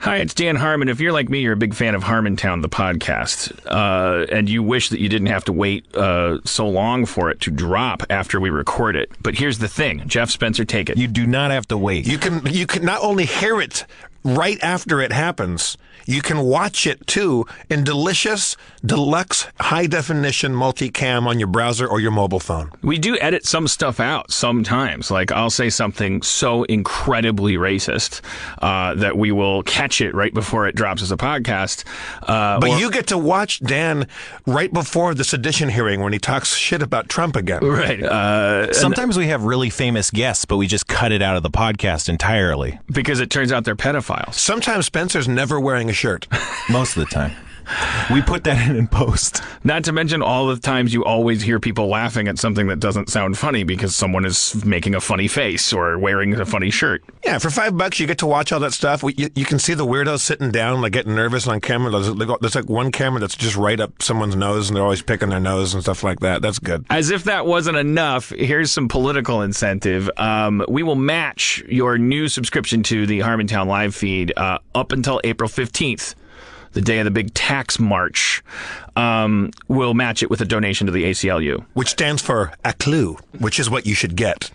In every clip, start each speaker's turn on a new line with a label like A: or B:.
A: Hi, it's Dan Harmon. If you're like me, you're a big fan of Harmontown, the podcast, and you wish that you didn't have to wait so long for it to drop after we record it. But here's the thing. Jeff Spencer, take it.
B: You do not have to wait.
C: You can not only hear it right after it happens, you can watch it too in delicious, deluxe, high-definition multicam on your browser or your mobile phone.
A: We do edit some stuff out sometimes. Like, I'll say something so incredibly racist that we will catch it right before it drops as a podcast.
C: But you get to watch Dan right before the sedition hearing when he talks shit about Trump again.
A: Right.
B: Sometimes we have really famous guests, but we just cut it out of the podcast entirely.
A: Because it turns out they're pedophiles.
C: Sometimes Spencer's never wearing a shirt.
B: Most of the time. We put that in post.
A: Not to mention all the times you always hear people laughing at something that doesn't sound funny because someone is making a funny face or wearing a funny shirt.
C: Yeah, for $5 you get to watch all that stuff. You can see the weirdos sitting down, like getting nervous on camera. There's like one camera that's just right up someone's nose, and they're always picking their nose and stuff like that. That's good.
A: As if that wasn't enough, here's some political incentive. We will match your new subscription to the Harmontown live feed up until April 15th. The day of the big tax march, we'll match it with a donation to the ACLU,
C: which stands for ACLU, which is what you should get.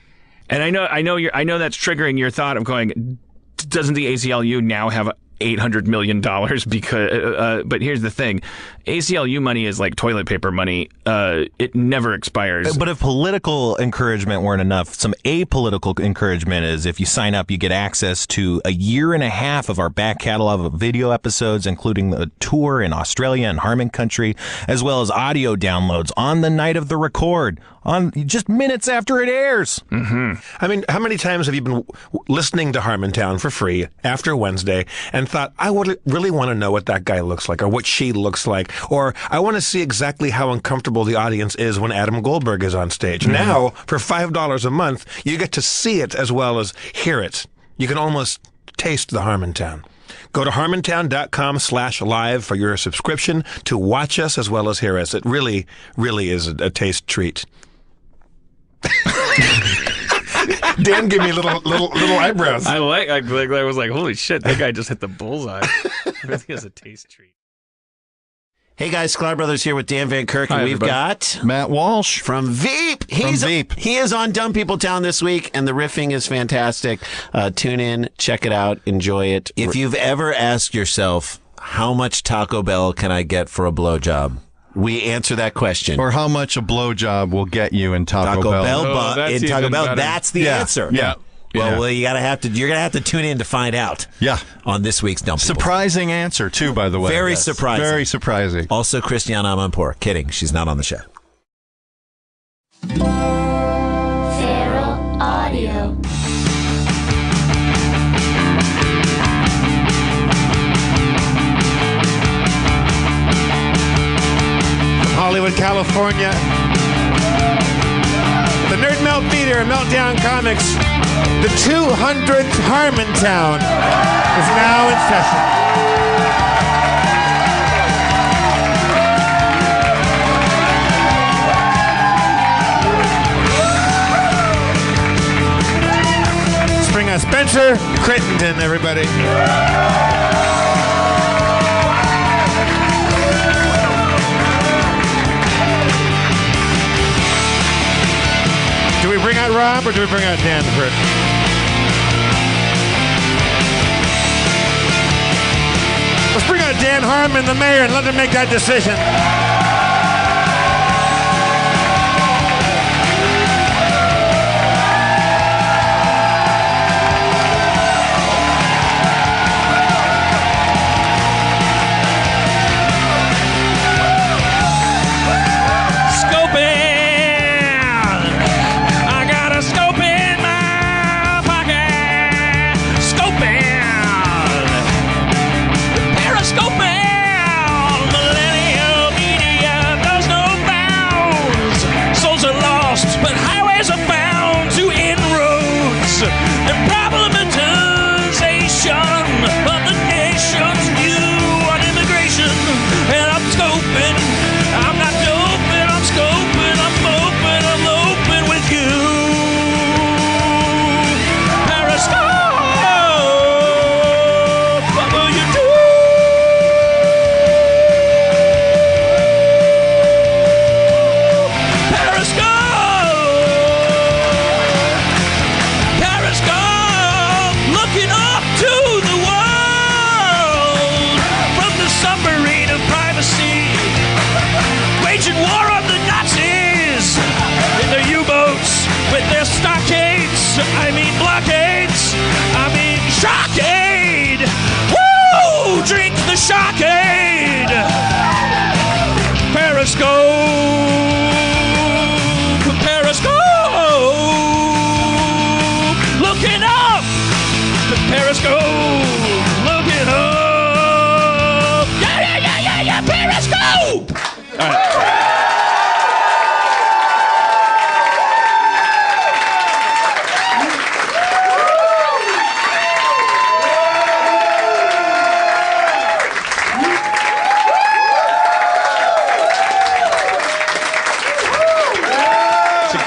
A: And I know that's triggering your thought of going, doesn't the ACLU now have $800 million? Because, but here's the thing. ACLU money is like toilet paper money. It never expires.
B: But if political encouragement weren't enough, some apolitical encouragement is if you sign up, you get access to a year and a half of our back catalog of video episodes, including the tour in Australia and Harmon Country, as well as audio downloads on the night of the record, on just minutes after it airs.
A: Mm-hmm.
C: I mean, how many times have you been listening to Harmontown for free after Wednesday and thought, I would really want to know what that guy looks like or what she looks like, or I want to see exactly how uncomfortable the audience is when Adam Goldberg is on stage. Mm-hmm. Now, for $5 a month, you get to see it as well as hear it. You can almost taste the Harmontown. Go to harmontown.com/live for your subscription to watch us as well as hear us. It really, really is a taste treat. Dan gave me little eyebrows.
A: I was like, holy shit, that guy just hit the bullseye. I think it's a taste treat.
D: Hey guys, Sklar Brothers here with Dan Van Kirk, and we've got
E: Matt Walsh
D: from Veep. He is on Dumb People Town this week, and the riffing is fantastic. Tune in, check it out, enjoy it. If you've ever asked yourself, how much Taco Bell can I get for a blowjob? We answer that question.
E: Or how much a blowjob will get you in Taco Bell.
D: In Taco Bell, that's the answer.
E: Yeah.
D: Well, you're gonna have to tune in to find out.
E: Yeah.
D: On this week's Dumb People.
E: Surprising answer too, by the way.
D: Very surprising.
E: Very surprising.
D: Also, Christiana Amanpour. Kidding, she's not on the show.
F: Feral Audio.
C: Hollywood, California. The Nerd Melt Theater and Meltdown Comics. The 200th Harmontown is now in session. Let's bring out Spencer Crittenden, everybody. Do we bring out Rob or do we bring out Dan first? Let's bring out Dan Harmon, the mayor, and let him make that decision.
A: Periscope, millennial media.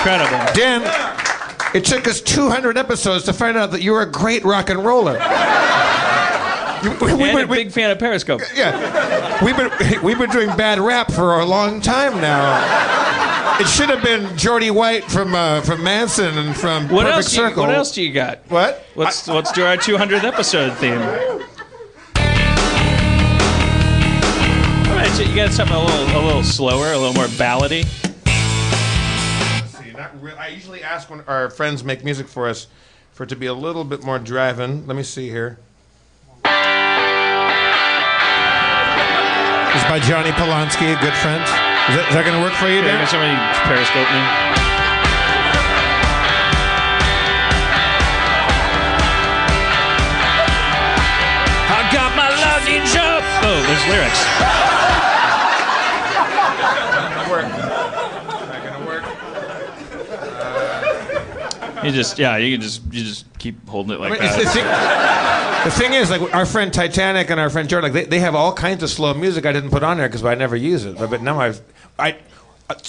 G: Incredible.
C: Dan, it took us 200 episodes to find out that you were a great rock and roller.
G: And a big fan of Periscope.
C: Yeah, we've been doing bad rap for a long time now. It should have been Geordie White from Manson and from Perfect Circle.
G: What else do you got?
C: What?
G: Let's do our 200th episode theme. All right, so you got something a little slower, a little more ballady.
C: See, I usually ask when our friends make music for us for it to be a little bit more driving. Let me see here. This is by Johnny Polanski, a good friend. Is that going to work for you, Dan?
G: Can somebody Periscope me? I got my luggage up. Oh, there's lyrics.
C: Not going to work.
G: You just keep holding it like that.
C: The thing is, like our friend Titanic and our friend Jordan, like they have all kinds of slow music I didn't put on there because I never use it. But now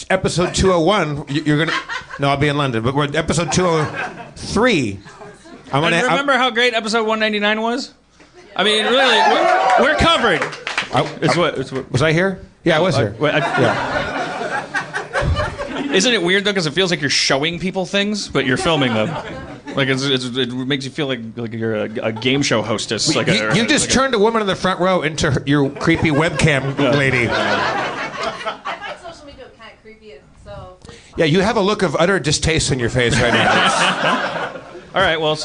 C: episode 201, you're gonna. No, I'll be in London. But we're at episode 203.
G: Remember how great episode 199 was? I mean, really, we're covered.
C: Was I here? Yeah, I was here.
G: Isn't it weird though? Because it feels like you're showing people things, but you're filming them. Like it makes you feel like you're a game show hostess.
C: You just turned a woman in the front row into your creepy webcam lady.
H: Social media kind of creepy, so.
C: Yeah, you have a look of utter distaste in your face right now.
G: All right, well,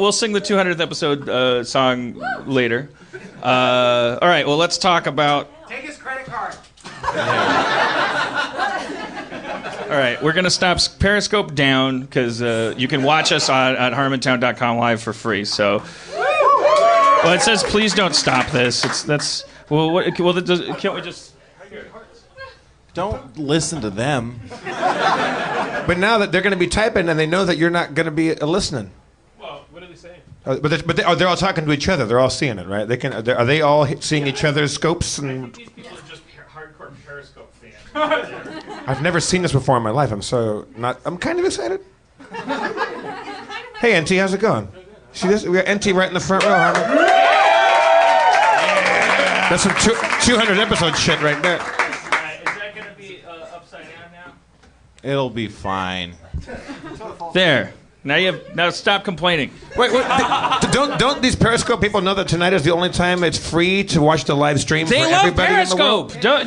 G: we'll sing the 200th episode song later. All right, well, let's talk about.
I: Take his credit card.
G: All right, we're going to stop Periscope down because you can watch us at harmontown.com live for free. So, well, it says please don't stop this. Can't we just?
J: Don't listen to them.
C: But now that they're going to be typing and they know that you're not going to be listening.
G: Well, what are they saying?
C: They're all talking to each other. They're all seeing it, right? Are they all seeing each other's scopes? And
G: These people are just hardcore Periscope fans.
C: I've never seen this before in my life. I'm kind of excited. Hey, NT, how's it going? See this? We got NT right in the front row, Harmon. That's some 200 episode shit right there.
G: Is that going to be upside down now?
J: It'll be fine.
G: There. Now stop complaining.
C: Wait, don't these Periscope people know that tonight is the only time it's free to watch the live stream
G: They
C: for
G: love
C: everybody
G: Periscope.
C: in the world?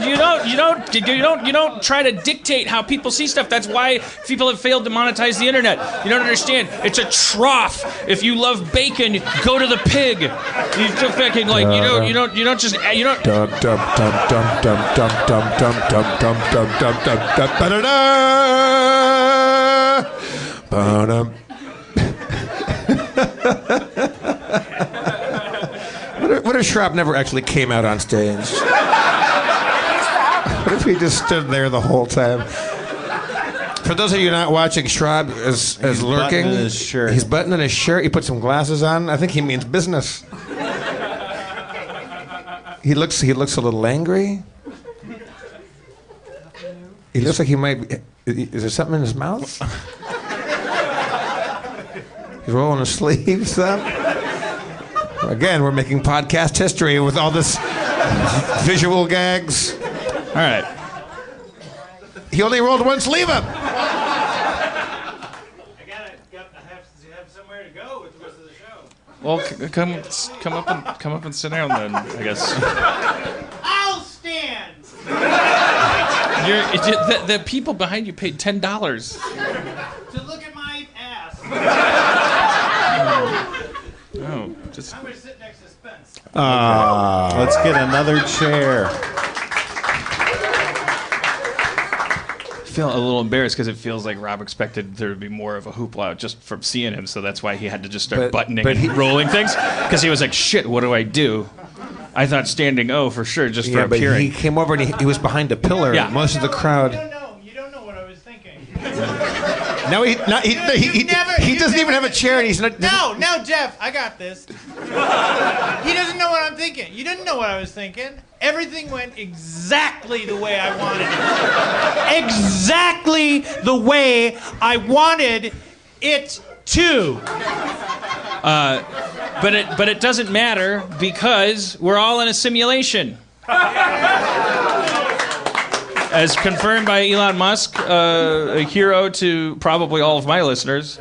G: You don't try to dictate how people see stuff. That's why people have failed to monetize the internet. You don't understand. It's a trough. If you love bacon, go to the pig. You just fucking you don't just.
C: Dum dum dum dum dum dum dum dum dum dum dum dum dum dum ba-da-da. What if Schraub never actually came out on stage? What if he just stood there the whole time? For those of you not watching, Schraub is lurking.
J: Buttoning his shirt.
C: He's buttoning his shirt. He put some glasses on. I think he means business. He looks a little angry. He looks like he might be. Is there something in his mouth? He's rolling his sleeves up. Again, we're making podcast history with all this visual gags.
G: All right.
C: He only rolled one sleeve up.
I: I have somewhere to go with the rest of the show.
G: Well, come up and sit down then. I guess.
I: I'll stand.
G: The people behind you paid $10.
I: To look at my ass.
G: Oh, just.
I: I'm gonna sit next to Spence.
J: Let's get another chair.
G: I feel a little embarrassed because it feels like Rob expected there to be more of a hoopla just from seeing him, so that's why he had to just start buttoning and rolling things. Because he was like, "Shit, what do I do?" I thought standing O for sure, just for appearing.
C: But he came over and he was behind a pillar.
G: Yeah.
C: Most of the crowd.
I: You don't know what I was thinking.
C: No, he doesn't even have a chair, and he's not.
I: No, Jeff, I got this. He doesn't know what I'm thinking. thinking. You didn't know what I was thinking. Everything went exactly the way I wanted it. Exactly the way I wanted it to.
G: But it doesn't matter because we're all in a simulation. As confirmed by Elon Musk, a hero to probably all of my listeners.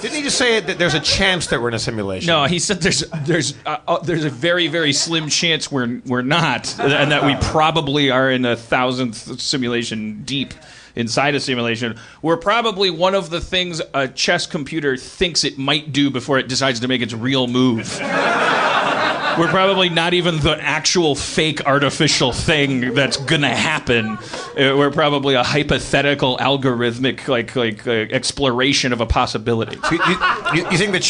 C: Didn't he just say that there's a chance that we're in a simulation?
G: No, he said there's a very, very slim chance we're not, and that we probably are in a 1,000th simulation deep inside a simulation. We're probably one of the things a chess computer thinks it might do before it decides to make its real move. We're probably not even the actual fake artificial thing that's gonna happen. We're probably a hypothetical algorithmic like exploration of a possibility.
C: You think the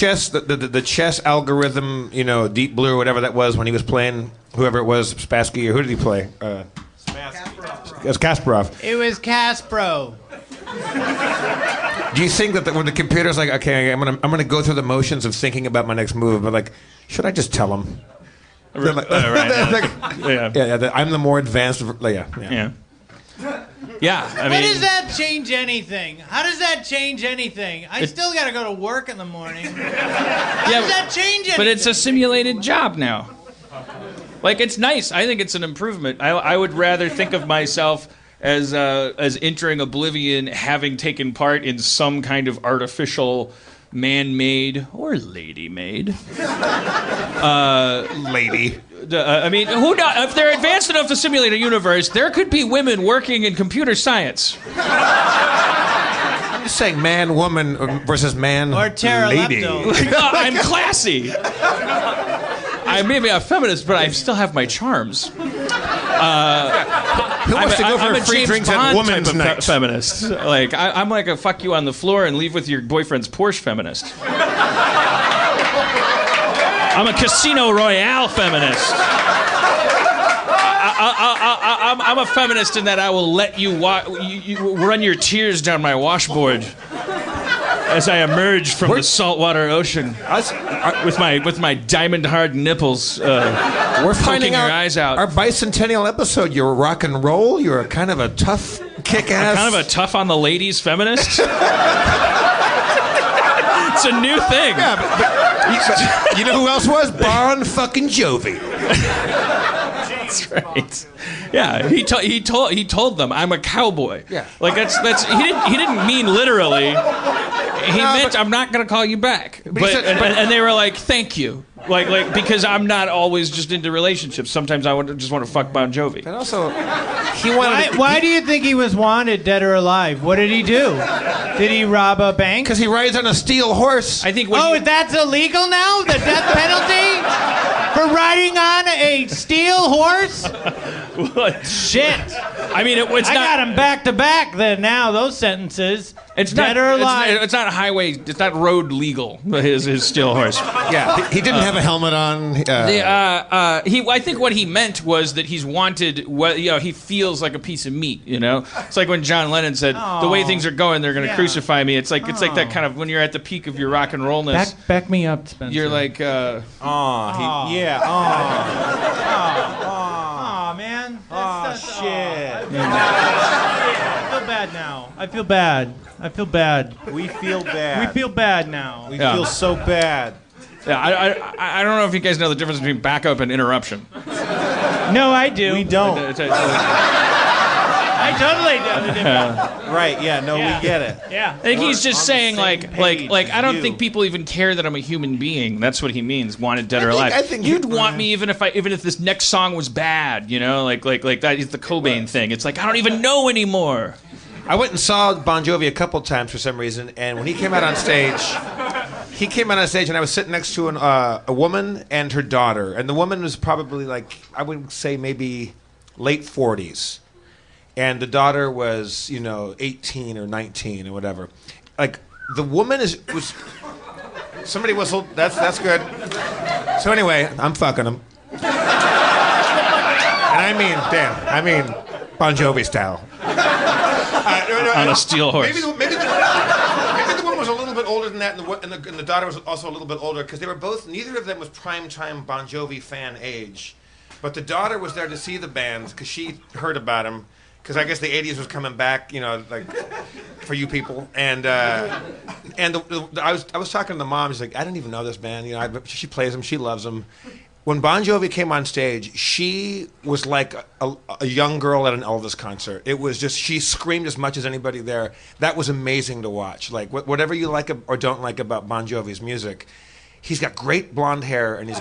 C: chess algorithm, Deep Blue or whatever that was when he was playing whoever it was, Spassky, or who did he play? It was Kasparov.
I: It was Kasparov.
C: Do you think that when the computer's like, okay, I'm gonna go through the motions of thinking about my next move, but like, should I just tell him?
G: Right.
C: I'm the more advanced.
G: Yeah. I mean,
I: how does that change anything? How does that change anything? I still got to go to work in the morning. How does that change anything?
G: But it's a simulated job now. Like, it's nice. I think it's an improvement. I would rather think of myself as entering oblivion, having taken part in some kind of artificial, man-made or lady-made.
C: Lady.
G: I mean, who knows? If they're advanced enough to simulate a universe, there could be women working in computer science.
C: I'm just saying man, woman versus man,
I: or
C: lady.
G: I'm classy. I may be a feminist, but I still have my charms.
C: Who wants to go for free drinks at women's night?
G: Feminist. Like I'm like a fuck you on the floor and leave with your boyfriend's Porsche feminist. I'm a Casino Royale feminist. I'm a feminist in that I will let you run your tears down my washboard as I emerge from the saltwater ocean with my diamond-hard nipples
C: we're finding
G: poking your eyes out.
C: Our bicentennial episode, you're rock and roll, you're a kind of a tough, kick-ass...
G: Kind of a tough on the ladies feminist? It's a new thing.
C: Yeah, but you know who else was? Bon fucking Jovi.
G: That's right. Yeah, he told them I'm a cowboy.
C: Yeah.
G: Like that's he didn't mean literally. He meant I'm not gonna call you back. And they were like, thank you. Like because I'm not always just into relationships. Sometimes I just want to fuck Bon Jovi.
C: And also, he wanted.
I: Why do you think he was wanted, dead or alive? What did he do? Did he rob a bank?
C: Because he rides on a steel horse.
G: I think.
I: That's illegal now? The death penalty for riding on a steel horse? Shit.
G: I mean, I
I: got him back to back. Then now those sentences. It's dead or alive.
G: It's not highway. It's not road legal. His steel horse.
C: Yeah, he didn't have a helmet on.
G: I think what he meant was that he's wanted. He feels like a piece of meat. It's like when John Lennon said, "The way things are going, they're going to crucify me." It's like that kind of when you're at the peak of your rock and rollness.
I: Back me up, Spencer.
G: You're like,
I: man. Shit. I feel bad now. I feel bad.
J: We feel bad.
I: We feel bad now.
J: We feel so bad.
G: Yeah, I don't know if you guys know the difference between backup and interruption.
I: No, I do.
J: We don't.
I: I totally know the difference.
J: Right, yeah, no, we get it.
I: Yeah.
G: I think he's just saying like I don't
J: you.
G: think people even care that I'm a human being. That's what he means, wanted dead or alive.
C: I think
G: you'd want me even if this next song was bad, like that is the Cobain thing. It's like I don't even know anymore.
C: I went and saw Bon Jovi a couple times for some reason, and when he came out on stage, and I was sitting next to a woman and her daughter, and the woman was probably like, I would say maybe late 40s, and the daughter was 18 or 19 or whatever. Like the woman was somebody whistled. That's good. So anyway, I'm fucking him, and I mean Bon Jovi style.
G: On a steel horse.
C: Maybe the woman was a little bit older than that, and the daughter was also a little bit older because they were both. Neither of them was primetime Bon Jovi fan age, but the daughter was there to see the bands because she heard about him. Because I guess the '80s was coming back, like for you people, and I was talking to the mom. She's like, I didn't even know this band. She plays them, she loves them. When Bon Jovi came on stage, she was like a young girl at an Elvis concert. It was just, she screamed as much as anybody there. That was amazing to watch. Like whatever you like or don't like about Bon Jovi's music, he's got great blonde hair and he's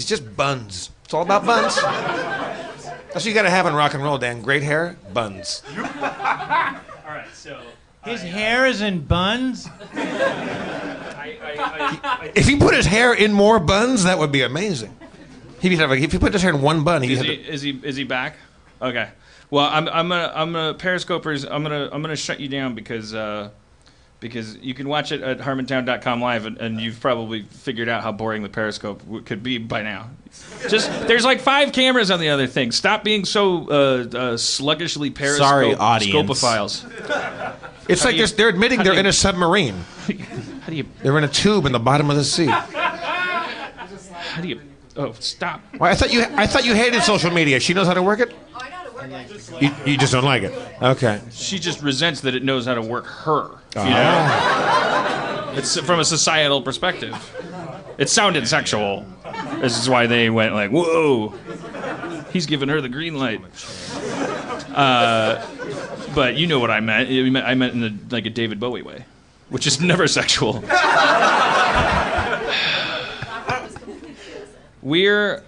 C: just buns. It's all about buns. That's what you got to have in rock and roll, Dan. Great hair, buns.
I: All right, so his hair is in buns.
C: If he put his hair in more buns, that would be amazing. If he put his hair in one bun,
G: is he back? Okay. Well, I'm gonna Periscopers. I'm gonna shut you down because you can watch it at Harmontown.com live, and you've probably figured out how boring the Periscope could be by now. Just there's like 5 cameras on the other thing. Stop being so sluggishly Periscopophiles.
C: It's like they're admitting they're in a submarine.
G: How do you?
C: They're in a tube in the bottom of the sea.
G: How do you? Oh, stop!
C: Well, I thought you hated social media. She knows how to work it.
H: Oh, I know how to work it.
C: You just don't like it. Okay.
G: She just resents that it knows how to work her. You know? It's from a societal perspective. It sounded sexual. This is why they went like, "Whoa, he's giving her the green light." But you know what I meant. I meant in like a David Bowie way, which is never sexual. We're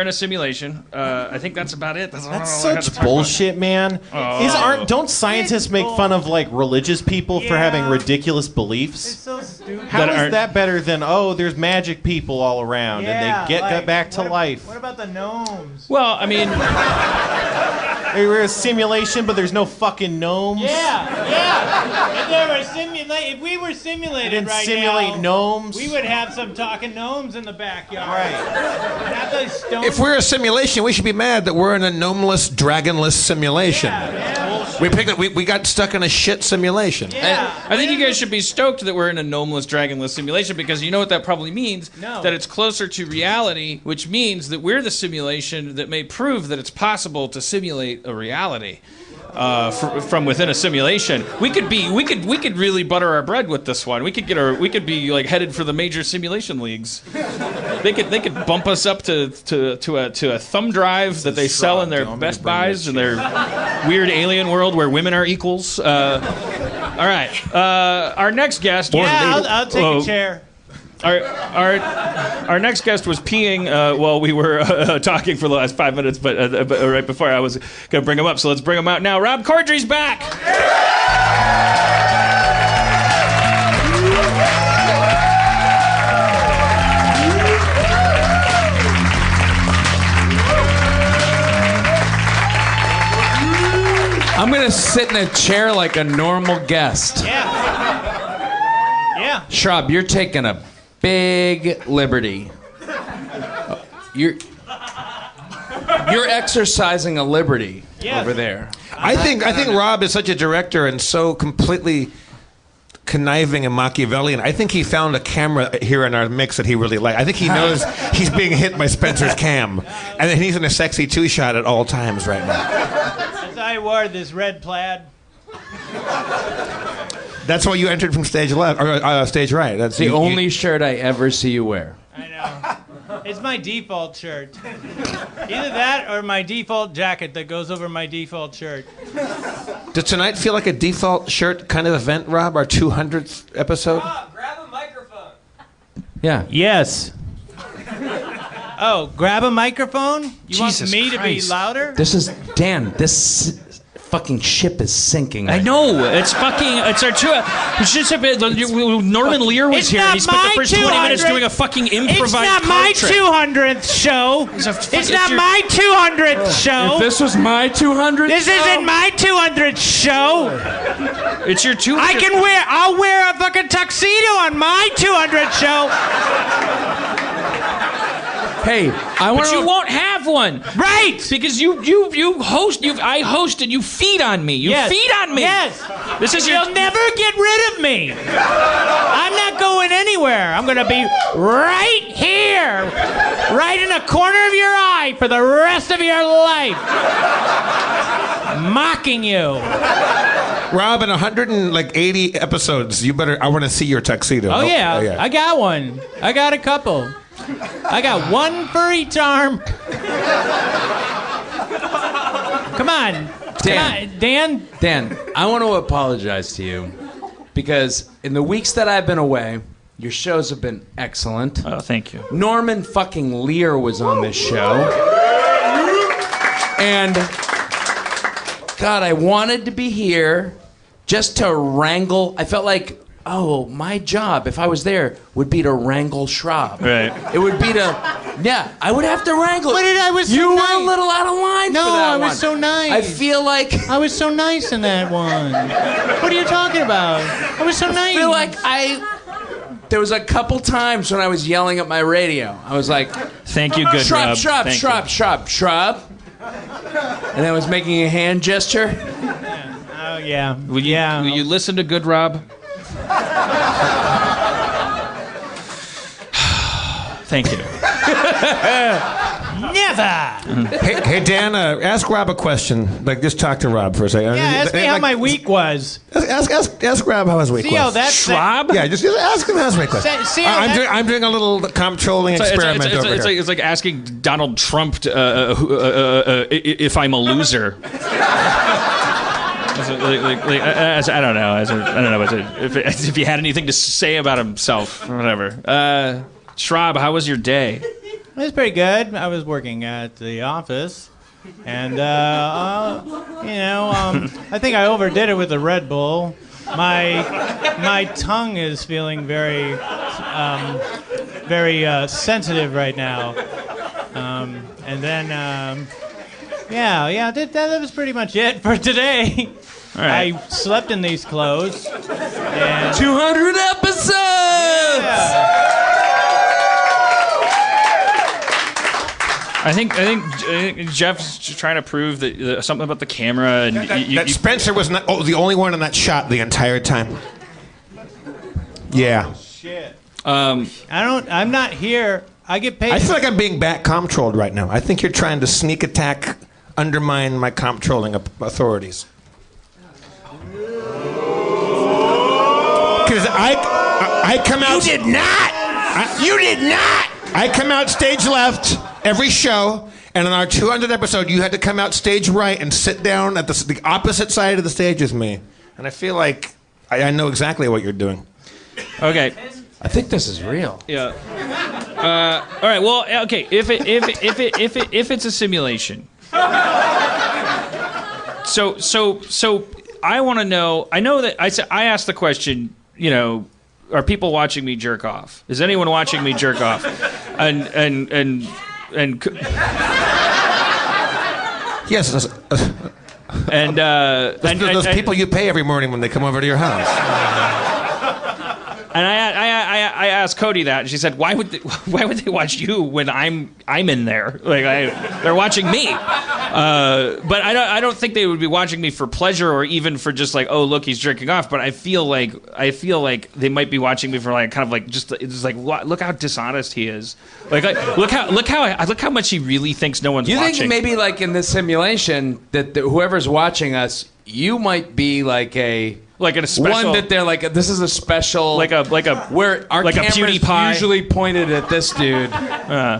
G: in a simulation. I think that's about it.
J: That's such bullshit, man. Don't scientists make fun of like religious people for having ridiculous beliefs?
I: It's so stupid.
J: How is that better than there's magic people all around and they get back to life?
I: What about the gnomes?
G: Well, I mean,
J: we're a simulation, but there's no fucking gnomes.
I: If we were simulated
J: didn't
I: right
J: simulate
I: now,
J: gnomes.
I: we would have some talking gnomes in the backyard.
J: Right.
I: Have those stones.
C: If we're a simulation, we should be mad that we're in a gnomeless, dragonless simulation. We got stuck in a shit simulation.
G: I think you guys should be stoked that we're in a gnomeless, dragonless simulation because you know what that probably means?
I: No.
G: That it's closer to reality, which means that we're the simulation that may prove that it's possible to simulate a reality. From within a simulation, we could really butter our bread with this one. We could be like headed for the major simulation leagues. They could bump us up to a thumb drive that they sell in their Best Buys in their weird alien world where women are equals. All right, our next guest.
I: I'll take a chair.
G: Our next guest was peeing while we were talking for the last 5 minutes, but right before I was going to bring him up, so let's bring him out now. Rob Corddry's back.
K: I'm going to sit in a chair like a normal guest.
I: Yeah.
K: Shrub, you're taking a big liberty. You're exercising a liberty over there.
C: I think Rob is such a director and so completely conniving and Machiavellian. I think he found a camera here in our mix that he really liked. I think he knows he's being hit by Spencer's cam, and then he's in a sexy 2-shot at all times right now.
I: As I wore this red plaid.
C: That's why you entered from stage left or stage right. That's
K: the only shirt I ever see you wear.
I: I know. It's my default shirt. Either that or my default jacket that goes over my default shirt.
C: Does tonight feel like a default shirt kind of event, Rob? Our 200th episode?
L: Grab a microphone.
K: Yeah.
I: Yes. Oh, grab a microphone? You
G: Jesus
I: want me
G: Christ.
I: to be louder?
K: This is Dan. This fucking ship is sinking.
G: I know. It's our two. It should have been. Norman Lear was here, and he spent the first 20 minutes doing a fucking improvised
I: It's not my
G: trick.
I: 200th show. It's not my 200th show.
K: If this was my 200th
I: This isn't my 200th show.
G: It's your 200th.
I: I'll wear a fucking tuxedo on my 200th show.
K: Hey, I want
G: But you won't have one,
I: Right!
G: Because I host and you feed on me. You feed on me.
I: Yes.
G: This is
I: You'll never get rid of me. I'm not going anywhere. I'm going to be right here, right in the corner of your eye for the rest of your life, mocking you.
C: Rob, in 180 episodes, I want to see your tuxedo.
I: Oh yeah, I got one. I got a couple. I got one for each arm. Come on. Dan.
K: Dan, I want to apologize to you because in the weeks that I've been away, your shows have been excellent.
G: Oh, thank you.
K: Norman fucking Lear was on this show. And God, I wanted to be here just to wrangle. I felt like, my job, if I was there, would be to wrangle Schraub.
G: Right.
K: It would be to, I would have to wrangle.
I: But I was so
K: you were
I: nice.
K: a little out of line
I: No,
K: for that
I: I was
K: one.
I: so nice.
K: I feel like
I: I was so nice in that one. What are you talking about? I was so nice.
K: I feel like there was a couple times when I was yelling at my radio. I was like,
G: Thank you, good Rob.
K: Schraub. And I was making a hand gesture.
I: Oh yeah.
G: Will you listen to Good Rob? Thank you.
I: Never.
C: Hey, Dan, ask Rob a question. Just talk to Rob for a second.
I: Yeah, ask me how my week was.
C: Ask Rob how his week was.
I: See how that's
G: Schraub?
C: Yeah, just ask him how his week was.
I: See how
C: I'm doing a little comptrolling experiment over here.
G: It's like asking Donald Trump if I'm a loser. I don't know. I don't know if he had anything to say about himself or whatever. Schraub, how was your day?
I: It was pretty good. I was working at the office, and I think I overdid it with the Red Bull. My tongue is feeling very sensitive right now, and then that was pretty much it for today.
G: All right.
I: I slept in these clothes. And
K: 200 episodes!
I: Yeah.
G: I think Jeff's trying to prove that something about the camera and
C: that Spencer was not the only one in that shot the entire time. Yeah.
I: Shit. I'm not here. I get paid.
C: I feel like I'm being back comptrolled right now. I think you're trying to sneak attack, undermine my comptrolling authorities. Because I come out.
K: You did not. You did not.
C: I come out stage left every show, and on our 200th episode, you had to come out stage right and sit down at the opposite side of the stage as me. And I feel like I know exactly what you're doing.
G: Okay.
K: I think this is real.
G: Yeah. All right. Well, okay. If it's a simulation. So I want to know. I know that I asked the question. Are people watching me jerk off? Is anyone watching me jerk off? And
C: yes.
G: And
C: those people you pay every morning when they come over to your house.
G: And I asked Cody that, and she said, "Why would they watch you when I'm in there? They're watching me." But I don't think they would be watching me for pleasure or even for just like, oh look, he's jerking off. But I feel like they might be watching me for look how dishonest he is. Look how much he really thinks no one's watching.
K: You think maybe like in this simulation that whoever's watching us, you might be like a special one that they're like, this is a special where our camera's usually pointed at this dude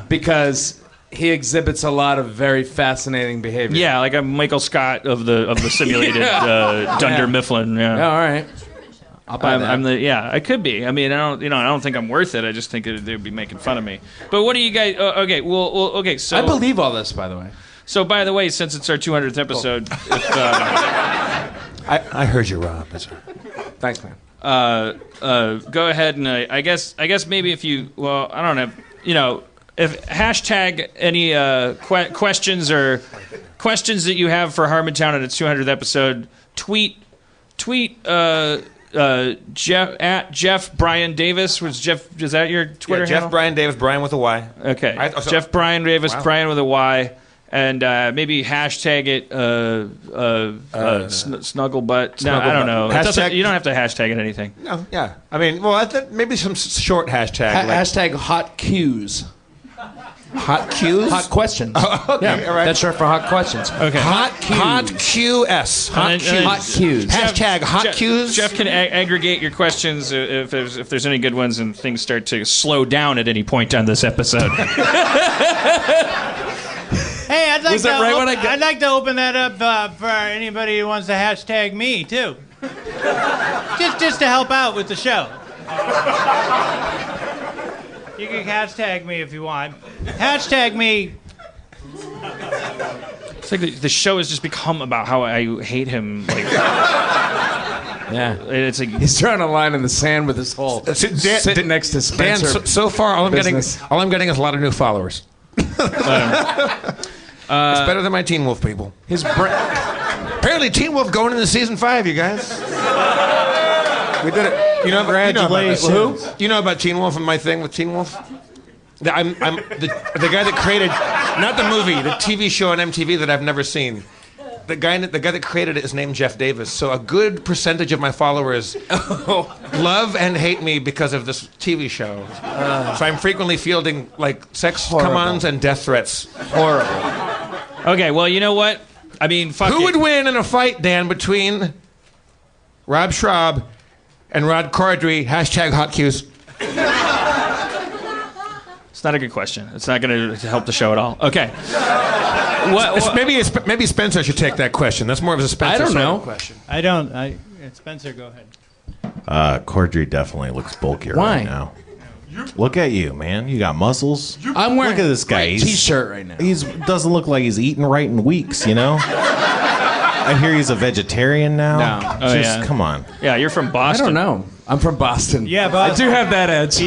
K: because he exhibits a lot of very fascinating behavior.
G: Yeah, like a Michael Scott of the simulated Dunder Mifflin. Yeah.
K: All right. I'll buy that.
G: I could be. I mean, I don't think I'm worth it. I just think they'd be making fun of me. But what do you guys? Okay, okay. So
K: I believe all this, by the way.
G: So, by the way, since it's our 200th episode,
C: I heard you, Rob. That's right.
K: Thanks, man.
G: Go ahead and I guess maybe if you I don't know, if hashtag any questions or questions that you have for Harmontown at its 200th episode, tweet Jeff at Jeff Brian Davis. Was Jeff? Is that your Twitter handle?
C: Jeff Brian Davis, Brian with a Y.
G: Okay. Jeff Brian Davis, Brian with a Y. And maybe hashtag it snugglebutt. No, I don't know. You don't have to hashtag it anything.
C: No, yeah. I mean, well, maybe some short hashtag.
K: Hashtag hot cues.
C: Hot cues?
K: Hot questions.
C: Oh, okay,
K: yeah,
C: all right.
K: That's short for hot questions.
G: Okay.
C: Hot QS. Hot cues. Hashtag hot cues.
G: Jeff can aggregate your questions if there's any good ones and things start to slow down at any point on this episode.
I: Hey, I'd like to open that up for anybody who wants to hashtag me too. just to help out with the show. You can hashtag me if you want. Hashtag me.
G: It's like the show has just become about how I hate him. Like,
K: yeah,
G: it's like
K: he's drawing a line in the sand with his hole. Sitting next to Spencer.
C: Dan, so far, all I'm getting is a lot of new followers. It's better than my Teen Wolf people. Apparently, Teen Wolf going into season 5, you guys. We did it.
J: Congratulations.
C: You know about Teen Wolf and my thing with Teen Wolf? I'm the guy that created, not the movie, the TV show on MTV that I've never seen. The guy that created it is named Jeff Davis. So a good percentage of my followers love and hate me because of this TV show. So I'm frequently fielding like sex come-ons and death threats.
K: Horrible.
G: Okay, well, you know what? I mean, fuck
C: Who would win in a fight, Dan, between Rob Schraub and Rod Cordry? Hashtag hot cues.
G: It's not a good question. It's not going to help the show at all. Okay.
C: Maybe Spencer should take that question. That's more of a Spencer question.
I: I don't. Spencer, go ahead.
B: Cordry definitely looks bulkier
K: Why?
B: right now. Look at you, man. You got muscles.
K: I'm wearing
B: Look at this guy.
K: a t-shirt right now.
B: He doesn't look like he's eaten right in weeks, you know? I hear he's a vegetarian now.
K: No.
B: Come on.
G: Yeah, you're from Boston.
K: I don't know. I'm from Boston.
I: Yeah, Boston.
K: I do have that edge.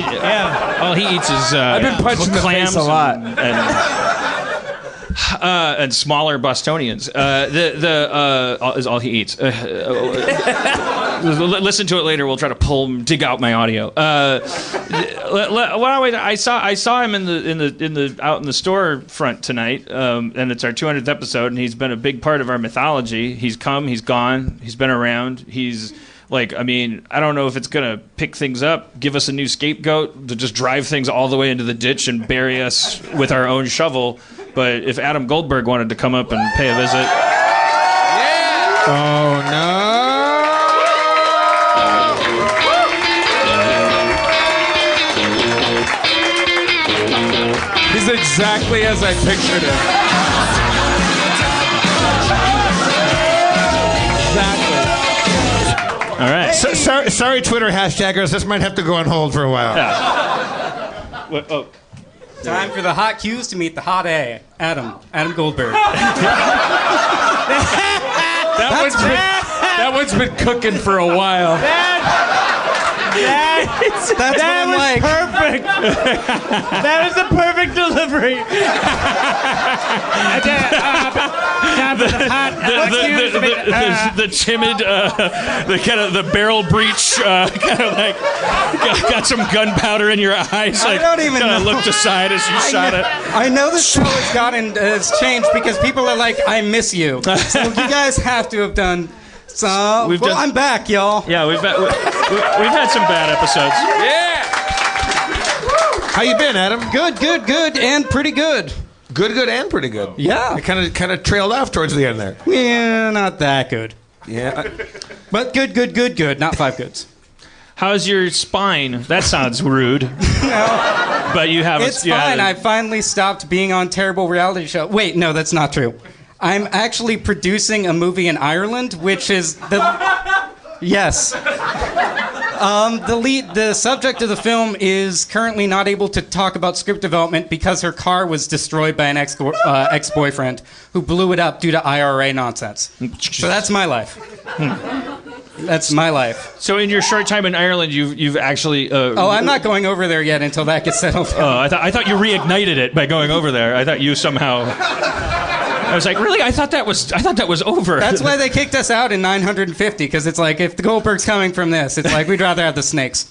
G: All he eats is
K: I've been punched in the
G: clams
K: face a lot.
G: And smaller Bostonians. Is all he eats. Listen to it later. We'll try to dig out my audio. I saw him out in the storefront tonight, and it's our 200th episode, and he's been a big part of our mythology. He's come, he's gone, he's been around. He's like, I mean, I don't know if it's gonna pick things up, give us a new scapegoat to just drive things all the way into the ditch and bury us with our own shovel. But if Adam Goldberg wanted to come up and pay a visit,
K: yeah.
C: Oh no.
K: He's exactly as I pictured him. Exactly.
G: All right.
C: Sorry, Twitter hashtaggers. This might have to go on hold for a while.
G: Yeah.
L: Time for the hot cues to meet the hot A. Adam Goldberg.
K: That one's been cooking for a while.
L: That's what I'm like.
I: Perfect. That was the perfect delivery.
G: The timid, the kind of the barrel breach, kind of like got some gunpowder in your eyes. Like,
L: I don't even know.
G: Looked aside as you shot it.
L: I know the show has changed because people are like, I miss you. So you guys have to have done. So, I'm back, y'all.
G: Yeah, we've had some bad episodes.
K: Yeah.
C: How you been, Adam?
L: Good, and pretty good.
C: Good, and pretty good.
L: Yeah.
C: It kind of trailed off towards the end there.
L: Yeah, not that good.
C: Yeah.
L: But good. Not 5 goods.
G: How's your spine? That sounds rude.
L: No.
G: But you have.
L: It's fine. I finally stopped being on terrible reality show. Wait, no, that's not true. I'm actually producing a movie in Ireland, which is yes. The subject of the film is currently not able to talk about script development because her car was destroyed by an ex-boyfriend who blew it up due to IRA nonsense. So that's my life. That's my life.
G: So in your short time in Ireland, you've actually.
L: I'm not going over there yet until that gets settled.
G: Oh, I thought you reignited it by going over there. I thought you somehow. I was like, really? I thought that was over.
L: That's why they kicked us out in 950, because it's like, if the Goldberg's coming from this, it's like, we'd rather have the snakes.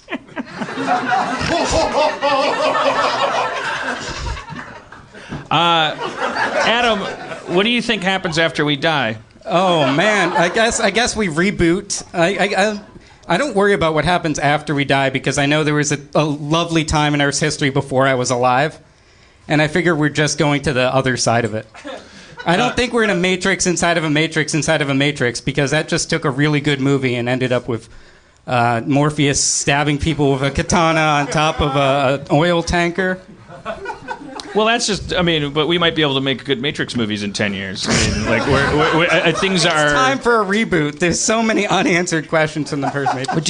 G: Adam, what do you think happens after we die?
L: Oh man, I guess we reboot. I don't worry about what happens after we die, because I know there was a lovely time in Earth's history before I was alive, and I figure we're just going to the other side of it. I don't think we're in a matrix inside of a matrix inside of a matrix, because that just took a really good movie and ended up with Morpheus stabbing people with a katana on top of an oil tanker.
G: Well, that's just, but we might be able to make good Matrix movies in 10 years. Things are...
L: It's time for a reboot. There's so many unanswered questions in the first Matrix.
G: But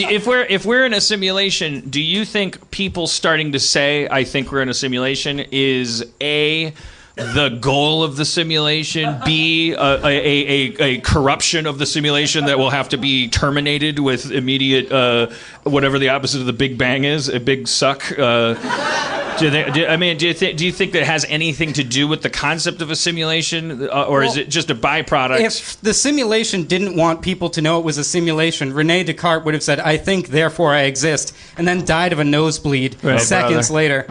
G: if we're in a simulation, do you think people starting to say, I think we're in a simulation, is A, the goal of the simulation, B, a corruption of the simulation that will have to be terminated with immediate, whatever the opposite of the Big Bang is, a big suck? Do you think that has anything to do with the concept of a simulation, or is it just a byproduct?
L: If the simulation didn't want people to know it was a simulation, Rene Descartes would have said, "I think, therefore I exist," and then died of a nosebleed seconds later.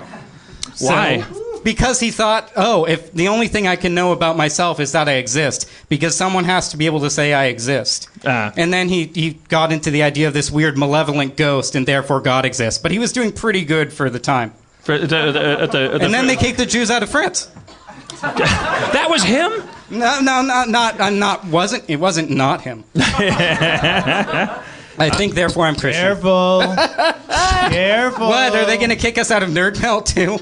G: Why?
L: Because he thought, if the only thing I can know about myself is that I exist, because someone has to be able to say I exist. And then he got into the idea of this weird malevolent ghost, and therefore God exists. But he was doing pretty good for the time. And then they kicked the Jews out of France.
G: That was him?
L: It wasn't not him. I think, therefore, I'm Christian.
I: Careful. Careful.
L: What? Are they going to kick us out of Nerd Melt, too?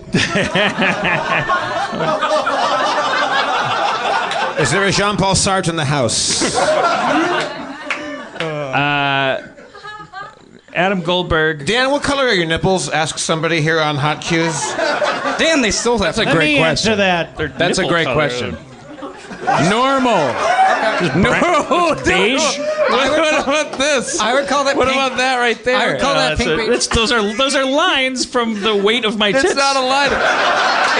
C: Is there a Jean-Paul Sartre in the house?
G: Adam Goldberg.
C: Dan, what color are your nipples? Ask somebody here on Hot Cues.
L: Dan, they stole that.
K: That's a great question. That's a great question. Normal. No,
G: beige.
K: What about this?
L: I would call that.
K: What
L: pink.
K: about that right there?
L: I would call that pink.
G: Those are lines from the weight of my tits.
K: It's not a line.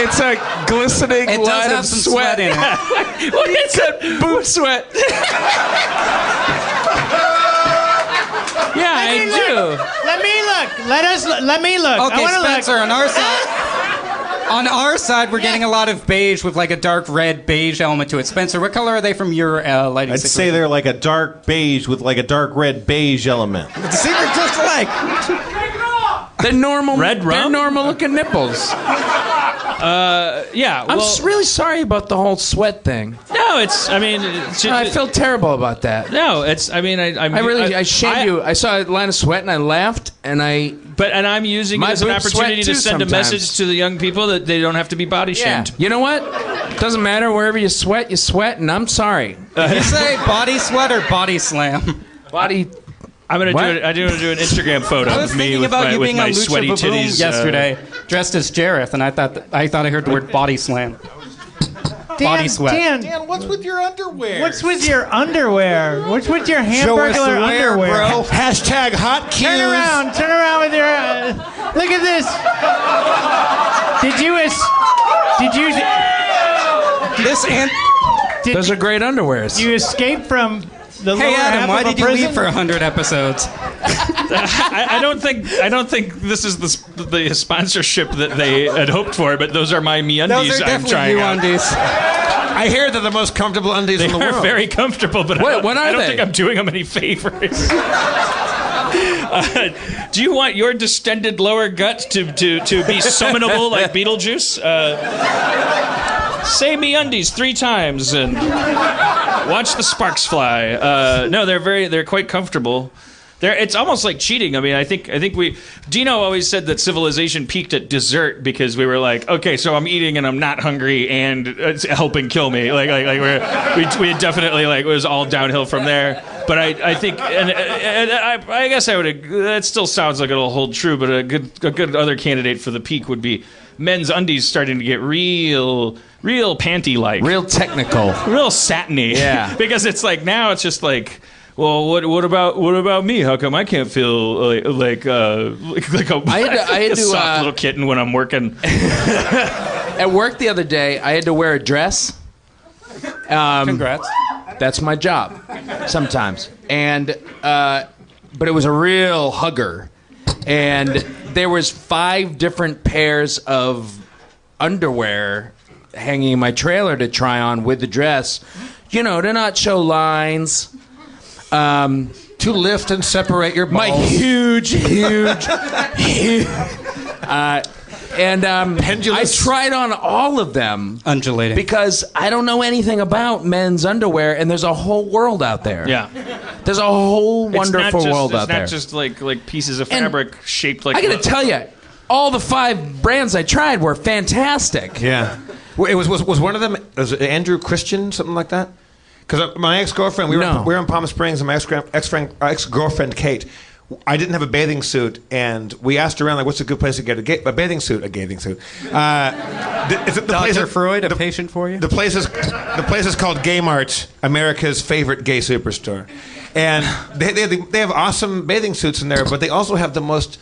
K: It's a glistening
L: it
K: line
L: does
K: of
L: some
K: sweat
L: in it.
G: What is it?
K: Boob sweat.
G: Yeah, I do.
I: Let me look. Let me look.
L: Okay,
I: I
L: Spencer,
I: look.
L: on our side. On our side, we're getting a lot of beige with like a dark red beige element to it. Spencer, what color are they from your lighting
J: I'd say they're like a dark beige with like a dark red beige element.
L: The secret just like.
K: They're normal.
G: Red rum?
K: They're normal looking nipples.
G: Yeah.
K: I'm really sorry about the whole sweat thing.
G: No, I
K: feel terrible about that.
G: No, I
K: shamed you. I saw a line of sweat and I laughed and
G: I'm using it as an opportunity to send a message to the young people that they don't have to be body shamed.
K: You know what? Doesn't matter. Wherever you sweat, and I'm sorry.
L: You say body sweat or body slam?
K: Body.
G: I'm gonna do an Instagram photo of me with my sweaty titties
L: yesterday, dressed as Jareth, and I thought I heard the word body slam. Body sweat.
J: Dan, what's with your underwear?
I: What's with your underwear? What's with your hamburger underwear?
C: Bro. Hashtag hot cues.
I: Turn around with your. Look at this.
K: Those are great underwears.
I: You escaped from the
L: Hey
I: lower
L: Adam,
I: half
L: why
I: of a
L: did you
I: prison?
L: leave for 100 episodes?
G: I don't think this is the sponsorship that they had hoped for, but those are my MeUndies.
L: Those are
G: I'm
L: definitely
G: trying out.
L: MeUndies.
C: I hear they're the most comfortable undies
G: They
C: in the
G: are
C: world.
G: very comfortable, but I don't think I'm doing them any favors. Do you want your distended lower gut to be summonable like Beetlejuice? Say MeUndies 3 times and watch the sparks fly. No, they're quite comfortable. It's almost like cheating. I mean, I think Dino always said that civilization peaked at dessert because we were like, okay, so I'm eating and I'm not hungry and it's helping kill me. Like we definitely it was all downhill from there. But I think, and I guess I would. That still sounds like it'll hold true. But a good other candidate for the peak would be men's undies starting to get real panty-like,
K: real technical,
G: real satiny.
K: Yeah,
G: because it's like now it's just like. Well, what about me? How come I can't feel like a soft little kitten when I'm working?
K: At work the other day, I had to wear a dress,
L: Congrats.
K: That's my job sometimes. And but it was a real hugger. And there was 5 different pairs of underwear hanging in my trailer to try on with the dress. You know, to not show lines.
C: To lift and separate your balls.
K: My huge, huge. I tried on all of them.
L: Undulating.
K: Because I don't know anything about men's underwear, and there's a whole world out there.
G: Yeah.
K: There's a whole wonderful world out there.
G: It's not just like pieces of fabric shaped like...
K: I gotta tell you, all the 5 brands I tried were fantastic.
C: Yeah. It was one of them, was it Andrew Christian, something like that? Because my ex-girlfriend, we were in Palm Springs, and my ex-girlfriend Kate, I didn't have a bathing suit, and we asked around, like, what's a good place to get a bathing suit? A bathing suit. Is it the
L: Dr. Freud, a patient for you?
C: The place is called Gay Mart, America's favorite gay superstore. And they have awesome bathing suits in there, but they also have the most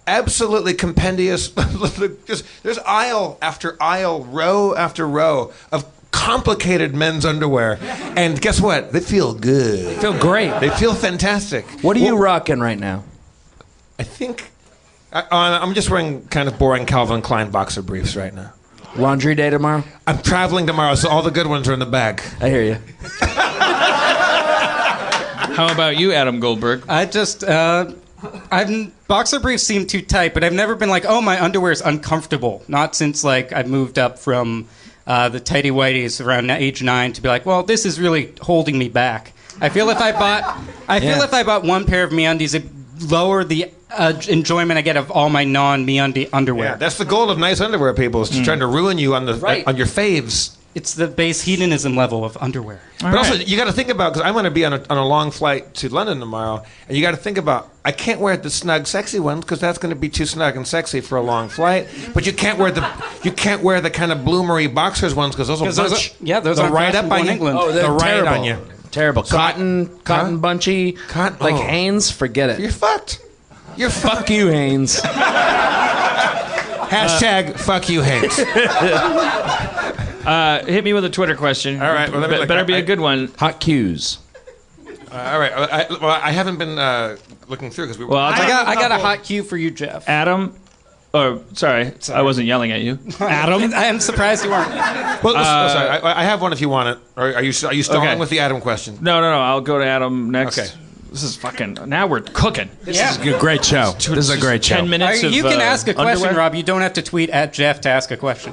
C: absolutely compendious, there's aisle after aisle, row after row of complicated men's underwear, and guess what? They feel good.
K: They feel great.
C: They feel fantastic.
K: What are you rocking right now?
C: I think I'm just wearing kind of boring Calvin Klein boxer briefs right now.
K: Laundry day tomorrow?
C: I'm traveling tomorrow, so all the good ones are in the bag.
K: I hear you.
G: How about you, Adam Goldberg?
L: I just, boxer briefs seem too tight, but I've never been like, oh, my underwear is uncomfortable. Not since, like, I moved up from the tighty whities around age 9 to be like, well, this is really holding me back. I feel if I bought one pair of MeUndies, it'd lower the enjoyment I get of all my non-MeUndie underwear.
C: Yeah, that's the goal of nice underwear, people, is trying to ruin you on your faves.
L: It's the base hedonism level of underwear.
C: But also, you got to think about, because I'm going to be on a long flight to London tomorrow, and you got to think about, I can't wear the snug, sexy ones because that's going to be too snug and sexy for a long flight. But you can't wear the kind of bloomery boxers ones because those are right up on you.
L: England.
K: Oh, they're
C: right
K: terrible.
C: on you.
K: Terrible. Cotton bunchy. Like Hanes, forget it.
C: You're fucked. You're
K: fuck you, Hanes.
C: Hashtag fuck you, Hanes.
G: Hit me with a Twitter question.
C: All right. Well,
G: better be a good one.
K: Hot cues.
C: All right. I haven't been looking through because we.
G: Well,
L: I got a hot cue for you, Jeff.
G: Adam. Oh, sorry. I wasn't yelling at you. Adam.
L: I'm surprised you weren't.
C: Well, sorry. I have one if you want it. Or are you stalling with the Adam question?
G: No. I'll go to Adam next.
C: Okay.
G: This is fucking. Now we're cooking.
K: This is a great show. This is a great show.
G: 10 minutes of
L: You can ask a question,
G: underwear?
L: Rob. You don't have to tweet at Jeff to ask a question.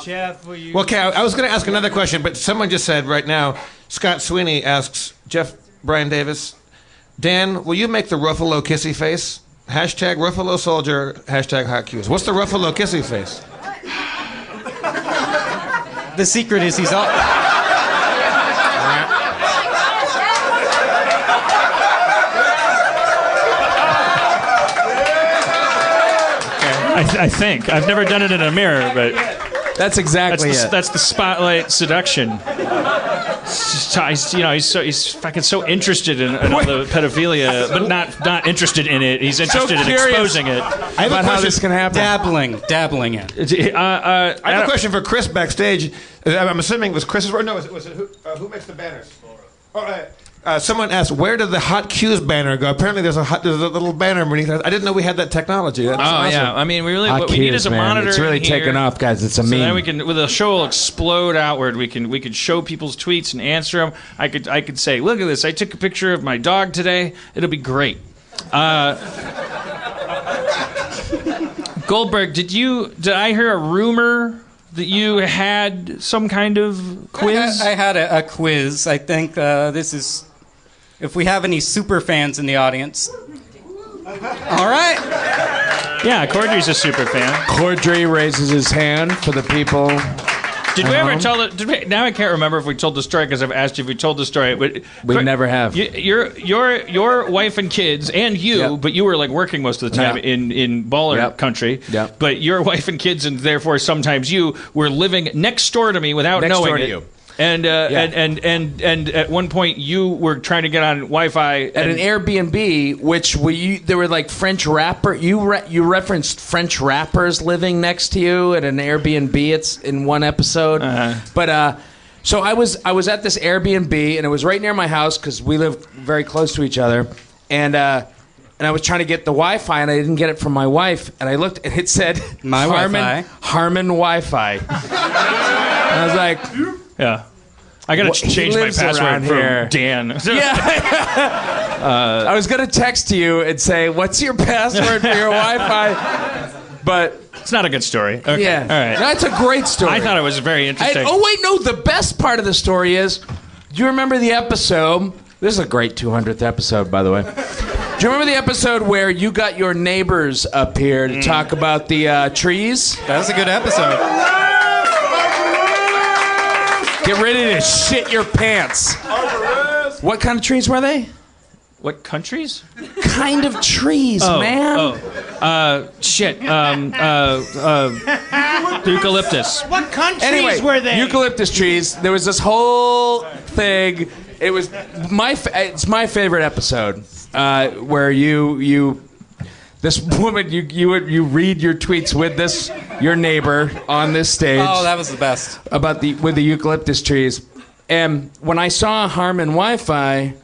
I: Jeff, will you...
C: Well, okay, I was going to ask another question, but someone just said right now, Scott Sweeney asks Jeff Brian Davis, Dan, will you make the Ruffalo kissy face? Hashtag Ruffalo soldier, hashtag hot cues. What's the Ruffalo kissy face?
L: The secret is he's all...
G: I think. I've never done it in a mirror, but
K: that's exactly it.
G: That's the spotlight seduction. He's fucking so interested in all the pedophilia, but not interested in it. He's interested in exposing it.
C: I have
K: about how this can happen.
L: Dabbling in.
C: I have a question for Chris backstage. I'm assuming it was Chris's. No, was it who makes the banners? Someone asked, where did the Hot Cues banner go? Apparently, there's a little banner beneath it. I didn't know we had that technology. That's awesome.
G: Yeah. I mean, what we need is a
K: man.
G: monitor.
K: It's really
G: here,
K: taken off, guys. It's a meme.
G: Then we can, with the show will explode outward. We could show people's tweets and answer them. I could say, look at this. I took a picture of my dog today. It'll be great. Goldberg, did I hear a rumor that you had some kind of quiz?
L: I had a quiz. I think this is... If we have any super fans in the audience. All right.
G: Yeah, Cordry's a super fan.
K: Cordry raises his hand for the people.
G: Did we ever tell it? Now I can't remember if we told the story because I've asked you if we told the story. But
K: we never have.
G: Your wife and kids and you,
K: Yep.
G: but you were like working most of the time in baller country.
K: Yep.
G: But your wife and kids and therefore sometimes you were living next door to me without
K: Next
G: knowing
K: door to
G: it.
K: you.
G: And at one point you were trying to get on Wi-Fi
K: at an Airbnb, which there were like French rapper. You referenced French rappers living next to you at an Airbnb. It's in one episode, but So I was at this Airbnb, and it was right near my house because we live very close to each other, and I was trying to get the Wi-Fi, and I didn't get it from my wife, and I looked, and it said Harmon Wi-Fi. And I was like,
G: yeah. I gotta change my password for Dan.
K: Yeah. I was gonna text you and say, "What's your password for your Wi-Fi?" But
G: it's not a good story. Okay.
K: Yeah.
G: All right.
K: That's a great story.
G: I thought it was very interesting.
K: Oh wait, no. The best part of the story is, do you remember the episode? This is a great 200th episode, by the way. Do you remember the episode where you got your neighbors up here to talk about the trees?
L: That was a good episode.
K: Get ready to shit your pants. What kind of trees were they?
G: What countries?
K: Kind of trees, man.
G: Eucalyptus.
I: What countries were they?
K: Eucalyptus trees. There was this whole thing. It was it's my favorite episode where this woman you read your tweets with your neighbor on this stage.
L: Oh, that was the best.
K: With the eucalyptus trees. And when I saw Harmon Wi-Fi,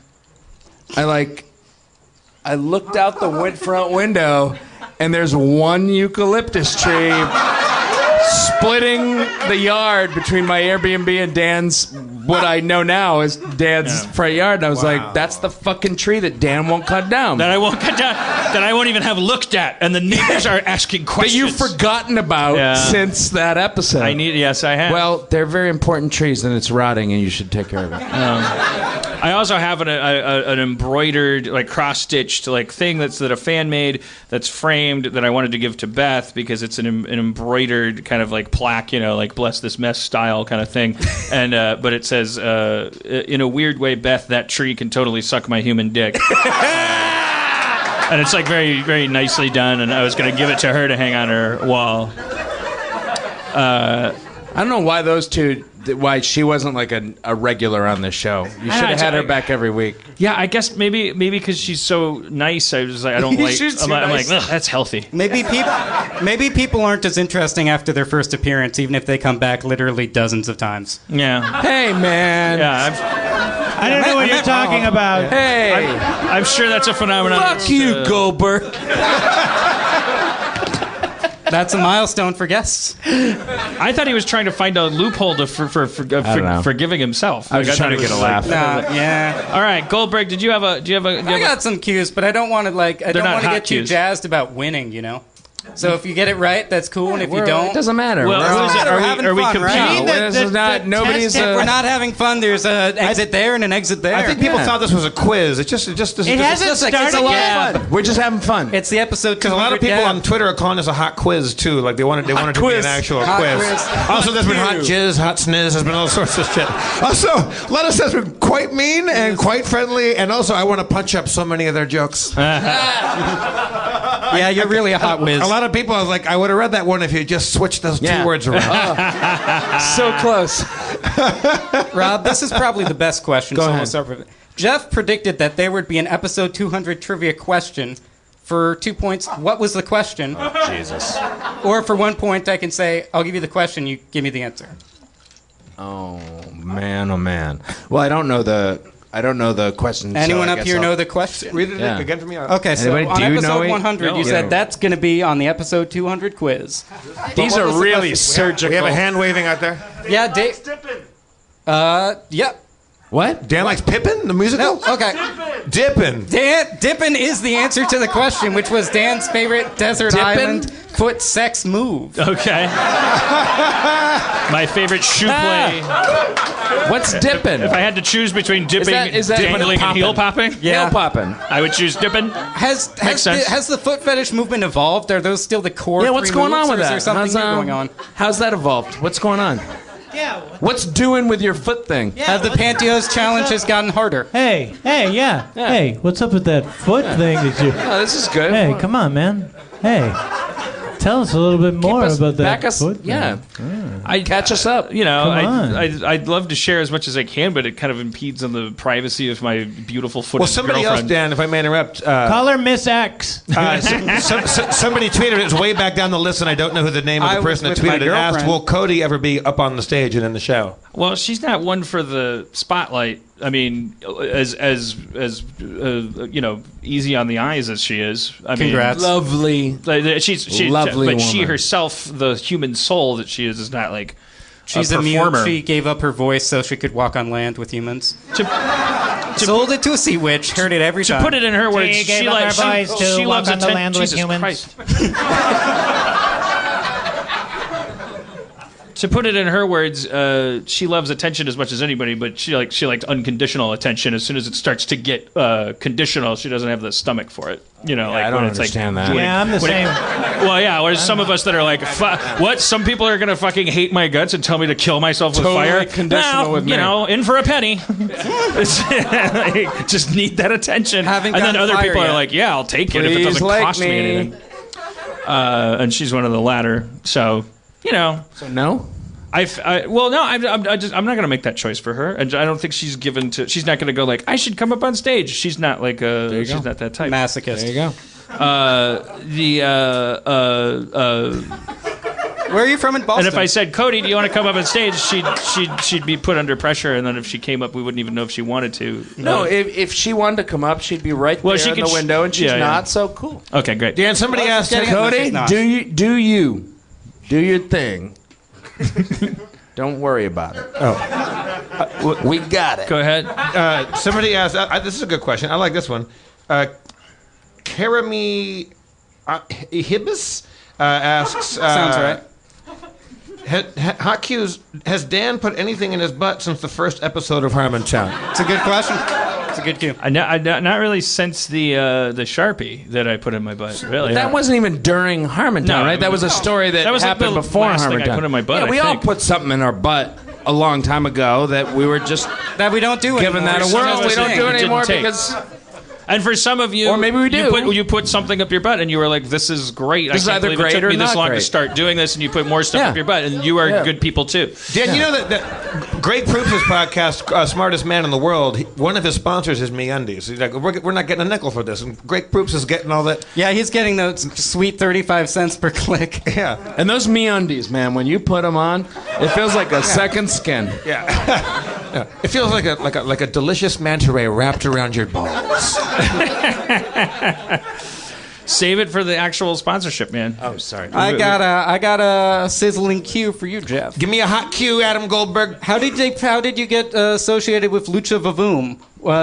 K: I looked out the front window, and there's one eucalyptus tree splitting the yard between my Airbnb and Dan's, what I know now is Dan's front yard. And I was like, that's the fucking tree that Dan won't cut down.
G: That I won't cut down. That I won't even have looked at. And the neighbors are asking questions.
K: That you've forgotten about since that episode.
G: Yes, I have.
K: Well, they're very important trees, and it's rotting, and you should take care of it.
G: I also have an embroidered, cross-stitched, thing that a fan made that's framed that I wanted to give to Beth because it's an embroidered kind of plaque, bless this mess style kind of thing. And but it says, in a weird way, Beth, that tree can totally suck my human dick. And it's very, very nicely done. And I was going to give it to her to hang on her wall.
K: I don't know why those two. Why she wasn't a regular on this show. You should have had her back every week.
G: Yeah, I guess maybe because she's so nice. I was I don't like. I'm like, ugh, that's healthy.
L: Maybe people aren't as interesting after their first appearance, even if they come back literally dozens of times.
G: Yeah.
K: Hey, man.
G: Yeah.
I: I don't know what you're talking about.
K: Hey.
G: I'm sure that's a phenomenon.
K: Fuck you, Goldberg.
L: That's a milestone for guests.
G: I thought he was trying to find a loophole for forgiving himself.
K: I was just trying to get a laugh.
L: Yeah.
G: All right, Goldberg. Do you have a?
L: I got some cues, but I don't want to I don't want to get too
G: cues.
L: jazzed about winning. So if you get it right, that's cool, and if you don't,
K: it doesn't matter.
G: Well, are we competing?
L: We're not having fun. There's an exit there and an exit there.
C: I think people thought this was a quiz. It hasn't
L: started
C: it's a lot
L: yet.
C: of fun.
K: We're just having fun.
L: It's the episode
C: because a lot of people on Twitter are calling this a hot quiz too. They wanted to be an actual quiz. Also, there's been hot jizz, hot sniz. There's been all sorts of shit. Also, Lettuce has been quite mean and quite friendly, and also I want to punch up so many of their jokes.
L: Yeah, you're really a hot whiz.
C: A lot of people, I was like, I would have read that one if you just switched those two words around.
K: So close.
L: Rob, this is probably the best question.
K: Go
L: so
K: ahead.
L: we'll start with it. Jeff predicted that there would be an episode 200 trivia question. For 2 points, what was the question?
K: Oh, Jesus.
L: Or for 1 point, I can say, I'll give you the question, you give me the answer.
K: Oh, man, oh, man. Well, I don't know the question.
L: Anyone up here know the question?
C: Read it again for me.
L: Okay, so on episode 100, you said that's going to be on the episode 200 quiz.
K: These are really surgical.
C: We have a hand waving out there.
L: Yeah, Dave. Yep.
K: What?
C: Dan likes Pippin, the musical?
L: No, okay.
C: Dippin'.
L: Dippin' is the answer to the question, which was Dan's favorite desert island foot sex move.
G: Okay. My favorite shoe play.
K: What's dipping?
G: If I had to choose between dipping,
K: is that
G: dangling, and heel popping,
L: Yeah.
K: Heel popping.
G: I would choose dipping.
L: Has the foot fetish movement evolved? Are those still the core?
K: Yeah, what's
L: three
K: going
L: moves,
K: on with
L: or is
K: that?
L: there something new going on?
K: How's that evolved? What's going on?
I: Yeah.
K: What's doing with your foot thing?
L: Have the Pantyhose challenge has gotten harder?
M: Hey, yeah. Hey, what's up with that foot thing that you...
K: Oh, this is good.
M: Hey, come on, man. Hey.
I: Tell us a little bit more about that.
K: Catch us up.
G: You know, I'd love to share as much as I can, but it kind of impedes on the privacy of my beautiful footage.
C: Well, somebody else, Dan, if I may interrupt.
I: Call her Miss X.
C: Somebody tweeted, it was way back down the list, and I don't know who the name of the person that tweeted it, asked, will Cody ever be up on the stage and in the show?
G: Well, she's not one for the spotlight. I mean, as you know, easy on the eyes as she is.
K: Congrats. Lovely.
G: She's
K: lovely
G: but
K: woman.
G: she herself, the human soul that she is not like
L: she's
G: a performer.
L: Immune. She gave up her voice so she could walk on land with humans. Sold it to a sea witch. Heard it every time.
G: To put it in her words,
I: she loves on the land with
G: Jesus
I: humans.
G: Christ. To put it in her words, she loves attention as much as anybody, but she liked unconditional attention. As soon as it starts to get conditional, she doesn't have the stomach for it. You know,
K: I don't understand that.
I: Yeah, I'm the same.
G: Well, yeah. Whereas some of us that are like, what? Some people are gonna fucking hate my guts and tell me to kill myself with fire.
K: Conditional with me.
G: You know, in for a penny. Just need that attention.
L: And
G: then other people are like, yeah, I'll take it if it doesn't cost me anything. And she's one of the latter. So, you know.
K: So no.
G: Well, no, I'm not going to make that choice for her, and I don't think she's given to. She's not going to go like, I should come up on stage. She's not like she's not that type.
L: Masochist.
K: There you go.
L: Where are you from in Boston?
G: And if I said, Cody, do you want to come up on stage? She'd be put under pressure, and then if she came up, we wouldn't even know if she wanted to.
K: No, if she wanted to come up, she'd be right there in the window, and she's not. So cool.
G: Okay, great.
C: Dan, somebody asked
K: Cody, do your thing. Don't worry about it. We got it.
G: Go ahead.
C: Somebody asked, this is a good question. I like this one. Karami Hibis asks...
L: Sounds right.
C: Hot Q's, has Dan put anything in his butt since the first episode of Harmontown?
L: It's a good question. It's a good cue.
G: Not really since the Sharpie that I put in my butt. Really,
K: that wasn't even during Harmontown, right? That was a story that
G: was
K: happened
G: like the
K: before
G: last
K: Harmontown.
G: thing I put in my butt.
K: Yeah, we all put something in our butt a long time ago that we were just
L: that we don't do
K: giving
L: anymore.
K: that a whirl. We don't do it anymore because.
G: And for some of you,
K: or maybe we do.
G: You put something up your butt, and you were like, "This is great."
K: This
G: I can't believe it took me this long to start doing this, and you put more stuff up your butt, and you are good people too.
C: Dan, you know that Greg Proops' podcast, Smartest Man in the World, one of his sponsors is MeUndies. He's like, we're not getting a nickel for this, and Greg Proops is getting all that.
L: Yeah, he's getting those sweet 35 cents per click.
C: Yeah,
K: and those MeUndies, man, when you put them on, it feels like a second skin.
C: Yeah, yeah. It feels like a delicious manta ray wrapped around your balls.
G: Save it for the actual sponsorship, man.
C: Oh, sorry.
L: I got a sizzling cue for you, Jeff.
C: Give me a hot cue, Adam Goldberg.
L: How did you get associated with Lucha Vavoom?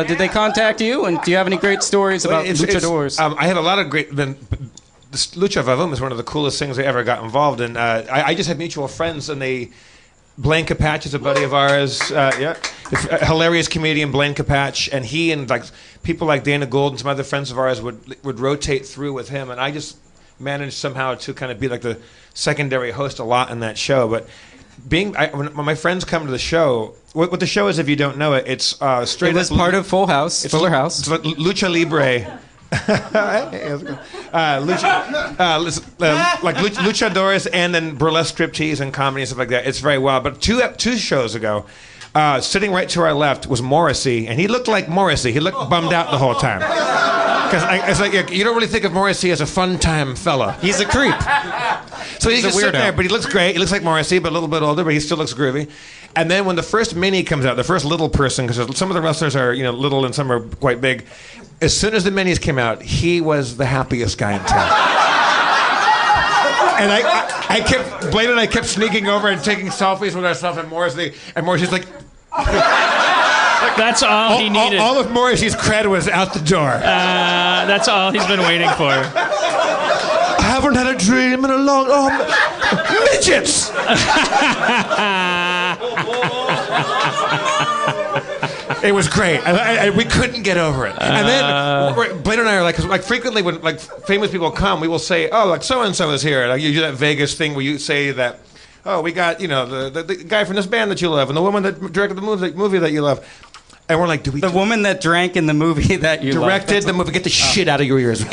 L: Did they contact you? And do you have any great stories about luchadors?
C: I have a lot of great. Lucha Vavoom is one of the coolest things I ever got involved in. I just have mutual friends, and they. Blaine Capatch is a buddy of ours. A hilarious comedian, Blaine Capatch, and he and like people like Dana Gould and some other friends of ours would rotate through with him, and I just managed somehow to kind of be like the secondary host a lot in that show. But when my friends come to the show, what the show is, if you don't know it, it's straight.
L: It was part of Fuller House.
C: It's Lucha Libre. Like luchadores and then burlesque striptease and comedy and stuff like that. It's very wild. But two shows ago, sitting right to our left was Morrissey, and he looked like Morrissey. He looked bummed out the whole time. Because it's like you don't really think of Morrissey as a fun-time fella.
L: He's a creep.
C: So he's just sitting there, but he looks great. He looks like Morrissey, but a little bit older, but he still looks groovy. And then when the first mini comes out, the first little person, because some of the wrestlers are little and some are quite big. As soon as the minis came out, he was the happiest guy in town. And Blaine and I kept sneaking over and taking selfies with ourselves and Morrissey's like...
G: That's all he needed.
C: All of Morrissey's cred was out the door.
G: That's all he's been waiting for.
C: I haven't had a dream in a long... midgets! It was great. We couldn't get over it. And then Blaine and I are like frequently when like famous people come, we will say, "Oh, like so and so is here." Like you do that Vegas thing where you say that, "Oh, we got the guy from this band that you love, and the woman that directed the movie that you love." And we're like, "Do we?"
L: The woman that drank in the movie that you
C: directed the movie. Get the shit out of your ears.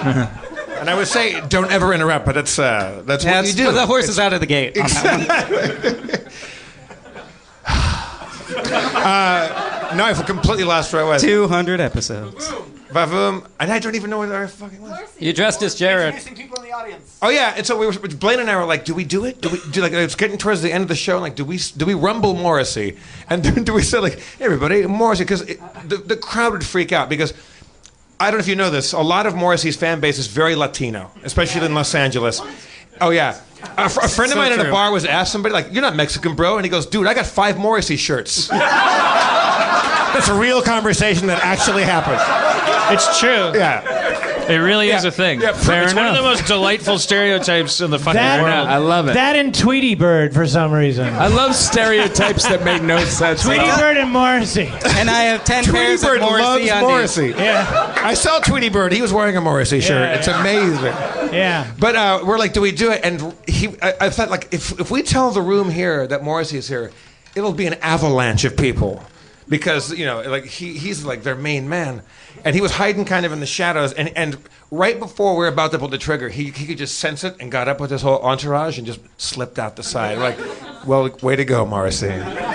C: And I would say, don't ever interrupt, but that's what you do.
L: But the horse is out of the gate.
C: No, I've completely lost where I was.
L: 200 episodes.
C: Vavoom. And I don't even know where I fucking was.
L: You dressed as Jared.
H: People in the audience.
C: Oh yeah, and so Blaine and I were like, do we do it? Do like it's getting towards the end of the show? Like, do we rumble Morrissey? And do we say like, hey, everybody, Morrissey? Because the crowd would freak out because I don't know if you know this. A lot of Morrissey's fan base is very Latino, especially in Los Angeles. Oh yeah. A friend of mine at a bar was asked somebody like, "You're not Mexican, bro?" And he goes, "Dude, I got 5 Morrissey shirts." That's a real conversation that actually happened.
G: It's true.
C: Yeah.
G: It really is a thing.
C: Yeah, fair
G: it's
C: enough.
G: one of the most delightful stereotypes in the fucking world.
K: I love it.
I: That and Tweety Bird for some reason.
K: I love stereotypes that make no sense.
I: Tweety Bird and Morrissey.
L: And I have 10
C: Tweety
L: pairs
C: Bird
L: of Morrissey
C: loves Morrissey.
I: Yeah.
C: I saw Tweety Bird. He was wearing a Morrissey shirt.
I: Yeah,
C: It's amazing.
I: Yeah.
C: But we're like, do we do it? And I thought, like, if we tell the room here that Morrissey is here, it'll be an avalanche of people. Because, you know, like, he's like their main man. And he was hiding kind of in the shadows. And right before we were about to pull the trigger, he could just sense it and got up with his whole entourage and just slipped out the side. Like, well, way to go, Morrissey.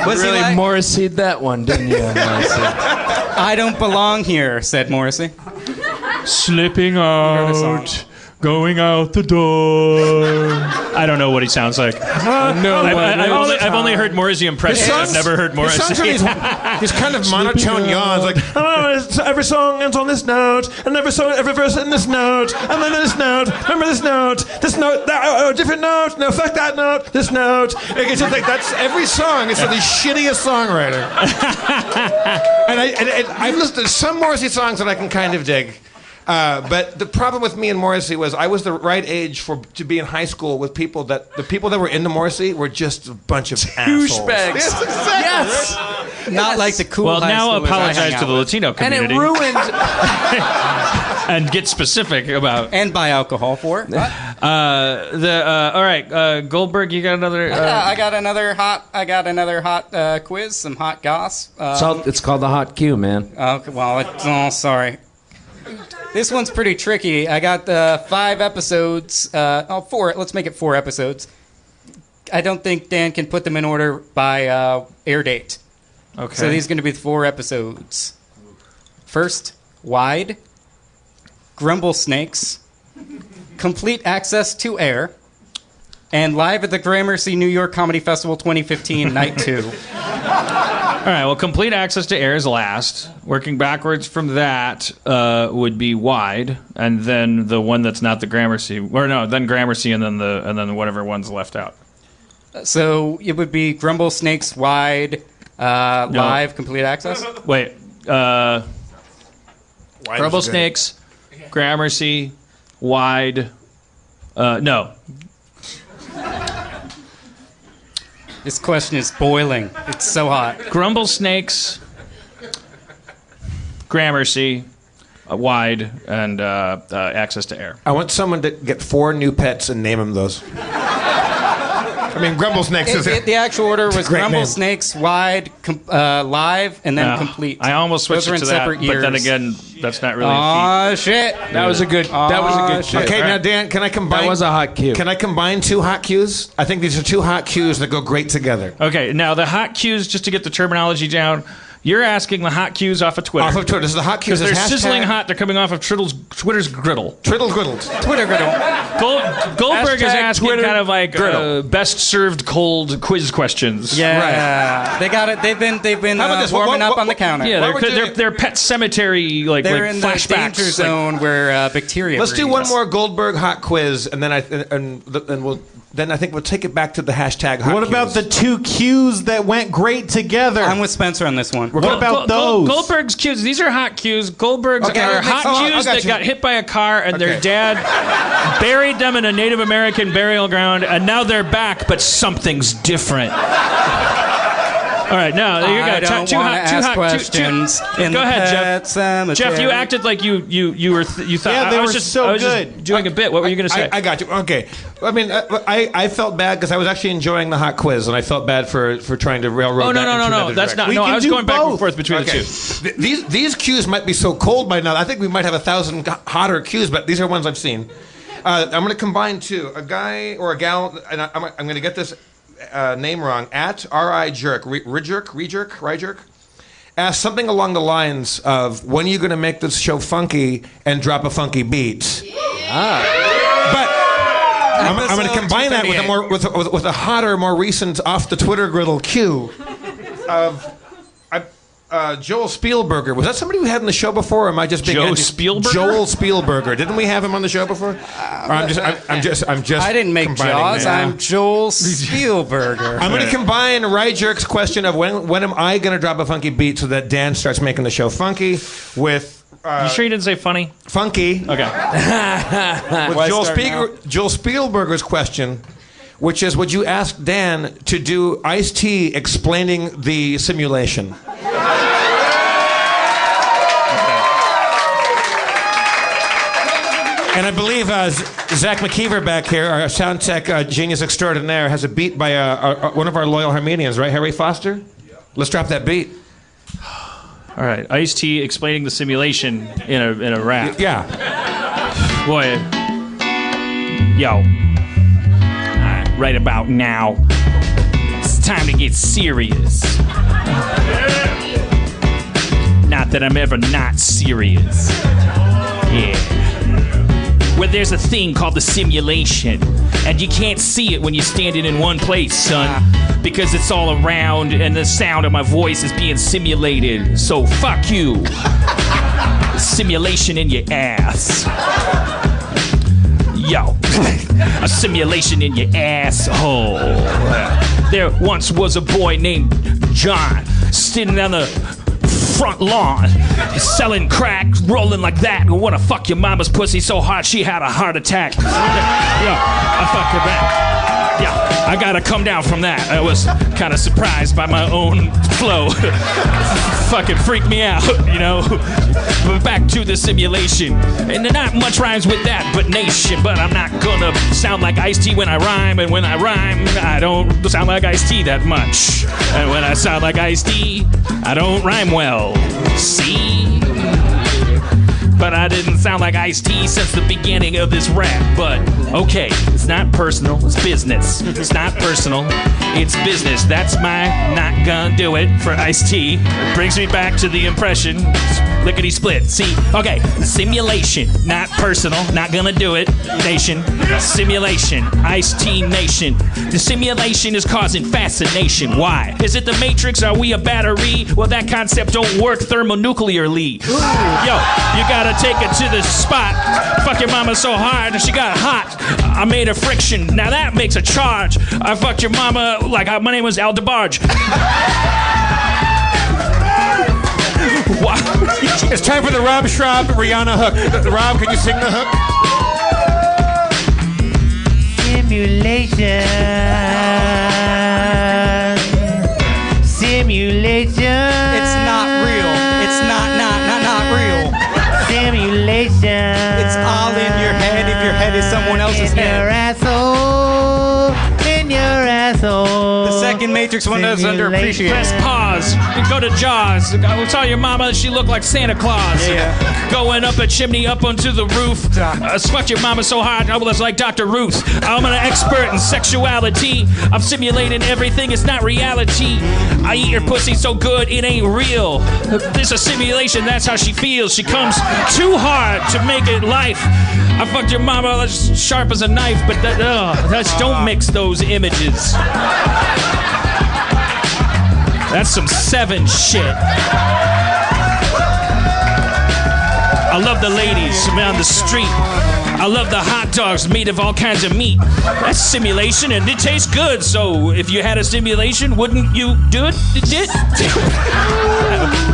L: Was
K: really
L: he like,
K: Morrissey'd that one, didn't you, Morrissey?
L: I don't belong here, said Morrissey.
G: Slipping out, going out the door. I don't know what he sounds like. I've only heard Morrissey impressions. I've never heard Morrissey.
C: He's kind of monotone yawns, like, oh, every song ends on this note, and every verse in this note, and then this note, remember this note, that, different note, no, fuck that note, this note. It's just like, that's every song. It's like the shittiest songwriter. And I've listened to some Morrissey songs that I can kind of dig. But the problem with me and Morrissey was I was the right age to be in high school with people the people that were into Morrissey were just a bunch of assholes.
K: Douchebags.
C: Yes, exactly.
K: Yes.
L: Not like the cool
G: Well,
L: high
G: now
L: schoolers I
G: apologize
L: hang
G: to
L: out
G: the
L: with.
G: Latino
K: And
G: community.
K: it ruined.
G: And get specific about.
L: And buy alcohol for it.
G: All right, Goldberg, you got another.
L: I got another hot quiz, some hot goss.
K: It's called the hot Q, man.
L: Okay, well, sorry. This one's pretty tricky. I got 5 episodes. 4. Let's make it 4 episodes. I don't think Dan can put them in order by air date.
G: Okay.
L: So these are going to be 4 episodes. First, Wide, Grumble Snakes, Complete Access to Air, and Live at the Gramercy New York Comedy Festival 2015, Night 2.
G: All right, well, Complete Access to Air is last. Working backwards from that would be Wide, and then the one that's not the Gramercy, then Gramercy, and then whatever one's left out.
L: So it would be Grumble Snakes, Wide, Live, Complete Access?
G: Wait, Grumble Snakes, Gramercy, Wide, no.
L: This question is boiling. It's so hot.
G: Grumble Snakes, Gramercy, Wide, and Access to Air.
C: I want someone to get 4 new pets and name them those. I mean, Grumble Snakes is it.
L: The actual order was
C: great
L: Grumble
C: name.
L: Snakes, Wide, Live, and then Complete.
G: I almost switched
L: Those are
G: it
L: in
G: to that,
L: separate
G: but
L: years.
G: then again, that's not really
L: Oh shit!
K: That was a good. That was a good.
L: shit.
C: Okay, now Dan, can I combine?
K: That was a hot Q.
C: Can I combine 2 hot cues? I think these are 2 hot cues that go great together.
G: Okay, now the hot cues, just to get the terminology down, you're asking the hot cues off of Twitter.
C: Off of Twitter, this is the hot cues.
G: Because they're
C: Hashtag
G: sizzling hot. They're coming off of Twitter's griddle.
C: Triddle griddled.
L: Twitter griddle.
G: Goldberg is
K: Hashtag
G: asking
K: Twitter
G: kind of like best served cold quiz questions.
L: Yeah, they got it. They've been
C: How about this?
L: warming up on the counter.
G: Yeah, they're Pet Cemetery
L: they're in
G: flashbacks.
L: the danger zone where bacteria.
C: Let's do
L: breeds.
C: one more Goldberg hot quiz, and then I think we'll take it back to the hashtag hot
J: What about the 2 cues that went great together?
L: I'm with Spencer on this one.
J: What about those?
G: Goldberg's cues. These are hot cues. Goldberg's
C: Okay,
G: are
C: that makes-
G: hot
C: I
G: cues
C: got
G: that
C: you.
G: got hit by a car and their
C: Okay.
G: dad buried them in a Native American burial ground, and now they're back, but something's different. All right, now you got
L: don't
G: too
L: wanna
G: hot.
L: ask questions in
G: Go
L: the
G: ahead,
L: pet
G: Jeff.
L: cemetery.
G: Jeff, you acted like you thought.
J: Yeah, they
G: I was
J: were
G: just
J: so
G: I was
J: good.
G: Just doing a bit. What were you going to say?
C: I got you. Okay. I mean, I felt bad because I was actually enjoying the hot quiz, and I felt bad for trying to railroad.
G: Oh, no,
C: that
G: no,
C: into
G: no,
C: another
G: that's not.
C: direction.
G: No, I was
J: do
G: going back and
J: both.
G: forth between
C: Okay.
G: the two.
C: These cues might be so cold by now. I think we might have 1,000 hotter cues, but these are ones I've seen. I'm going to combine two. A guy or a gal, and I'm going to get this name wrong. At R.I. Jerk, Ryjerk, asked something along the lines of, when are you going to make this show funky and drop a funky beat? But I'm going to combine that with a more with a hotter, more recent off the Twitter griddle cue of Joel Spielberger. Was that somebody we had on the show before? Or am I just being
G: Spielberger?
C: Joel Spielberger. Didn't we have him on the show before? Or I'm just.
L: I didn't make
C: combining
L: Jaws.
C: them.
L: I'm Joel Spielberger.
C: I'm going to combine Ryjerk's question of when am I going to drop a funky beat so that Dan starts making the show funky with.
G: You sure you didn't say funny?
C: Funky.
G: Okay.
C: With Joel Spielberger's question, which is, would you ask Dan to do Ice-T explaining the simulation? And I believe Zach McKeever back here, our sound tech genius extraordinaire, has a beat by one of our loyal Harmonians, right, Harry Foster? Let's drop that beat.
G: All right, Ice-T explaining the simulation in a rap.
C: Yeah.
G: Boy, yo, right about now, it's time to get serious. Not that I'm ever not serious. Yeah. Where there's a thing called the simulation, and you can't see it when you're standing in one place, son, because it's all around and the sound of my voice is being simulated. So fuck you. Simulation in your ass. Yo, a simulation in your asshole. There once was a boy named John sitting on the front lawn, selling crack, rolling like that. I wanna fuck your mama's pussy so hard she had a heart attack. Yeah, I fucked her back. Yeah, I gotta come down from that. I was kind of surprised by my own flow. Fucking freaked me out, you know. But back to the simulation. And not much rhymes with that, but nation. But I'm not gonna sound like Ice-T when I rhyme. And when I rhyme, I don't sound like Ice-T that much. And when I sound like Ice-T, I don't rhyme well. See? But I didn't sound like Ice-T since the beginning of this rap. But okay, it's not personal, it's business. It's not personal, it's business. That's my not gonna do it for Ice-T. Brings me back to the impression. Lickety split. See, okay, simulation, not personal, not gonna do it. Nation, simulation, Ice-T nation. The simulation is causing fascination. Why? Is it the Matrix? Are we a battery? Well, that concept don't work thermonuclearly. Yo, you gotta take it to the spot. Fuck your mama so hard she got hot. I made a friction. Now that makes a charge. I fucked your mama like my name was Al DeBarge.
C: It's time for the Rob Schraub Rihanna hook. Rob, can you sing the hook?
M: Simulation.
L: It's not real. It's not real.
M: Simulation.
L: It's all in your head if your head is someone else's
M: in
L: head.
M: Your asshole. In your asshole.
L: The second Matrix one is underappreciated.
G: Press pause. Go to Jaws. Go tell your mama she looked like Santa Claus.
L: Yeah.
G: Going up a chimney up onto the roof. Fuck your mama so hard I was like Dr. Ruth. I'm an expert in sexuality. I'm simulating everything. It's not reality. I eat your pussy so good it ain't real. This is a simulation. That's how she feels. She comes too hard to make it life. I fucked your mama as sharp as a knife, but don't mix those images. That's some Seven shit. I love the ladies around the street. I love the hot dogs made of all kinds of meat. That's simulation and it tastes good. So if you had a simulation, wouldn't you do it?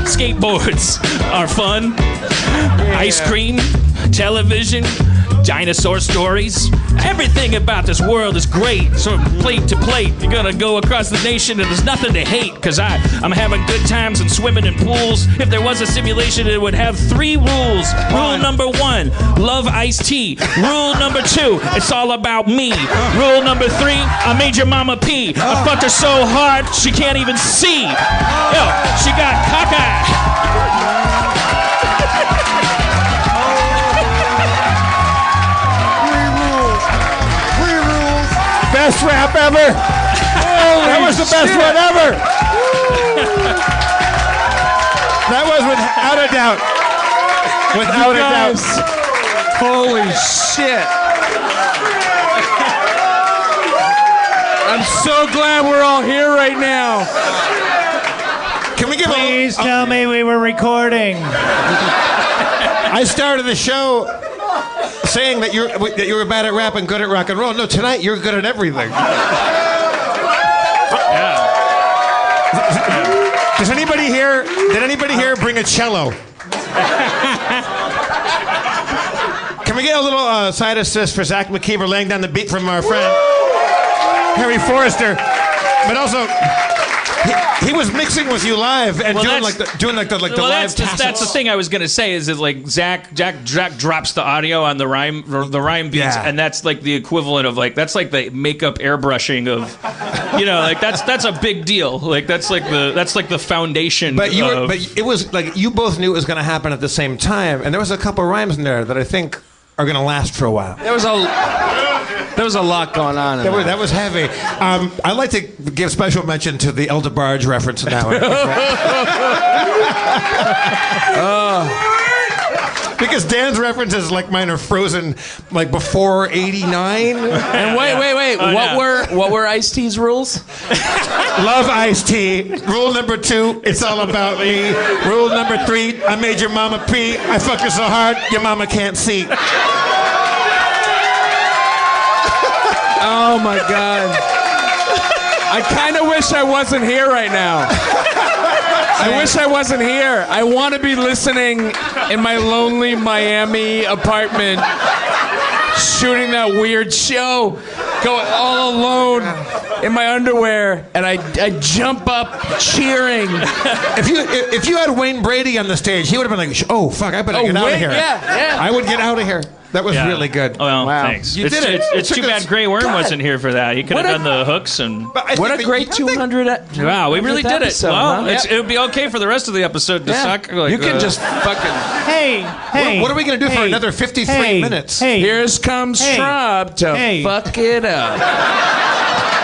G: Skateboards are fun. Ice cream, television. dinosaur stories. Everything about this world is great. So plate to plate, you're gonna go across the nation and there's nothing to hate. Cause I'm having good times and swimming in pools. If there was a simulation, it would have 3 rules. Rule number 1, love iced tea. Rule number 2, it's all about me. Rule number 3, I made your mama pee. I fucked her so hard, she can't even see. Yo, she got cockeyed.
C: Best rap ever. That was the best one ever. That was without a doubt. Without a doubt.
K: Holy shit. I'm so glad we're all here right now.
C: Can we give
M: Please tell me we were recording.
C: I started the show saying that you were bad at rap and good at rock and roll. No, tonight you're good at everything. Does anybody here? Did anybody here bring a cello? Can we get a little side assist for Zach McKeever laying down the beat from our friend Harry Forrester? But also, he was mixing with you live and doing the live.
G: That's the thing I was gonna say is like Jack drops the audio on the rhyme beats, and that's like the equivalent of like that's like the makeup airbrushing of, you know, like that's a big deal. Like that's like the foundation.
C: But it was like you both knew it was gonna happen at the same time, and there was a couple rhymes in there that I think are gonna last for a while.
K: There was a lot going on.
C: That was heavy. I'd like to give special mention to the El DeBarge reference in that one. Because Dan's references, like mine, are frozen like before '89.
K: And wait. What were Ice-T's rules?
C: Love iced tea. Rule number 2, it's all about me. Rule number 3, I made your mama pee. I fucked her so hard, your mama can't see.
K: Oh my God. I kind of wish I wasn't here right now. I wish I wasn't here. I want to be listening in my lonely Miami apartment, shooting that weird show, going all alone in my underwear, and I jump up cheering.
C: If you had Wayne Brady on the stage, he would have been like, "Oh fuck, I better get out of here."
K: Yeah.
C: I would get out of here. That was really good.
G: Well, wow. Thanks.
C: You did it.
G: It's too bad Grey Worm wasn't here for that. He could have done the hooks and.
K: What a great 200.
G: Wow, we really did it.
K: Episode,
G: well,
K: huh?
G: it would be okay for the rest of the episode to suck. Like,
K: you can just fucking.
M: Hey.
C: What are we going to do for another 53 minutes?
K: Here comes Schraub to fuck it up.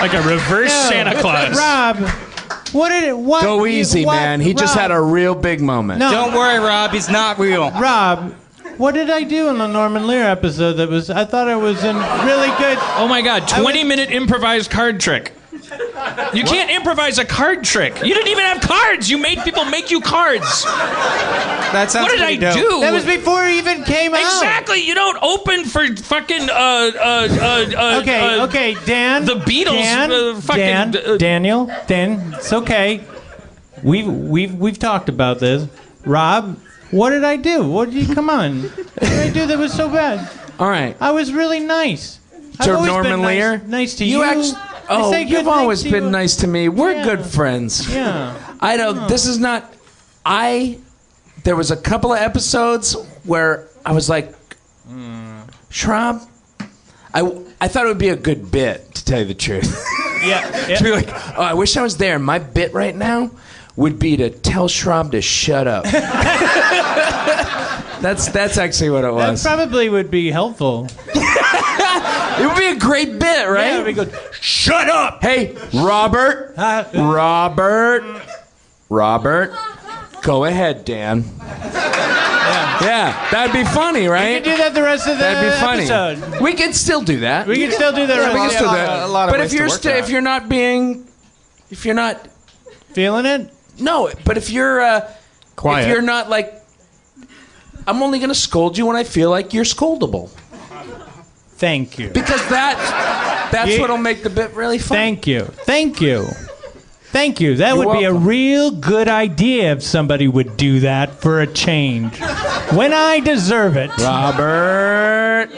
G: Like a reverse Santa Claus.
M: Rob, what?
K: Go easy, man. He just had a real big moment.
L: No. Don't worry, Rob. He's not real.
M: Rob, what did I do in the Norman Lear episode that was, I thought I was in really good.
G: Oh my God, 20-minute improvised card trick. You can't improvise a card trick. You didn't even have cards. You made people make you cards.
L: That sounds
G: What did I
L: dope.
G: do?
M: That was before it even came out.
G: Exactly. You don't open for fucking
M: Okay, Dan.
G: The Beatles.
M: Daniel, it's okay. We've talked about this. Rob, what did I do? Come on. What did I do that was so bad?
K: All right.
M: I was really nice.
K: To
M: I've always
K: Norman
M: been
K: Lear?
M: Nice to you.
K: Oh, you've always been nice to me. We're good friends.
M: Yeah.
K: I don't. This is not. There was a couple of episodes where I was like, Schraub, I thought it would be a good bit, to tell you the truth.
M: Yeah.
K: To be like, oh, I wish I was there. My bit right now would be to tell Schraub to shut up. That's actually what it was.
M: That probably would be helpful.
K: It would be a great bit, right?
M: Yeah, it would be good.
K: Shut up! Hey, Robert. Robert. Go ahead, Dan. Yeah, that'd be funny, right?
M: We could do that the rest of the
K: That'd be funny.
M: episode.
K: We could still do that.
M: We could still do that.
K: We can still do
L: a
K: that.
L: lot of
K: But
L: ways
K: if you're not
M: feeling it,
K: no. But if you're
C: Quiet.
K: if you're not like, I'm only gonna scold you when I feel like you're scoldable.
M: thank you.
K: Because that's what'll make the bit really fun.
M: Thank you. Thank you. That would be a real good idea if somebody would do that for a change. When I deserve it.
K: Robert.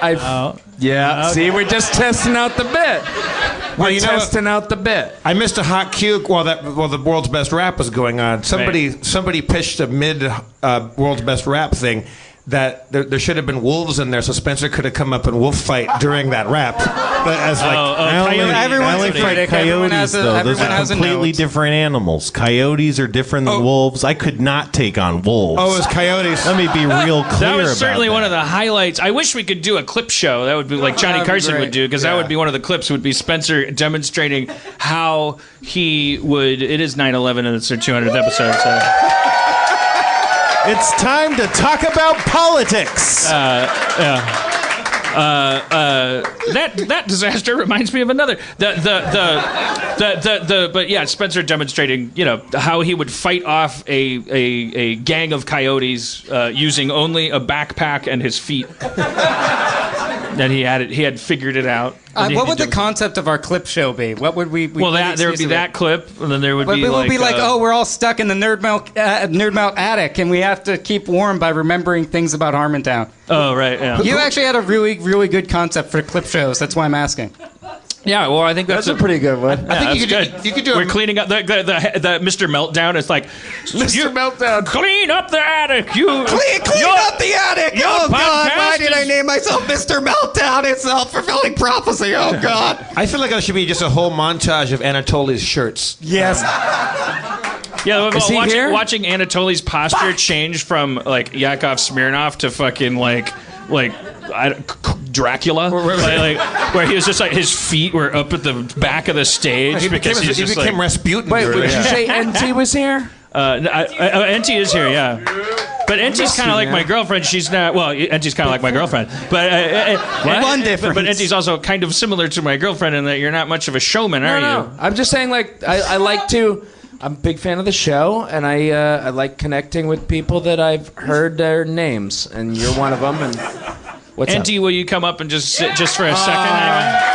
K: Yeah.
M: Okay.
K: See, we're just testing out the bit. We're testing out the bit.
C: I missed a hot cue while the world's best rap was going on. Somebody pitched a mid world's best rap thing that there should have been wolves in there, so Spencer could have come up and wolf fight during that rap. But as like,
J: I only fight coyotes, though. Those are completely different animals. Coyotes are different than wolves. I could not take on wolves.
C: Oh, it was coyotes.
J: Let me be real clear
A: That was
J: about
A: certainly
J: that.
A: one of the highlights. I wish we could do a clip show. That would be like Johnny Carson would do, because that would be one of the clips. Would be Spencer demonstrating how he would. It is 9/11 and it's their 200th episode. So.
J: It's time to talk about politics.
A: That disaster reminds me of another. But yeah, Spencer demonstrating, how he would fight off a gang of coyotes using only a backpack and his feet. That he had figured it out.
L: What would the concept of our clip show be? What would we
A: there would be that clip, and then there would be
L: we're all stuck in the Nerd Melt attic, and we have to keep warm by remembering things about Harmontown.
A: Oh, right, yeah.
L: You actually had a really, really good concept for clip shows. That's why I'm asking.
A: Yeah, well, I think that's
K: a pretty good one.
A: I think you could do. We're cleaning up the Mr. Meltdown. It's like
K: Mr. Meltdown,
A: clean up the attic. You
L: clean up the attic. Oh God, why did I name myself Mr. Meltdown? It's a self-fulfilling prophecy. Oh God.
C: I feel like there should be just a whole montage of Anatoly's shirts.
L: Yes.
A: Yeah, watching Anatoly's posture change from like Yakov Smirnoff to fucking like Dracula, where he was just like his feet were up at the back of the stage because he
C: became Rasputin.
K: Wait, did you say NT was here?
A: NT is here, yeah. But NT's kind of like my girlfriend. She's not. Well, NT's kind of like my girlfriend, but
L: one difference.
A: But NT's also kind of similar to my girlfriend in that you're not much of a showman, are you?
K: No. I'm just saying, like, I like to. I'm a big fan of the show, and I like connecting with people that I've heard their names, and you're one of them. And what's
A: NT, will you come up and just sit just for a second? Anyway?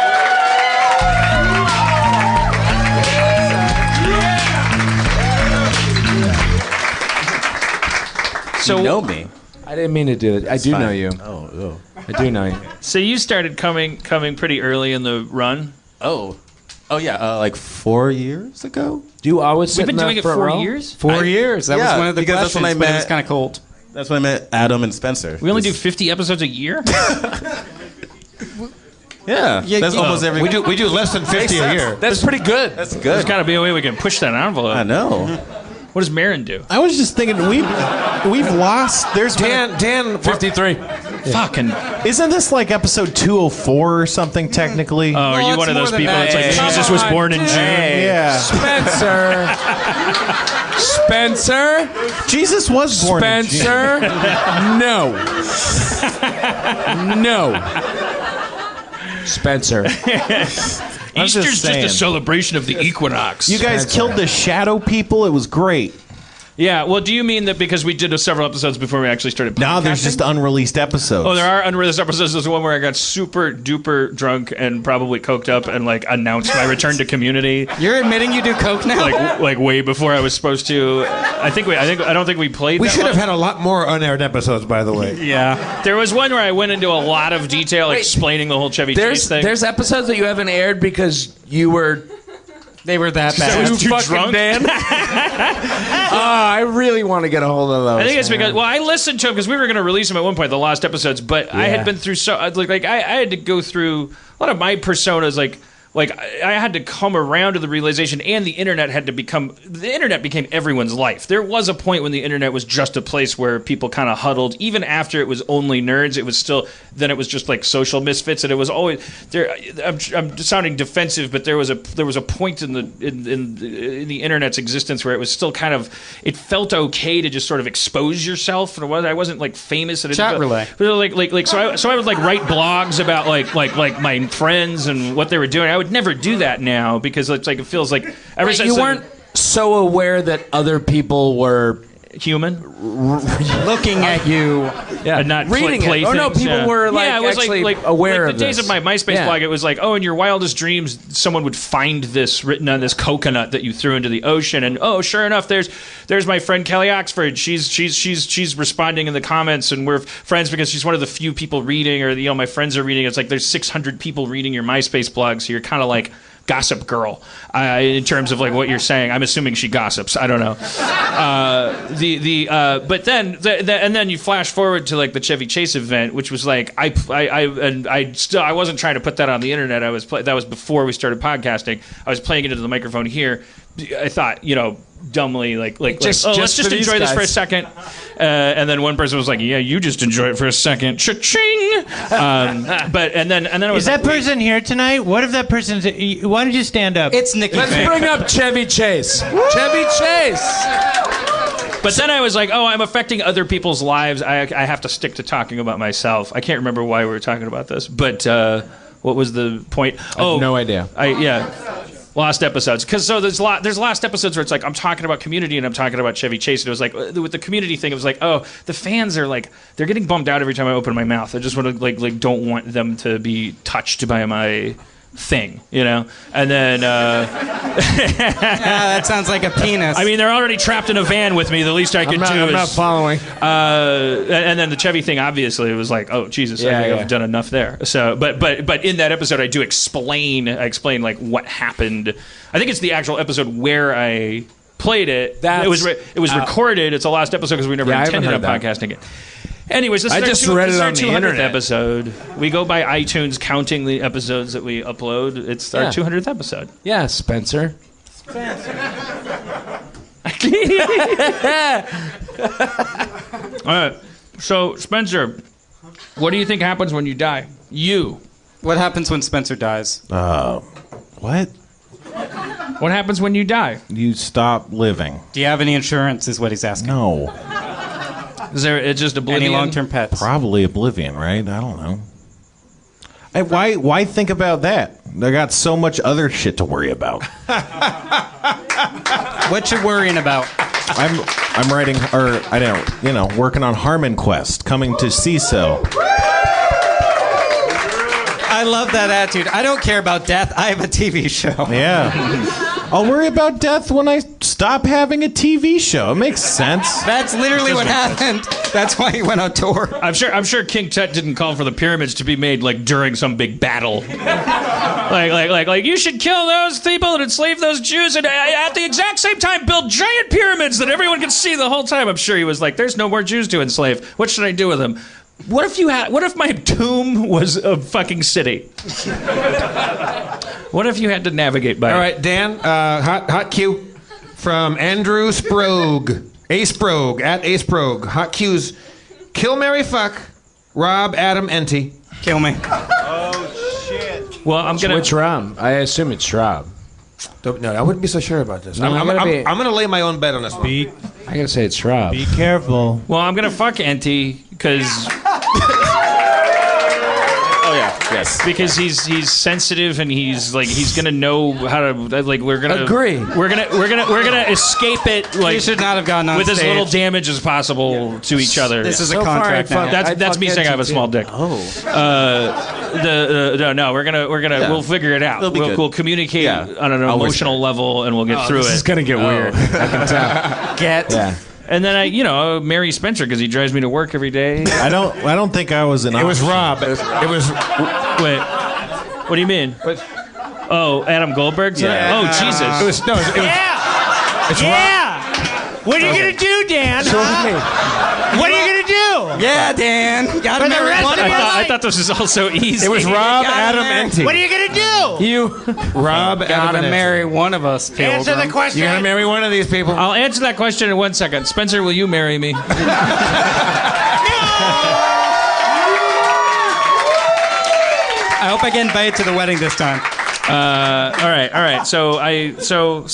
A: So
N: you know me.
K: I didn't mean to do it. I do know you.
N: Oh.
K: I do know you.
A: So you started coming pretty early in the run.
N: Oh yeah, like 4 years ago.
K: Do you always sit
A: We've been
K: in
A: doing
K: that
A: it
K: front
A: 4
K: row?
A: years?
L: 4 years. That was one of the
N: because
L: questions,
N: that's when I
L: but
N: met.
L: it was kind of cold.
N: That's when I met Adam and Spencer.
A: We only do 50 episodes a year?
N: Yeah, that's almost every.
C: We do less than 50 a year.
K: That's pretty good.
N: That's good.
A: There's got to be a way we can push that envelope.
N: I know.
A: What does Marin do?
J: I was just thinking we've lost. There's
C: Dan
K: 53.
A: Fucking.
J: Isn't this like episode 204 or something technically?
A: Oh, are you one of those people that's like Jesus was born in June?
J: Yeah.
K: Spencer.
J: Jesus was born in June.
K: Spencer. No. Spencer.
A: Easter's just a celebration of the equinox.
J: You guys killed the shadow people. It was great.
A: Yeah, well, do you mean that because we did several episodes before we actually started podcasting?
J: Now there's just unreleased episodes.
A: Oh, there are unreleased episodes. There's one where I got super duper drunk and probably coked up and like announced my return to Community.
L: You're admitting you do coke now?
A: Like way before I was supposed to. I don't think we played.
C: We
A: that
C: should
A: one.
C: have had a lot more unaired episodes, by the way.
A: Yeah, there was one where I went into a lot of detail explaining the whole Chevy Chase thing.
K: There's episodes that you haven't aired because you were.
L: They were that bad.
K: Too fucking drunk, Dan. I really want to get a hold of those.
A: I think it's because I listened to them because we were going to release them at one point, the lost episodes. But I had been through I had to go through a lot of my personas, like I had to come around to the realization, and the internet became everyone's life. There was a point when the internet was just a place where people kind of huddled. Even after it was only nerds, it was still, then it was just like social misfits, and it was always there. I'm sounding defensive, but there was a point in the internet's existence where it was still kind of, it felt okay to just sort of expose yourself. And I wasn't like famous.
L: Chat relay.
A: So I would like write blogs about like my friends and what they were doing. I would never do that now because it's like it feels like ever since
K: you weren't so aware that other people were
A: human.
L: Looking at you.
K: Yeah.
A: And not
K: reading
A: play
K: it. Oh no,
A: things,
K: people were like
A: it was
K: actually aware
A: like
K: of
A: the days
K: this.
A: of my MySpace
K: Yeah.
A: blog. It was like, oh, in your wildest dreams, someone would find this written on this coconut that you threw into the ocean, and oh, sure enough, there's my friend Kelly Oxford. She's responding in the comments, and we're friends because she's one of the few people reading, or my friends are reading. It's like there's 600 people reading your MySpace blog, so you're kind of like Gossip Girl in terms of like what you're saying. I'm assuming she gossips. I don't know. But then you flash forward to like the Chevy Chase event, which was like I wasn't trying to put that on the internet. That was before we started podcasting. I was playing it into the microphone here. I thought, dumbly, let's just enjoy this for a second. And then one person was like, yeah, you just enjoy it for a second. Cha-ching! And then I was
M: Is that person here tonight? What if that person's... Why don't you stand up?
L: It's Nikki.
K: Let's bring up Chevy Chase. Chevy Chase.
A: But then I was like, oh, I'm affecting other people's lives. I have to stick to talking about myself. I can't remember why we were talking about this, but what was the point?
K: I have no idea.
A: Lost episodes. Because there's lost episodes where it's like I'm talking about Community and I'm talking about Chevy Chase. And it was like with the Community thing, it was like, oh, the fans are like they're getting bummed out every time I open my mouth. I just want to like don't want them to be touched by my thing, And then
L: that sounds like a penis.
A: I mean, they're already trapped in a van with me. The least I could do is
K: I'm not following.
A: And then the Chevy thing, obviously, it was like, oh Jesus, I think I've done enough there. So, but in that episode, I explain like what happened. I think it's the actual episode where I played it. It was recorded. It's a lost episode because we never intended on podcasting it. Anyways, this is our 200th episode. We go by iTunes counting the episodes that we upload. It's our 200th episode.
K: Yeah, Spencer.
A: All right. So, Spencer, what do you think happens when you die?
L: What happens when Spencer dies?
J: What?
A: What happens when you die?
J: You stop living.
L: Do you have any insurance, is what he's asking.
J: No.
A: Is there it's just oblivion?
L: Any long-term pets?
J: Probably oblivion, right? I don't know. Why think about that? I got so much other shit to worry about.
L: What you worrying about?
J: I'm writing, or I don't, working on Harmon Quest, coming to CISO.
L: I love that attitude. I don't care about death. I have a TV show.
J: Yeah. I'll worry about death when I stop having a TV show. It makes sense.
L: That's literally what happened. That's why he went on tour.
A: I'm sure King Tut didn't call for the pyramids to be made like during some big battle. like you should kill those people and enslave those Jews and at the exact same time build giant pyramids that everyone can see the whole time. I'm sure he was like, there's no more Jews to enslave. What should I do with them? What if my tomb was a fucking city? What if you had to navigate by it?
C: All right, Dan, hot cue from Andrew Sprogg. Sprogg, at Sprogg. Hot cues. Kill, marry, fuck. Rob, Adam, Enty.
L: Kill me.
C: Oh, shit.
A: Well, I'm going to...
K: Which Rob? I assume it's Rob.
C: No, I wouldn't be so sure about this.
K: No,
C: I'm going to lay my own bet on this one.
K: I got to say it's Rob.
M: Be careful.
A: Well, I'm going to fuck Enty because...
N: Oh yeah, yes.
A: Because he's sensitive and he's gonna know how to we're gonna
K: agree.
A: We're gonna escape it
L: You should not have gone on
A: with
L: stage.
A: as little damage as possible to each other.
L: This is a contract now.
A: That's me saying I have a small dick.
N: Oh.
A: We'll figure it out. We'll communicate on an emotional level and we'll get through it.
K: This is gonna get weird. I can tell.
A: Yeah. And then I marry Spencer because he drives me to work every day.
J: I don't think I was an option.
C: It was Rob. It was.
A: Wait. What do you mean? Oh, Adam Goldberg's in it?
C: Yeah.
A: Oh, Jesus.
C: It was. It's
M: Yeah! What are you going to do, Dan?
C: Rob.
M: What are you going to do?
L: Yeah, Dan. Got
M: For the rest of your
A: I
M: life?
A: thought this was all so easy.
C: It was Rob, Adam, Enty.
M: What are you going to do?
L: You
C: Rob, Adam,
L: gotta
C: and
L: marry one of us, Pilgrim.
M: Answer the question.
C: You gotta marry one of these people.
A: I'll answer that question in 1 second. Spencer, will you marry me?
L: I hope I get invited to the wedding this time.
A: All right. So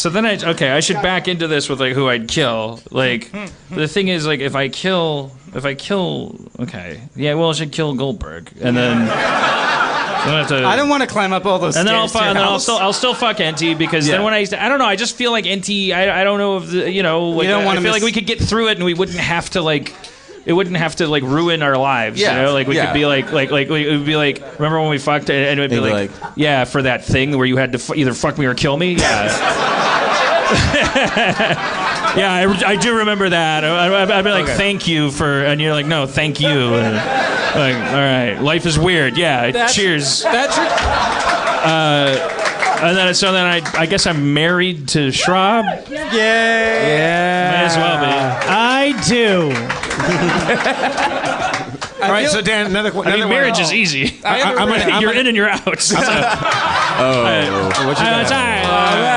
A: then I should back into this with who I'd kill. The thing is if I kill, okay, yeah, well I should kill Goldberg, and then
L: I don't want to climb up all those
A: and
L: stairs.
A: then I'll still fuck NT because then when I don't know, I just feel like NT. I don't know if like, I feel like we could get through it and we wouldn't have to like. It wouldn't have to like ruin our lives, you know. Like we could be like it would be like. Remember when we fucked and it would be like, yeah, for that thing where you had to either fuck me or kill me. Yeah. Yeah, I do remember that. I'd be like, thank you for, and you're like, no, thank you. And like, all right, life is weird. Yeah, cheers.
K: That's your.
A: And then I guess I'm married to Schraub.
M: Yeah.
A: Might as well be.
M: I do.
C: All right, so Dan, another
A: marriage is easy. You're in and you're out.
K: What you got?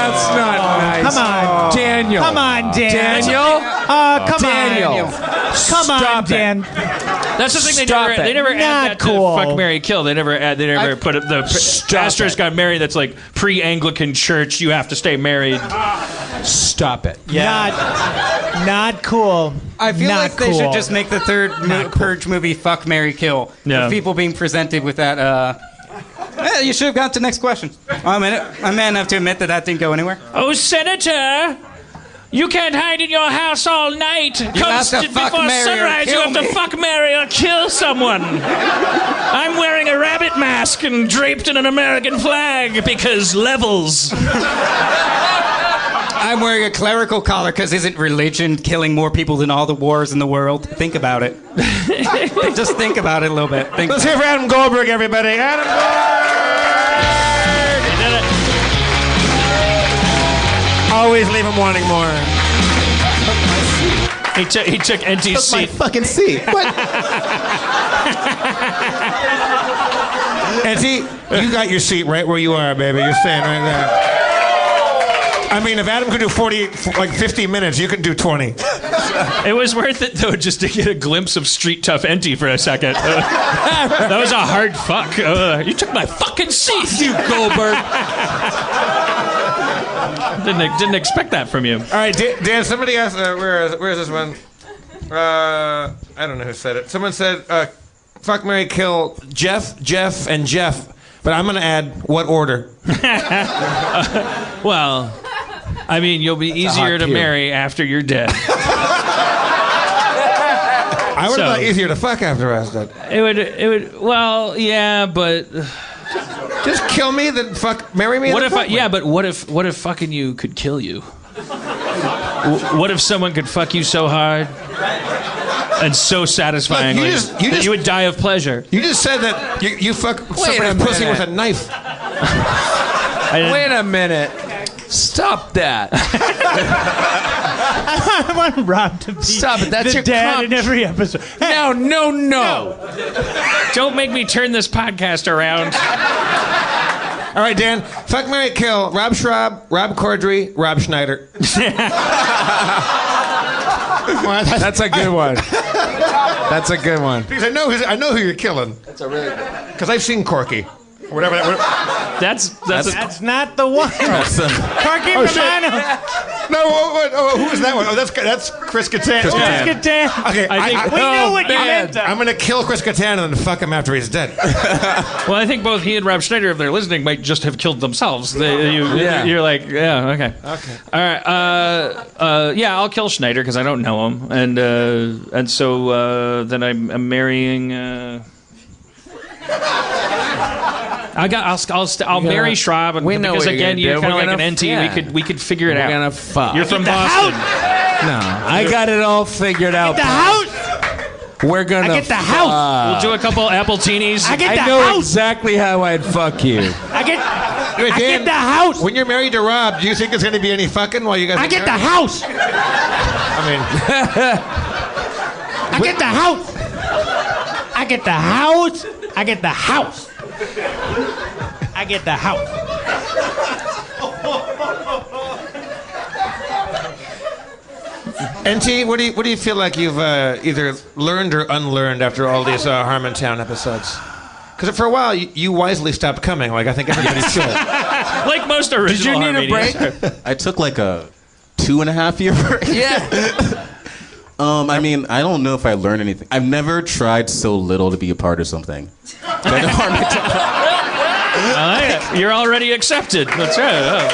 A: That's
K: not nice.
M: Come on,
K: Daniel.
M: Come on, Dan.
K: Daniel.
M: Come
K: Daniel.
M: on. Come on, Dan.
A: That's the thing they never add that to fuck, marry, kill. They never put the asterisk got married. That's like pre-Anglican church. You have to stay married.
K: Stop it.
M: Yeah. Not cool.
L: I feel
M: not
L: like
M: cool.
L: they should just make the third Purge movie Fuck, Marry, Kill.
A: Yeah.
L: With people being presented with that. You should have gone to the next question. I'm man enough to admit that didn't go anywhere.
A: Oh, Senator. You can't hide in your house all night.
L: have to fuck,
A: before
L: marry, or
A: sunrise, you
L: kill
A: have to
L: me.
A: fuck, marry, or kill someone. I'm wearing a rabbit mask and draped in an American flag because levels.
L: I'm wearing a clerical collar because isn't religion killing more people than all the wars in the world? Think about it. Just think about it a little bit.
C: Let's hear for Adam Goldberg, everybody. Adam Goldberg! Always leave him wanting more.
A: He took NT's seat.
J: My fucking seat. What?
C: NT, you got your seat right where you are, baby. You're staying right there. I mean, if Adam could do 50 minutes, you could do 20.
A: It was worth it, though, just to get a glimpse of street tough NT for a second. That was a hard fuck. You took my fucking seat, you Goldberg. Didn't expect that from you.
C: All right, Dan, somebody asked, where is this one? I don't know who said it. Someone said, fuck, marry, kill Jeff, and Jeff. But I'm going to add, what order?
A: Well, I mean, you'll be easier to marry after you're dead.
C: I would have thought easier to fuck after I was dead.
A: It would, well, yeah, but...
C: Just kill me, then marry me.
A: What if fucking you could kill you? What if someone could fuck you so hard and so satisfyingly that you would die of pleasure?
C: You just said that you fuck somebody's pussy with a knife.
K: Wait a minute. Stop that.
M: I want Rob to be
K: Stop it. That's
M: the
K: your
M: dad in every episode. Hey,
K: No.
A: Don't make me turn this podcast around.
C: All right, Dan. Fuck, marry, kill. Rob Schraub, Rob Corddry, Rob Schneider.
K: That's a good one. That's a good one.
C: Because I know who you're killing.
K: That's a really.
C: Because I've seen Corky. Whatever.
A: That's
M: not the one. Corky Romano.
C: No, who was that one? Oh, that's Chris Kattan.
M: Chris Kattan.
C: Okay,
M: we knew what you meant.
C: I'm going to kill Chris Kattan and then fuck him after he's dead.
A: Well, I think both he and Rob Schneider, if they're listening, might just have killed themselves. You're like, yeah, okay. All right. Yeah, I'll kill Schneider because I don't know him, and so then I'm marrying. I'll marry Schraub because again you're kind of like an NT. Yeah. We could figure it out.
K: We're gonna fuck.
A: You're from Boston.
K: No, I got it all figured out.
M: Get the house.
K: We're gonna.
M: I get the house.
A: We'll do a couple Appletinis.
M: I get the
K: know
M: house.
K: exactly how I'd fuck you.
M: I get the house.
C: When you're married to Rob, do you think there's going to be any fucking while you guys?
M: I get the house.
C: I
M: get the house. I get the house. I get the house. I get the house.
C: NT, what do you feel like you've either learned or unlearned after all these Harmontown episodes? Because for a while you wisely stopped coming, like I think everybody should.
A: Like most original.
K: Did you need a break?
N: I took like a 2.5 year break.
K: Yeah.
N: I mean, I don't know if I learned anything. I've never tried so little to be a part of something.
G: I like it. You're already accepted. That's right. Oh.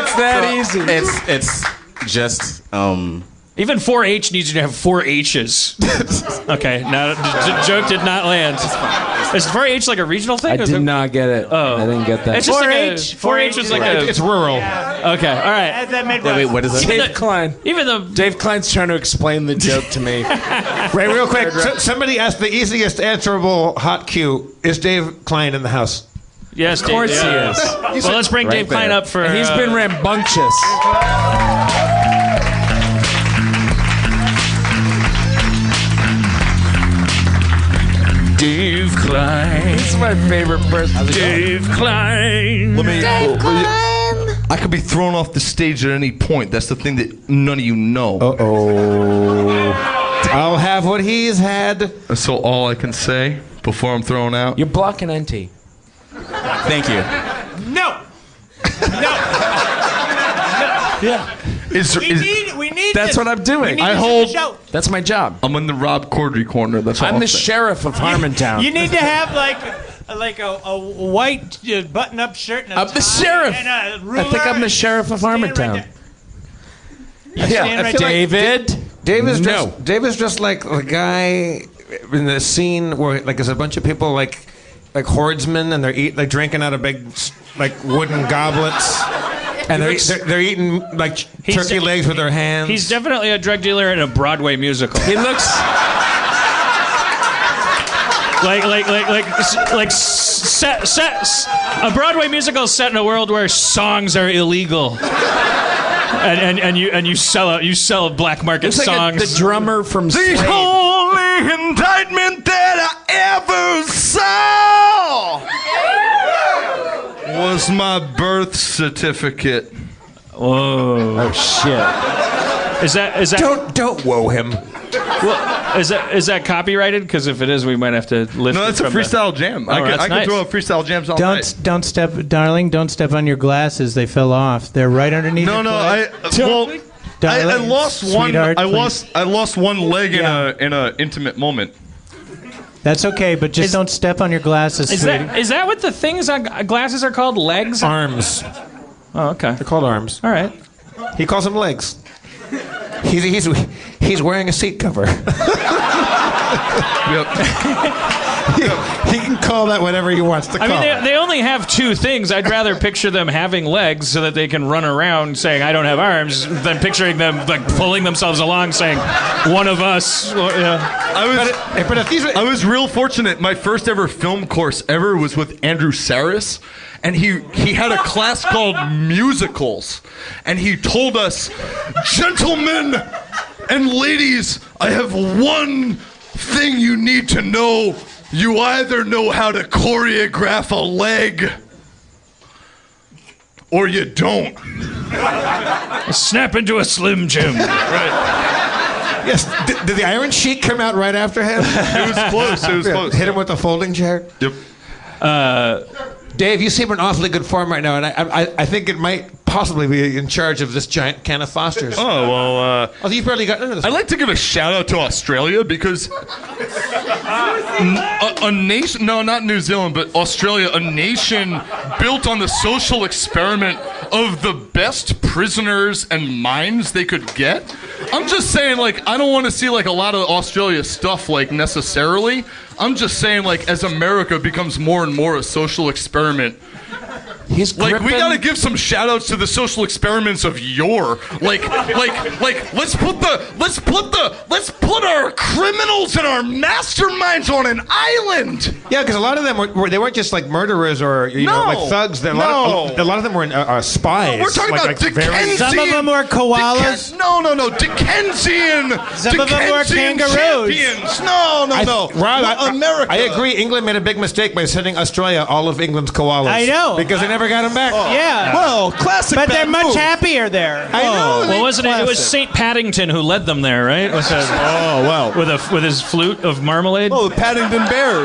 K: It's that easy.
N: It's just
G: Even 4-H needs you to have 4 H's. Okay, now the joke did not land. Is 4-H like a regional thing?
K: I did not get it.
G: Oh,
K: I didn't get that.
G: It's just 4-H. 4-H is like a.
C: It's rural.
G: Okay, all right.
N: wait, what is that?
K: Dave Klein.
G: Even though
K: Dave Klein's trying to explain the joke to me.
C: Right, real quick. Somebody asked the easiest answerable hot cue. Is Dave Klein in the house?
G: Yes,
K: Of course he is.
G: Well, let's bring Dave Klein up for.
K: And he's been rambunctious.
G: Dave Klein.
K: This is my favorite person.
G: Dave Klein.
F: Dave Klein.
O: I could be thrown off the stage at any point. That's the thing that none of you know.
C: Uh-oh. I'll have what he's had.
O: That's so all I can say before I'm thrown out.
K: You're blocking NT.
N: Thank you.
I: No. No.
K: Yeah.
I: We need
K: That's
I: this.
K: what I'm doing.
I: We need
O: I
I: this
O: hold-
I: in the show.
K: That's my job.
O: I'm in the Rob Corddry corner. That's all
K: I'm
O: I'll
K: the
O: say.
K: sheriff of Harmontown.
I: You need to have like a white button-up shirt and a
K: I'm the
I: tie
K: sheriff.
I: and a ruler.
K: I think I'm the sheriff of
I: Stand right
K: Harmontown.
I: there. Stand right there.
K: David?
C: Dave is just like the guy in the scene where like there's a bunch of people like hordsmen and they're drinking out of big like wooden goblets. And they're eating like turkey legs with their hands.
G: He's definitely a drug dealer in a Broadway musical.
K: He looks
G: a Broadway musical set in a world where songs are illegal. And you sell a black market
K: looks like
G: songs.
K: the drummer from
O: The
K: Slade.
O: only indictment that I ever saw was my birth certificate.
G: Whoa!
K: Oh shit!
G: Is that?
C: Don't whoa him.
G: Well, is that copyrighted? Because if it is, we might have to lift.
O: No, that's a freestyle jam. I
G: that's
O: can
G: nice.
O: throw up freestyle jams all night.
M: Don't step, darling. Don't step on your glasses. They fell off. They're right underneath.
O: No,
M: your foot.
O: I
M: Darling,
O: lost one.
M: sweetheart,
O: I
M: please.
O: lost one leg in a intimate moment.
M: That's okay, but just don't step on your glasses,
G: Is
M: sweetie.
G: that what the things on glasses are called? Legs?
C: Arms.
G: Oh, okay.
C: They're called arms.
G: All right.
C: He calls them legs. He's wearing a seat cover. He can call that whatever he wants to call.
G: I mean, they only have 2 things. I'd rather picture them having legs so that they can run around saying, I don't have arms, than picturing them like pulling themselves along saying, one of us. Well, yeah.
O: I was real fortunate. My first ever film course ever was with Andrew Saris. And he had a class called musicals. And he told us, gentlemen and ladies, I have one thing you need to know. You either know how to choreograph a leg or you don't.
G: Snap into a Slim Jim.
O: Right.
C: Yes. Did the Iron Sheik come out right after him?
O: It was close. It was close.
C: Hit him with a folding chair.
O: Yep.
C: Dave, you seem in awfully good form right now, and I think it might possibly be in charge of this giant can of Foster's.
O: Oh, well,
C: Oh, you barely got into this.
O: I'd like to give a shout out to Australia because a nation, no, not New Zealand, but Australia, a nation built on the social experiment of the best prisoners and minds they could get. I'm just saying, like, I don't want to see, like, a lot of Australia stuff, like, necessarily. I'm just saying, like, as America becomes more and more a social experent,
K: He's
O: like, we
K: gripping-
O: gotta give some shout outs to the social experiments of yore. Like, let's put our criminals and our masterminds on an island.
C: Yeah, because a lot of them they weren't just like murderers or know like thugs. A lot of them were spies.
O: We're talking about Dickensian.
M: Some of them were koalas.
O: No, Dickensian.
M: Some of them were kangaroos.
O: Champions. No.
C: Rob,
O: America.
C: I agree. England made a big mistake by sending Australia all of England's koalas.
M: I know.
C: Because they never got them back.
M: Yeah.
E: Well, classic.
M: But they're
E: bad
M: much
E: move.
M: happier there.
C: I know.
G: Well, wasn't it? It was Saint Paddington who led them there, right? With his flute of marmalade.
E: Oh, the Paddington Bear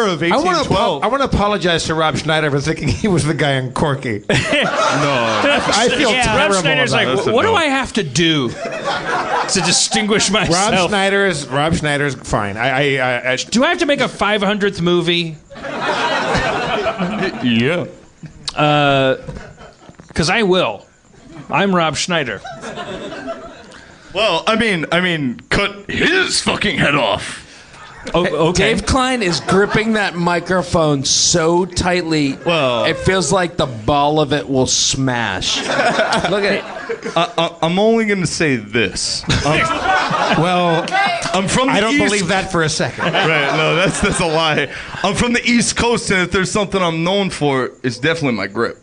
E: of 1812.
C: I want to apologize to Rob Schneider for thinking he was the guy in Corky.
O: No.
C: I feel
G: Rob
C: terrible
G: Schneider's
C: about
G: like,
C: it.
G: what do I have to do to distinguish myself?
C: Rob Schneider's fine.
G: Do I have to make a 500th movie?
O: Yeah.
G: Because I will. I'm Rob Schneider.
O: Well, I mean, cut his fucking head off.
G: Oh, okay.
K: Dave Klein is gripping that microphone so tightly, it feels like the ball of it will smash. Look at it.
O: I'm only going to say this.
C: Well,
O: I'm from the
C: I don't
O: East.
C: believe that for a second.
O: Right, no, that's a lie. I'm from the East Coast, and if there's something I'm known for, it's definitely my grip.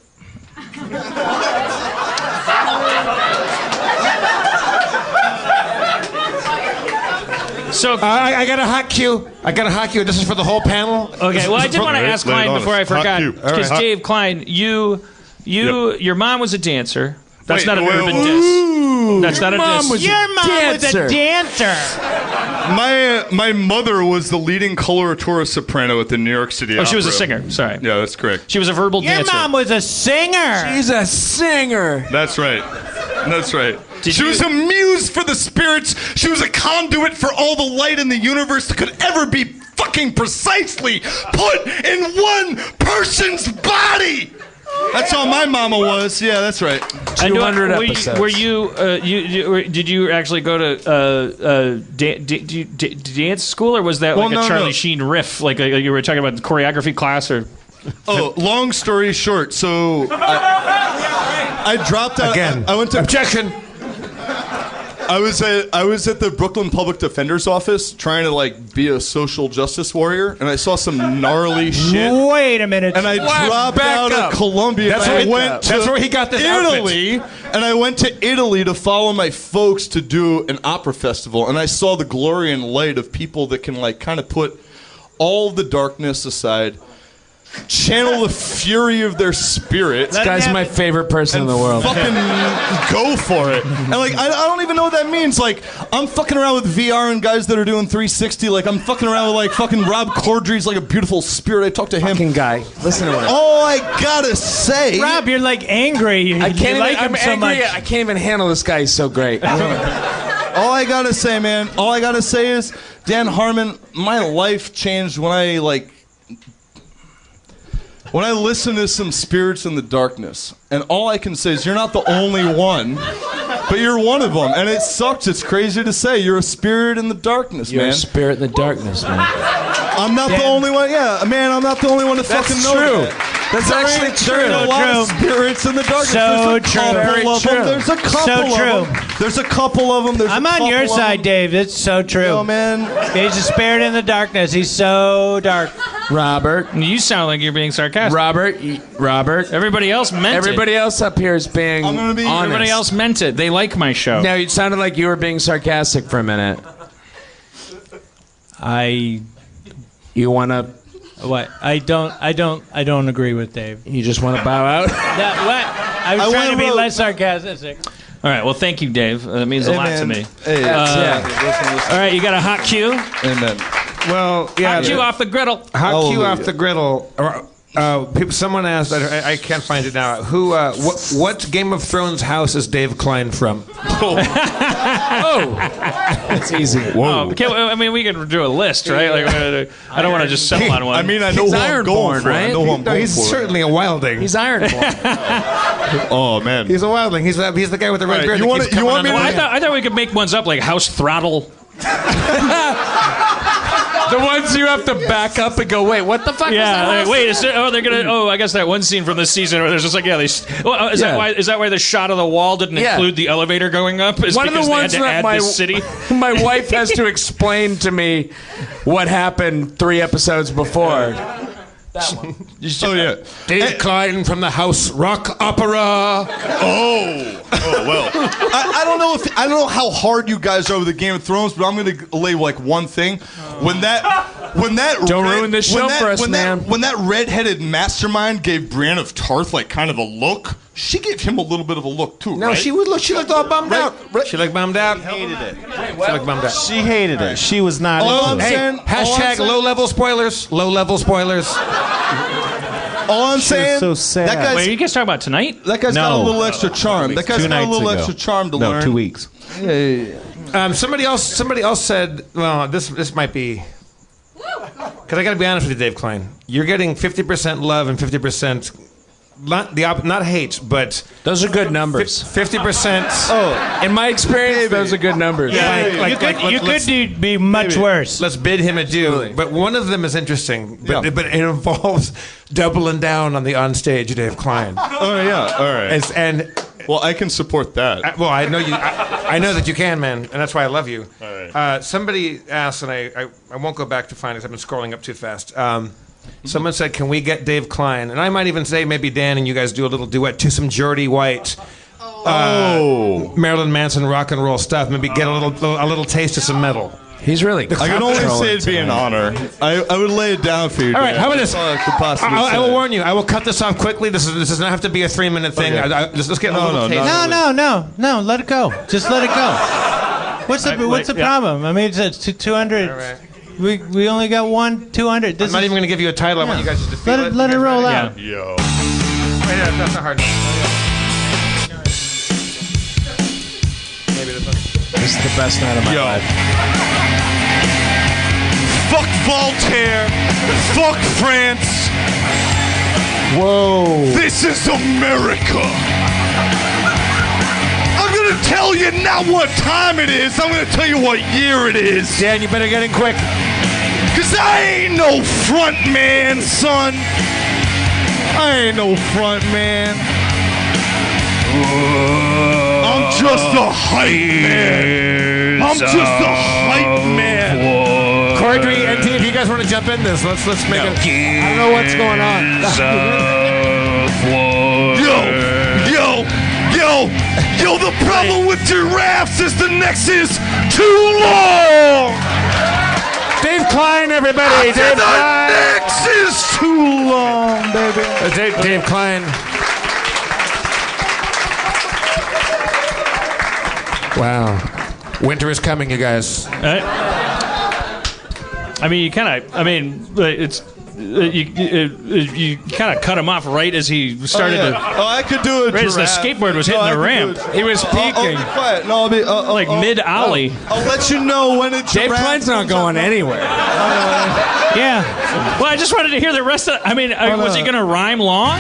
G: So
C: I got a hot cue. This is for the whole panel.
G: Okay, well, I did want to ask Klein before I forgot. Because Dave Klein, your mom was a dancer. That's not an urban diss. That's not a diss.
M: Your mom was a dancer.
O: My mother was the leading coloratura soprano at the New York City Opera.
G: Oh, she was a singer. Sorry.
O: Yeah, that's correct.
G: She was a verbal
M: Your
G: dancer.
M: mom was a singer.
K: She's a singer.
O: That's right. That's right. She was a muse for the spirits. She was a conduit for all the light in the universe that could ever be fucking precisely put in one person's body. That's all my mama was. Yeah, that's right.
K: 200 episodes.
G: Were you? Did you actually go to dance school, or was that like a Charlie Sheen riff? Like you were talking about the choreography class, or?
O: Oh, long story short. So I dropped out
C: again.
O: I went to
C: objection.
O: I was at the Brooklyn Public Defender's office trying to like be a social justice warrior, and I saw some gnarly shit.
M: Wait a minute.
O: And I dropped out of Columbia. That's
C: where he got this
O: Italy, and I went to Italy to follow my folks to do an opera festival, and I saw the glory and light of people that can like kind of put all the darkness aside, channel the fury of their spirit.
K: This guy's my favorite person in the world.
O: Fucking go for it. And like, I don't even know what that means. Like, I'm fucking around with VR and guys that are doing 360. Like, I'm fucking around with like fucking Rob Corddry's like a beautiful spirit. I talked to him.
K: Fucking guy. Listen to him.
O: All I gotta say,
M: Rob, you're like angry.
K: I can't
M: like
K: even,
M: him
K: I'm
M: so
K: angry.
M: much.
K: I can't even handle this guy. He's so great.
O: all I gotta say, man, all I gotta say is, Dan Harmon, my life changed when I listen to some spirits in the darkness. And all I can say is you're not the only one, but you're one of them. And it sucks. It's crazy to say. You're a spirit in the darkness,
K: You're
O: man.
K: a spirit in the darkness, man.
O: I'm not the only one. Yeah, man, I'm not the only one to fucking know that.
K: That's actually true.
O: There are a lot of spirits in the darkness.
M: So
O: There's a couple of them. There's a couple of them. There's a couple of them.
M: I'm on your side, Dave. It's so true.
O: Yo, man.
M: He's a spirit in the darkness. He's so dark.
K: Robert.
G: You sound like you're being sarcastic.
K: Robert.
G: Everybody else meant it.
K: Everybody else up here is being honest.
G: Everybody else meant it. They like my show.
K: No, it sounded like you were being sarcastic for a minute. You want to...
M: What? I don't agree with Dave.
K: You just want to bow out?
M: What? I was trying to be less sarcastic.
G: All right. Well, thank you, Dave. That means a lot to me.
O: Hey,
G: all right. You got a hot cue?
O: Amen.
C: Well, yeah.
G: Hot cue off the griddle.
C: Hot cue off the griddle. Someone asked. I can't find it now. What Game of Thrones house is Dave Klein from?
K: Oh, that's easy.
G: Whoa. I mean, we could do a list, right? Like, I don't want to just settle on one.
O: I mean, I know who I'm going for.
K: Right?
O: I know who I'm going
C: He's
O: for.
C: certainly a wildling.
K: He's Ironborn.
O: Oh man,
C: he's a wildling. He's the guy with the red beard.
O: You want me?
G: I thought we could make ones up like House Throttle.
K: The ones you have to back up and go, wait, what the fuck?
G: Yeah, like, wait. They're gonna. Oh, I guess that one scene from this season where there's just like, is that why the shot of the wall didn't include the elevator going up? Is
K: one of the ones
G: they had to
K: that
G: add this city.
K: My wife has to explain to me what happened 3 episodes before. That one.
O: Oh yeah,
C: Dave Klein from the House Rock Opera.
O: Oh well. I don't know how hard you guys are with the Game of Thrones, but I'm gonna lay like one thing. When that
K: don't ruin this show for us, man.
O: When that redheaded mastermind gave Brienne of Tarth like kind of a look, she gave him a little bit of a look too.
C: No,
O: right?
C: she looked all bummed out. She looked bummed out.
J: She hated it.
C: She looked bummed out.
J: She hated it. She was not into it.
C: Hashtag low-level spoilers. Low-level spoilers.
O: All I'm saying,
J: so sad.
O: that guy's,
G: Wait, are you guys talking about tonight?
O: That guy's got a little extra charm. That guy's got a little extra charm to learn.
J: No, 2 weeks.
O: Yeah.
C: Somebody else said, well, this might be. Because I got to be honest with you, Dave Klein. You're getting 50% love and 50% not hate, but
K: those are good numbers.
C: 50%.
K: Oh, in my experience, those are good numbers.
C: Yeah,
M: you could be much worse.
C: Let's bid him adieu. But one of them is interesting. But it involves doubling down on the onstage Dave Klein.
O: Oh yeah, all right.
C: Well,
O: I can support that.
C: I know you. I know that you can, man, and that's why I love you.
O: All right.
C: Somebody asked, and I won't go back to find it. I've been scrolling up too fast. Someone said, "Can we get Dave Klein?" And I might even say maybe Dan and you guys do a little duet to some Geordie White, Marilyn Manson rock and roll stuff. Maybe get a little taste of some metal.
K: He's really.
O: I can only say it'd be an honor. I would lay it down for you.
C: All right, how about this?
O: I
C: will warn you. I will cut this off quickly. This does not have to be a 3-minute thing.
O: Okay.
C: Let's get a little taste.
M: No. Let it go. Just let it go. What's the problem? I mean, it's 200.
C: All right.
M: We only got 200.
C: I'm not even going to give you a title. I want you guys just to feel it.
M: Let it roll out.
O: Yo.
C: Yeah, that's not hard. Maybe this one.
K: This is the best night of my life.
O: Fuck Voltaire. Fuck France.
K: Whoa.
O: This is America. I'm going to tell you not what time it is. I'm going to tell you what year it is.
C: Dan, you better get in quick.
O: Cause I ain't no front man, son. I ain't no front man. I'm just a hype man. I'm just a hype man.
C: Cordry, NT, if you guys want to jump in this, let's make it. I don't know what's going on.
O: Yo, the problem with giraffes is the necks is too long.
C: Dave Klein, everybody. Dave Klein.
O: The necks is too long, baby.
C: Dave Klein. Wow. Winter is coming, you guys.
G: I mean, you kind of. I mean, it's. You kind of cut him off right as he started to.
O: Oh, I could do it.
G: Right as the skateboard was hitting the ramp.
K: He was peaking.
O: I'll be quiet. No, I'll be
G: like mid-ollie.
O: I'll let you know when it's.
K: Dave Klein's not going anywhere.
G: Yeah. Well, I just wanted to hear the rest of. I mean, was he going to rhyme long?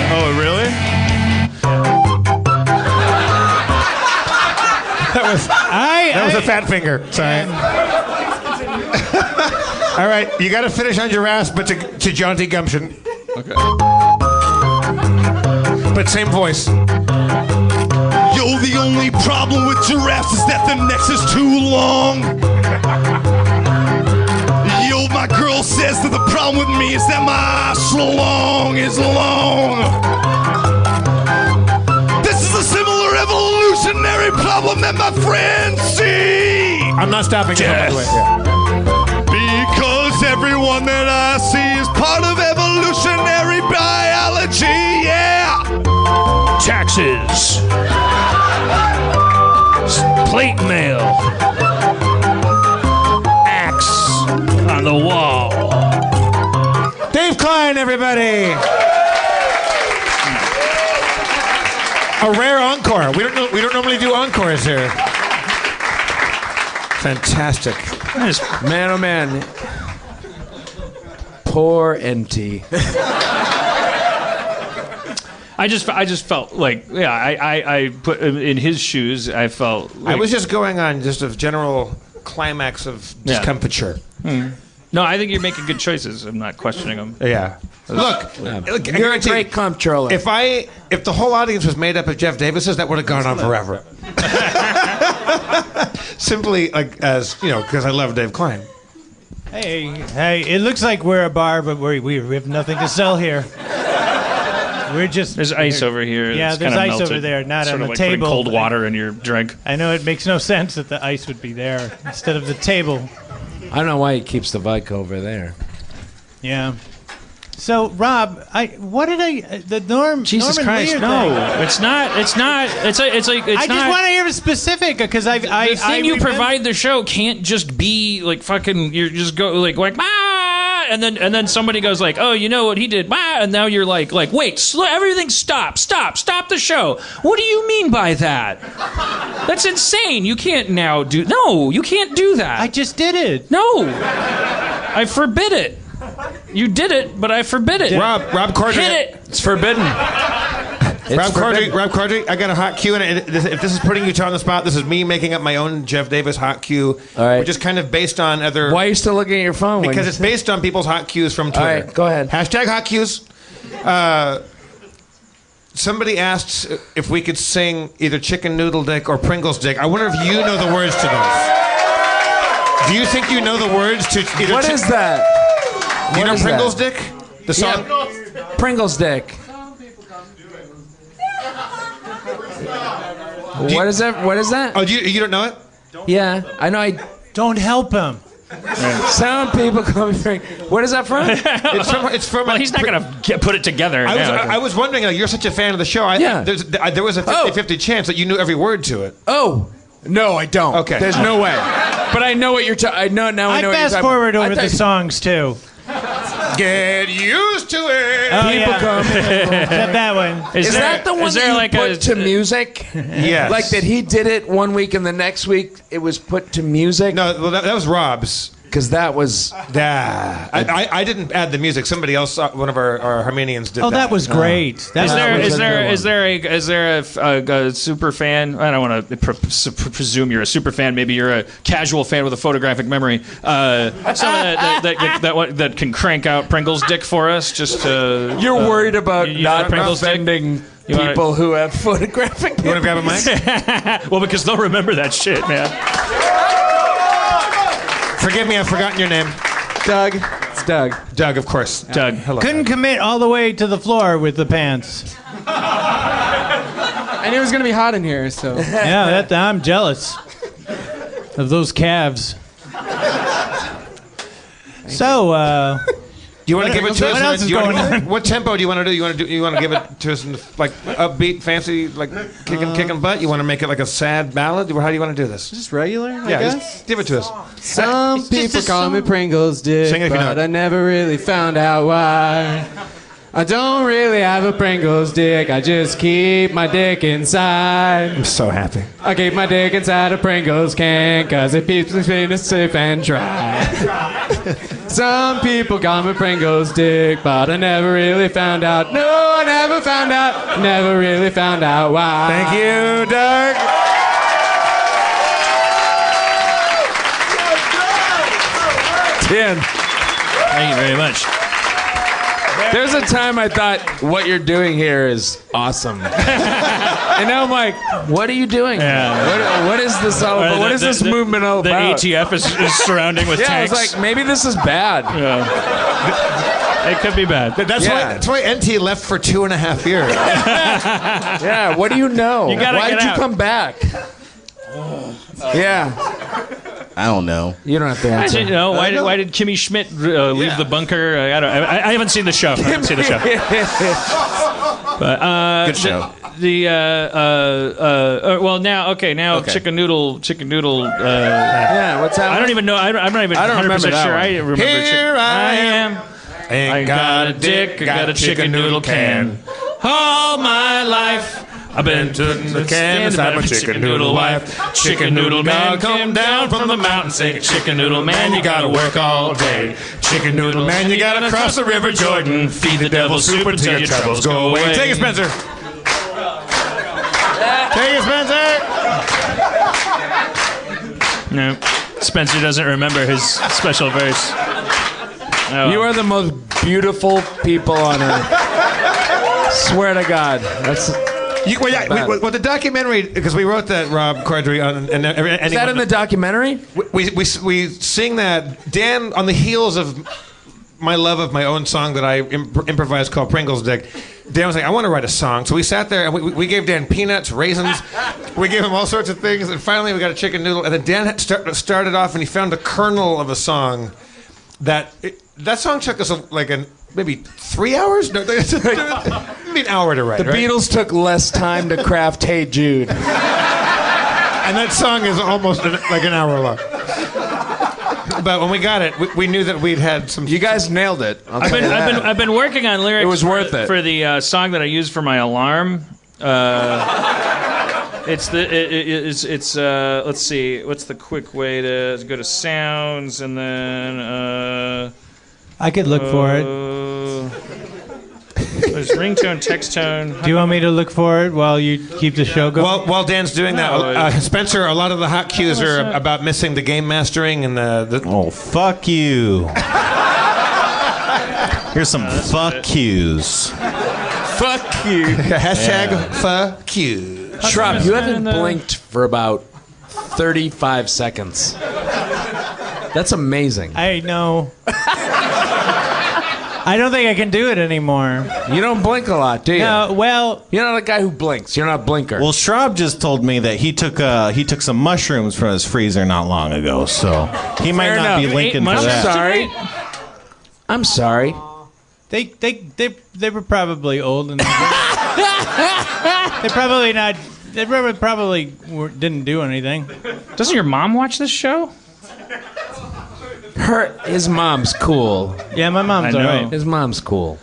O: Oh, really?
C: That was a fat finger. Sorry. All right, you got to finish on giraffes, but to jaunty gumption.
O: Okay.
C: But same voice.
O: Yo, the only problem with giraffes is that the necks is too long. Yo, my girl says that the problem with me is that my schlong is long. This is a similar evolutionary problem that my friends see.
C: I'm not stopping.
O: Yes.
C: By the way. Yeah.
O: Because everyone that I see is part of evolutionary biology, yeah!
A: Taxes. Plate mail. Axe on the wall.
C: Dave Klein, everybody! A rare encore. We don't normally do encores here. Fantastic.
K: Man, oh man. Poor NT.
G: I just felt like, yeah, I put in his shoes. I felt like,
C: I was just going on just a general climax of discomfiture.
G: No, I think you're making good choices. I'm not questioning them.
C: Yeah. Look,
K: you're a great comptroller.
C: If the whole audience was made up of Jeff Davises, that would have gone on forever. Simply, like, as you know, because I love Dave Klein.
M: Hey! It looks like we're a bar, but we have nothing to sell here. We're just.
G: There's ice over here.
M: Yeah, there's ice over there, not
G: sort
M: on
G: of
M: the
G: like
M: table.
G: Cold water in your drink.
M: I know it makes no sense that the ice would be there instead of the table.
K: I don't know why he keeps the bike over there.
M: Yeah. So, Rob, the Norm?
G: Jesus
M: Norman
G: Christ,
M: Lear
G: no!
M: thing.
G: It's not. I just
M: want to hear specific because
G: the thing you provide the show can't just be like fucking. You just go like ah. what? And then somebody goes like, oh, you know what he did? And now you're like, wait, everything stop the show. What do you mean by that? That's insane. You can't now do. No, you can't do that.
M: I just did it.
G: No, I forbid it. You did it, but I forbid it.
P: Rob Corddry.
G: Hit it.
K: It's forbidden.
P: Rob Corddry, I got a hot cue, and if this is putting you on the spot, this is me making up my own Jeff Davis hot cue.
K: All right.
P: Which is kind of based on other...
K: Why are you still looking at your phone?
P: Because it's based on people's hot cues from Twitter.
K: All right, go ahead.
P: Hashtag hot cues. Somebody asked if we could sing either Chicken Noodle Dick or Pringles Dick. I wonder if you know the words to those. Do you think you know the words to either...
K: What is that?
P: Do you know Pringles Dick? The song?
K: Yeah. Pringles Dick. What is that?
P: Oh, you don't know it?
K: Yeah, I know.
M: Don't help him.
K: Some people call me. What is that from?
P: It's from.
G: Well, he's not going to put it together.
P: I was wondering, you're such a fan of the show. There was a 50-50 chance that you knew every word to it.
K: Oh. No, I don't.
P: Okay.
K: There's no way. But I know what you're talking. I know now. I know what you're talking about.
M: fast forward over the songs too.
P: Get used to it.
M: Oh,
K: People come.
M: that one.
K: Is that the one that you put to music?
P: Yes.
K: Like that he did it one week and the next week it was put to music?
P: No, well, that was Rob's.
K: Because that was...
P: I didn't add the music. Somebody else, one of our Armenians did that.
M: Oh, that was great.
G: Is there a super fan? I don't want to presume you're a super fan. Maybe you're a casual fan with a photographic memory. Someone that can crank out Pringles Dick for us. Just to,
K: you're worried about not
G: Pringles
K: offending people who have photographic memory.
P: You want to grab a mic?
G: Well, because they'll remember that shit, man.
P: Forgive me, I've forgotten your name.
K: Doug. It's Doug.
P: Doug, of course.
G: Doug.
P: Hello.
M: Couldn't commit all the way to the floor with the pants.
Q: I knew it was going to be hot in here, so...
M: Yeah, I'm jealous of those calves. So,
P: do you want to give it to us?
M: What else is going on?
P: What tempo do you want to do? You want to give it to us in like upbeat, fancy, like kicking butt? You want to make it like a sad ballad? How do you want to do this?
Q: Just regular, I
P: guess?
Q: Just
P: give it to us.
Q: Some people call me Pringles Dick, but I never really found out why. I don't really have a Pringles dick, I just keep my dick inside.
P: I'm so happy.
Q: I keep my dick inside a Pringles can, cause it keeps me feeling safe and dry. Some people call me Pringles dick, but I never really found out. No, I never found out. Never really found out why.
P: Thank you, Doug.
K: Dan.
G: Thank you very much.
K: There's a time I thought what you're doing here is awesome, and now I'm like, what are you doing?
G: Yeah.
K: What is this all about? What is this movement all about?
G: The ATF is surrounding with tanks.
K: I was like, maybe this is bad.
G: Yeah. It could be bad.
P: That's why NT left for 2.5 years.
K: Yeah. What do you know? Why did you come back? Yeah.
N: I don't know.
K: You don't have to answer.
G: Why did Kimmy Schmidt leave the bunker? I haven't seen the show. I haven't seen the show. But,
N: good show.
G: Now chicken noodle.
K: Yeah, what's happening?
G: I don't even know. I'm not even 100% sure. I remember.
P: Here I am.
G: I got a dick. I got a chicken noodle can. All my life. I've been to the can beside my chicken noodle wife. Chicken noodle man, come down from the mountain, sing chicken noodle man, you gotta work all day. Chicken noodle man, you gotta cross the river Jordan, feed the devil soup until your troubles go away.
P: Take it, Spencer. Take it, Spencer.
G: No, Spencer doesn't remember his special verse. Oh.
K: You are the most beautiful people on earth. Swear to God. That's...
P: Well, the documentary, because we wrote that, Rob Corddry,
K: is that in the documentary?
P: We sing that. Dan, on the heels of my love of my own song that I improvised called Pringles Dick, Dan was like, I want to write a song. So we sat there and we gave Dan peanuts, raisins, we gave him all sorts of things, and finally we got a chicken noodle. And then Dan had started off and he found the kernel of a song that song took us maybe 3 hours? No, maybe an hour to write.
K: The Beatles took less time to craft Hey Jude.
P: And that song is almost like an hour long. but when we got it, we knew that we'd had some.
K: You guys nailed it.
G: I've been working on lyrics.
K: It was worth it
G: for the song that I used for my alarm. Let's see, what's the quick way to go to sounds and then
M: I could look for it.
G: There's ringtone, text tone.
M: Do you want me to look for it while you keep the show going?
P: While Dan's doing that, Spencer, a lot of the hot cues are about missing the game mastering and the.
B: Oh, fuck you. Here's some fuck cues.
K: Fuck you.
P: Hashtag fuck you.
K: Schraub, you haven't blinked for about 35 seconds. That's amazing.
M: I know. I don't think I can do it anymore.
K: You don't blink a lot, do you?
M: No, well...
K: You're not a guy who blinks. You're not a blinker.
B: Well, Schraub just told me that he took some mushrooms from his freezer not long ago, so he might not be linking for that.
K: I'm sorry.
M: They were probably old and they probably didn't do anything.
G: Doesn't your mom watch this show?
K: His mom's cool.
M: Yeah, my mom's alright.
K: His mom's cool.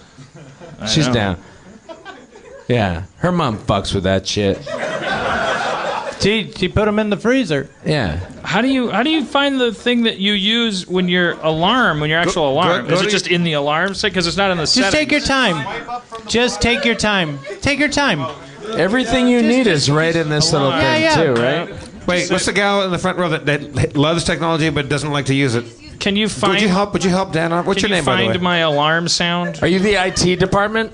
K: She's down. Yeah, her mom fucks with that shit.
M: She put them in the freezer.
K: Yeah.
G: How do you find the thing that you use when your actual alarm? Is it just in the alarm set? Because it's not in the settings.
M: Just take your time. Just take your time. Take your time.
K: Everything you need is right in this little thing too, right?
P: Wait, what's the gal in the front row that loves technology but doesn't like to use it?
G: Can you find?
P: Would you help Dan? What's your name, by the way?
G: Find my alarm sound.
K: Are you the IT department?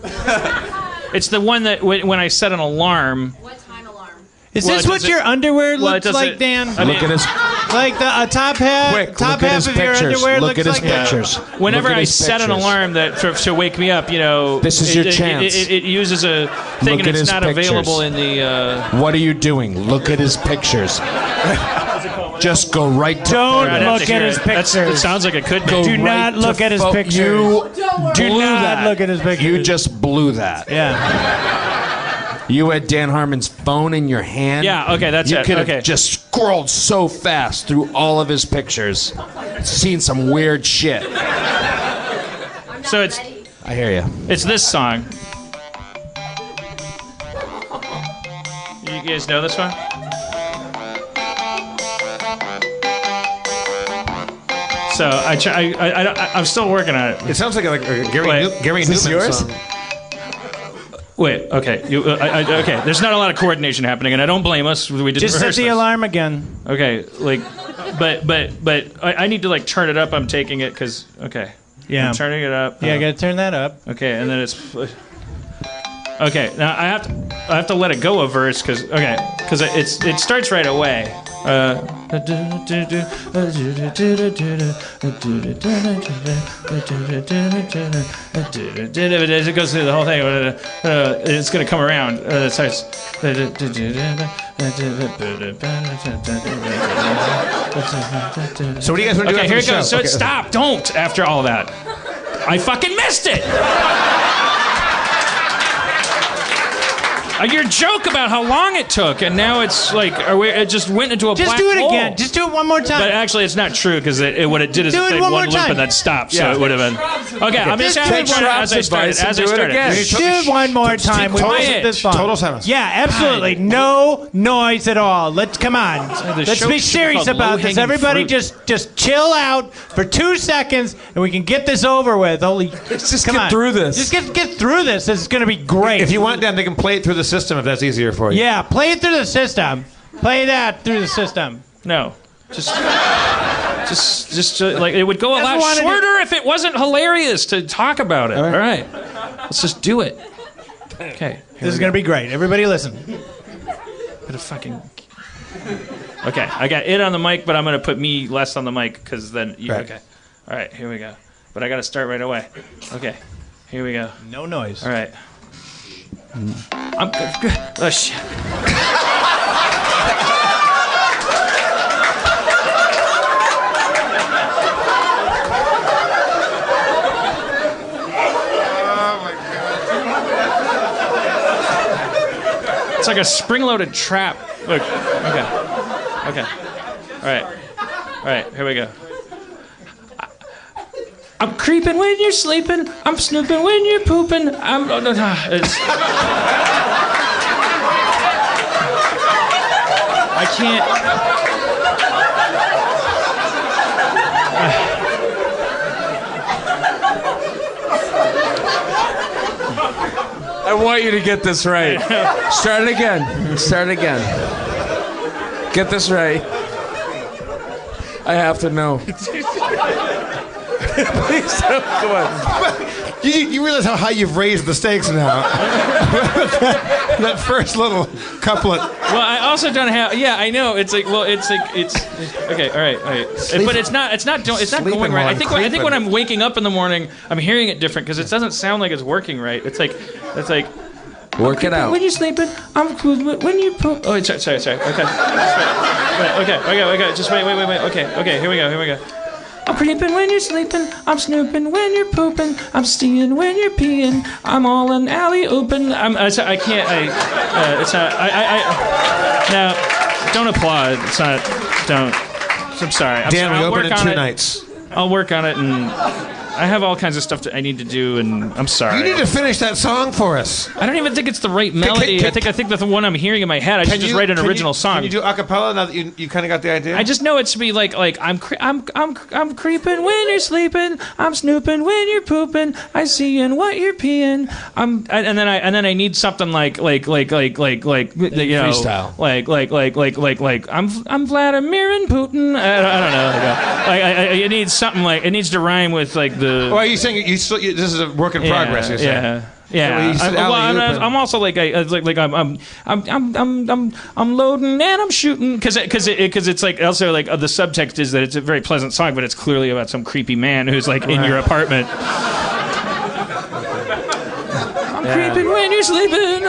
G: It's the one that when I set an alarm.
H: What time alarm?
M: Is this what your underwear looks like, Dan?
K: Look at his.
M: Like the top half.
K: Quick,
M: top
K: look at
M: half
K: his
M: of your
K: pictures.
M: underwear
K: Look
M: looks
K: at his
M: like
K: pictures.
G: Whenever I set an alarm that to wake me up,
K: this is your chance.
G: It uses a thing and it's not available in the.
K: What are you doing? Look at his pictures. Just go right to.
M: Don't look at his pictures.
G: It sounds like it could be.
M: Do not look at his pictures.
K: You
M: do not look at his pictures.
K: You just blew that.
M: Yeah.
K: You had Dan Harmon's phone in your hand.
G: Yeah, okay, that's
K: you
G: it.
K: You could
G: okay.
K: have just scrolled so fast through all of his pictures, seen some weird shit.
G: So it's.
K: I hear you.
G: It's this song. You guys know this one? So I'm still working on it.
P: It sounds like a Gary Newman song.
G: Wait, okay. Okay. There's not a lot of coordination happening, and I don't blame us. We didn't
M: just set the
G: this.
M: alarm again.
G: Okay, but I need to turn it up. I'm taking it because
M: yeah,
G: I'm turning it up.
M: Yeah, I gotta turn that up.
G: Okay, and then it's okay. Now I have to let it go a verse because it starts right away. It goes through the whole thing. It's going to come around. It starts.
P: So what do you guys want to do?
G: Okay, here it
P: show?
G: goes. So stop! Don't! After all that, I fucking missed it. Your joke about how long it took, and now it's like, it just went into a black hole.
M: Just do it again. Just do it one more time.
G: But actually, it's not true because what it did is it played one loop and then stopped, so it would have been. Okay, I'm just having fun as I started.
K: Do
M: it one more time. We made this fun.
P: Total silence.
M: Yeah, absolutely. No noise at all. Come on. Let's be serious about this. Everybody, just chill out for 2 seconds, and we can get this over with.
K: Let's just get through this.
M: Just get through this. This is going to be great.
P: If you want, Dan, they can play it through the system if that's easier for you.
M: Yeah, play it through the system. Play that through the system.
G: No, just like it would go a lot shorter if it wasn't hilarious to talk about it. All right, let's just do it. Okay,
M: this is gonna be great. Everybody, listen.
G: Bit of fucking. Okay, I got it on the mic, but I'm gonna put me less on the mic because then. Okay, all right, here we go. But I gotta start right away. Okay, here we go.
M: No noise.
G: All right. I'm good. Oh shit. It's like a spring-loaded trap. Look. Okay. All right. Here we go. I'm creeping when you're sleeping. I'm snooping when you're pooping. I can't.
K: I want you to get this right. Start it again. Get this right. I have to know. Please don't. Come on.
P: You realize how high you've raised the stakes now. that first little couplet.
G: Well, I also don't have. Yeah, I know. It's okay. All right. But it's not going right. I think when I'm waking up in the morning, I'm hearing it different because it doesn't sound like it's working right. It's like.
K: Work it out.
G: When you're sleeping, I'm when you poop. Oh, sorry. Okay. Okay. Just wait. Okay. Here we go. I'm creeping when you're sleeping. I'm snooping when you're pooping. I'm stealing when you're peeing. I'm all an alley-ooping. I can't. It's not. No, don't applaud. It's not. Don't. I'm sorry.
P: Dan, we open in 2 nights.
G: I'll work on it, and I have all kinds of stuff I need to do, and I'm sorry.
P: You need to finish that song for us.
G: I don't even think it's the right melody. I think that's the one I'm hearing in my head. I should just write an original song.
P: Can you do a cappella now that you kind of got the idea?
G: I just know it should be like I'm creeping when you're sleeping. I'm snooping when you're pooping. I see in what you're peeing. And then I need something like
K: freestyle.
G: I'm Vladimir and Putin. I don't know. It needs something like it needs to rhyme with like the.
P: Well, are you saying this is a work in progress? You're saying.
G: Yeah. I'm also like I'm loading and I'm shooting because it's like also like the subtext is that it's a very pleasant song, but it's clearly about some creepy man who's like in your apartment. I'm creeping when you're sleeping.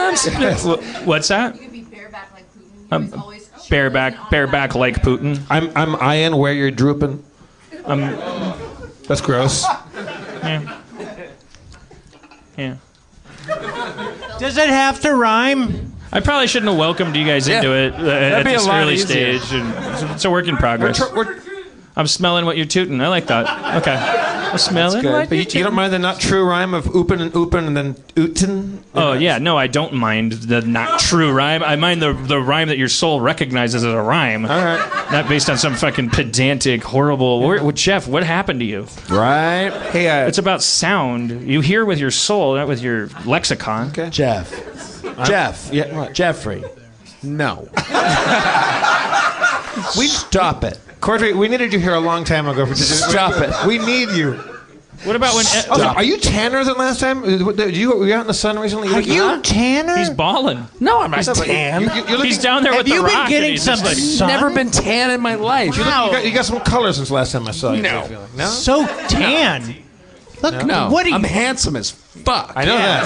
G: What's that?
H: You could be bareback like Putin.
G: Bareback like Putin.
P: I'm eyeing where you're drooping. That's gross.
G: Yeah.
M: Does it have to rhyme?
G: I probably shouldn't have welcomed you guys into it at this early stage. It's a work in progress. I'm smelling what you're tooting. I like that. Okay. I'm smelling what you're tooting.
P: You don't mind the not true rhyme of oopin' and then ootin'?
G: Oh, yeah. No, I don't mind the not true rhyme. I mind the rhyme that your soul recognizes as a rhyme.
P: All right.
G: Not based on some fucking pedantic, horrible... Jeff, what happened to you?
K: Right.
P: Hey,
G: it's about sound. You hear with your soul, not with your lexicon.
K: Okay. Jeff.
P: Yeah, what?
K: Jeffrey. No. Stop it.
P: Cordray, we needed you here a long time ago.
K: Stop it.
P: We need you.
G: What about when...
P: Are you tanner than last time? Were you out in the sun recently?
M: Are you tanner?
G: He's balling.
K: No, I'm not tan.
G: He's down there with the rock.
M: Have you been getting some sun?
K: Never been tan in my life.
P: You got some color since last time I saw you.
K: No.
M: So tan. Look,
K: no.
M: What are you...
K: I'm handsome as fuck.
P: I know that.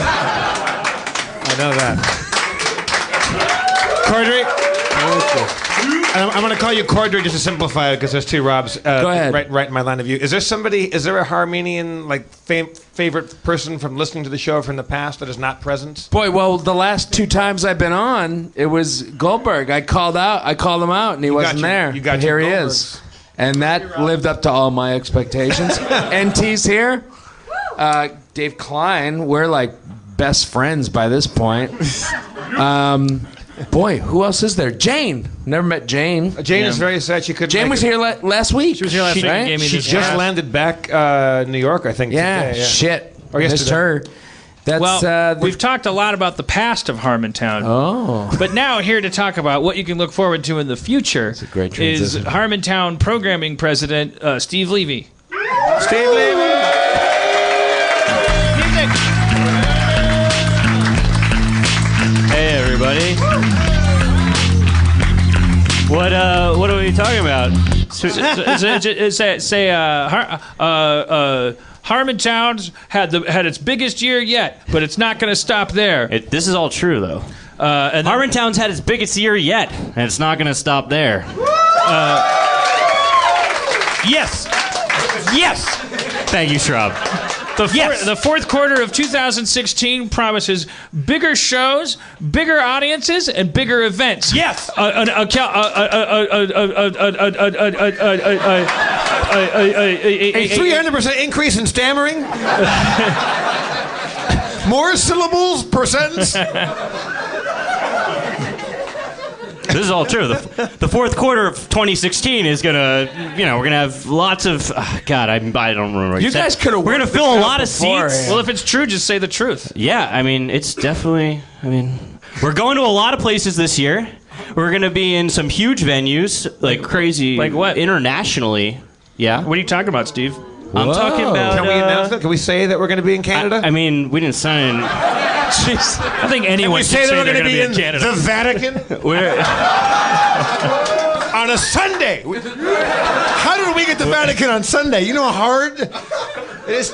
P: Cordray. I'm going to call you Cordray just to simplify it because there's 2 Robs.
K: Go ahead.
P: Right in my line of view. Is there a Harmonian like favorite person from listening to the show from the past that is not present?
K: Boy, well, the last 2 times I've been on, it was Goldberg. I called him out, and he wasn't there.
P: You got
K: here he is, and that lived up to all my expectations. NT's here. Dave Klein. We're like best friends by this point. Boy, who else is there? Jane. Never met Jane.
P: Jane is very sad she couldn't.
K: Jane was here last week.
G: She was here last week.
K: Right?
P: She just landed back New York, I think.
K: Yeah,
P: today.
K: shit.
P: Or
K: missed her. That's,
G: we've talked a lot about the past of Harmontown.
K: Oh.
G: But now here to talk about what you can look forward to in the future
K: a great
G: is Harmontown programming president Steve Levy.
P: Steve Levy.
R: Hey everybody. What are we talking about?
G: Harmontown's had its biggest year yet, but it's not going to stop there.
R: This is all true though. And Harmontown's had its biggest year yet, and it's not going to stop there. Yes. Thank you, Schraub.
I: The fourth quarter of 2016 promises bigger shows, bigger audiences, and bigger events.
P: Yes.
I: A
P: 300% increase in stammering. More syllables per sentence.
R: This is all true. The fourth quarter of 2016 is gonna, we're gonna have lots of. God, I don't remember. What
K: You guys could have.
R: We're gonna fill a lot of seats.
I: Well, if it's true, just say the truth.
R: Yeah, I mean, it's definitely. We're going to a lot of places this year. We're gonna be in some huge venues, like crazy,
I: like what?
R: Internationally. Yeah.
I: What are you talking about, Steve?
R: I'm talking about.
P: Can we announce it? Can we say that we're going to be in Canada?
R: I mean, we didn't sign.
I: Jeez. I think anyone
P: Can we say that we're
I: going to
P: be in
I: Canada.
P: the Vatican on a Sunday. How did we get the Vatican on Sunday? You know how hard it is.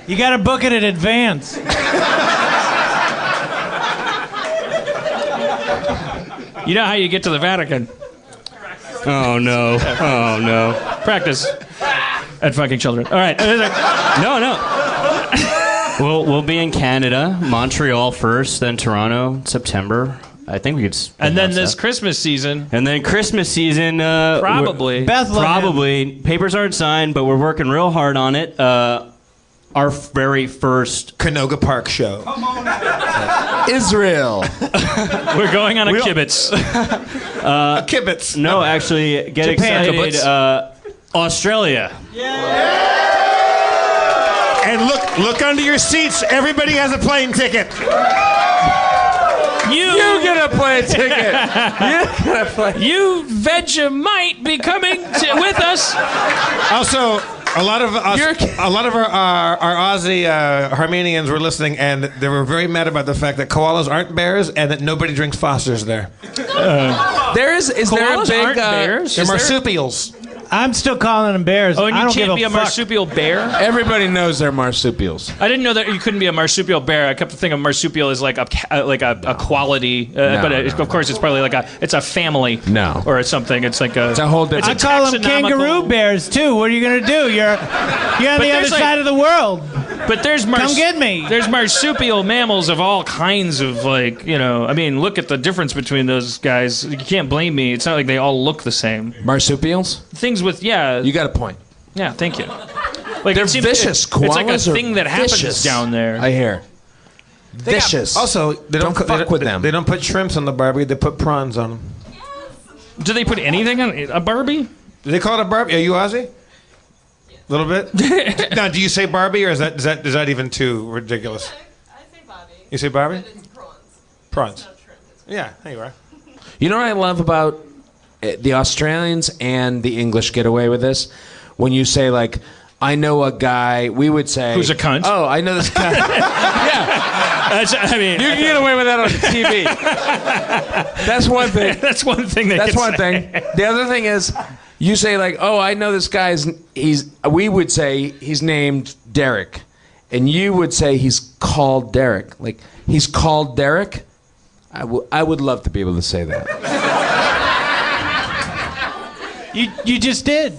M: You got to book it in advance.
I: You know how you get to the Vatican?
R: Oh no! Oh no!
I: Practice. At fucking children. All right.
R: No. We'll be in Canada, Montreal first, then Toronto, September. I think we could.
I: And then this Christmas season.
R: And then Christmas season.
I: Probably.
M: Bethlehem.
R: Probably. Papers aren't signed, but we're working real hard on it. Our very first
P: Canoga Park show.
K: Israel.
I: We're going on a kibbutz.
P: A kibbutz.
R: No, actually, get
I: Japan.
R: excited. Australia.
P: And look under your seats. Everybody has a plane ticket.
I: You
K: get a plane ticket.
I: You Vegemite be coming with us.
P: Also, a lot of our Aussie Armenians were listening, and they were very mad about the fact that koalas aren't bears and that nobody drinks Fosters there.
K: Is there a big
I: bears?
P: They're marsupials.
M: I'm still calling them bears.
I: Oh, and
M: I
I: you
M: don't
I: can't
M: give
I: be a
M: fuck.
I: marsupial bear?
K: Everybody knows they're marsupials.
I: I didn't know that you couldn't be a marsupial bear. I kept thinking of marsupial as like a quality, but of course it's probably it's a family.
K: No.
I: Or something. It's like a.
K: It's a whole different.
M: I call them kangaroo bears too. What are you gonna do? You're on the other side of the world.
I: But there's
M: come get me.
I: There's marsupial mammals of all kinds of look at the difference between those guys. You can't blame me. It's not like they all look the same.
K: Marsupials?
I: Things with
K: You got a point.
I: Yeah, thank you. Like
K: they're vicious. Koalas
I: it's like a thing that happens
K: vicious.
I: Down there.
K: I hear. Vicious.
P: Also, they don't fuck with them. They don't put shrimps on the Barbie. They put prawns on them.
I: Do they put anything on a Barbie?
P: Do they call it a Barbie? Are you Aussie? A little bit. Now, do you say Barbie, or is that even too ridiculous?
H: I say Barbie.
P: You say Barbie?
H: But it's prawns.
P: Prawns. Yeah, there you are.
K: You know what I love about the Australians and the English get away with this? When you say, like, I know a guy, we would say...
I: Who's a cunt?
K: Oh, I know this guy. Yeah. You can get away with that on TV. That's one thing.
I: That's one thing
K: That's one thing. The other thing is, you say, like, oh, I know this guy's... We would say he's named Derek. And you would say he's called Derek. Like, he's called Derek? I would love to be able to say that.
M: You just did.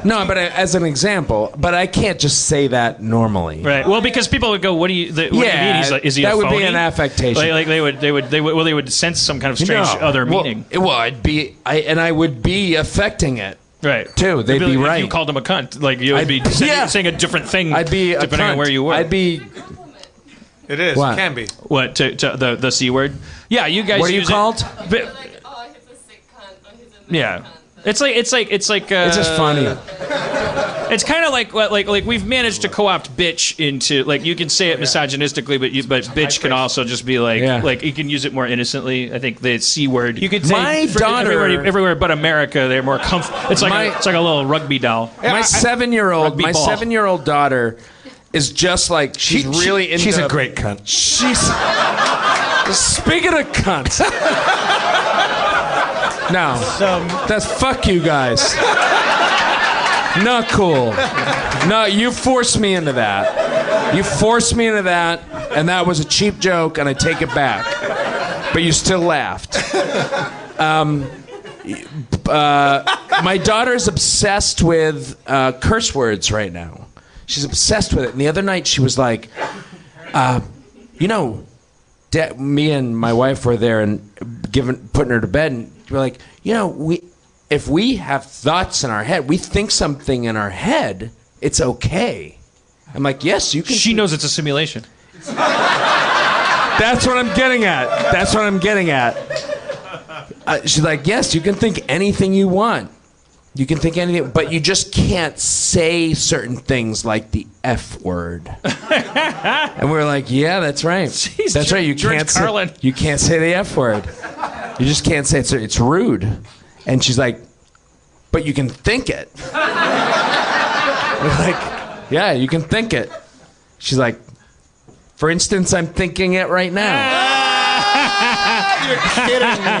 K: No, but as an example. But I can't just say that normally.
I: Right. Well, because people would go, "What do you mean? He's like, is he
K: that
I: a
K: would
I: phony?"
K: be an affectation.
I: Like they would sense some kind of strange other meaning.
K: Well, I would be affecting it.
I: Right.
K: Too. They'd be right.
I: If you called him a cunt, like you would be saying a different thing.
K: I'd be
I: depending on where you were.
K: I'd be.
P: It is.
K: What?
P: It can be.
I: What to the C word? Yeah, you guys.
K: What are you
I: use
K: called?
I: It, but, yeah. It's like
K: it's just funny.
I: It's kind of like we've managed to co-opt bitch into like you can say it misogynistically, but bitch can also just be like you can use it more innocently. I think the C word. You could say
K: My daughter
I: everywhere but America. They're more comfortable. It's like a little rugby doll.
K: My 7-year-old daughter is just like she's really into.
P: She's a great cunt.
K: She's speaking of cunt. No, that's fuck you guys. Not cool. No, you forced me into that. You forced me into that, and that was a cheap joke, and I take it back. But you still laughed. My daughter's obsessed with curse words right now. She's obsessed with it. And the other night she was like, you know, me and my wife were there and putting her to bed, and we're like, you know, if we have thoughts in our head, we think something in our head, it's okay. I'm like, yes, you can.
G: She knows it's a simulation.
K: That's what I'm getting at. She's like, yes, you can think anything you want. You can think anything, but you just can't say certain things like the F word. And we're like, yeah, that's right.
G: Jeez,
K: that's right. You
G: George Carlin.
K: You can't say the F word. You just can't say it. It's rude. And she's like, but you can think it. We're like, yeah, you can think it. She's like, for instance, I'm thinking it right now.
P: You're kidding me.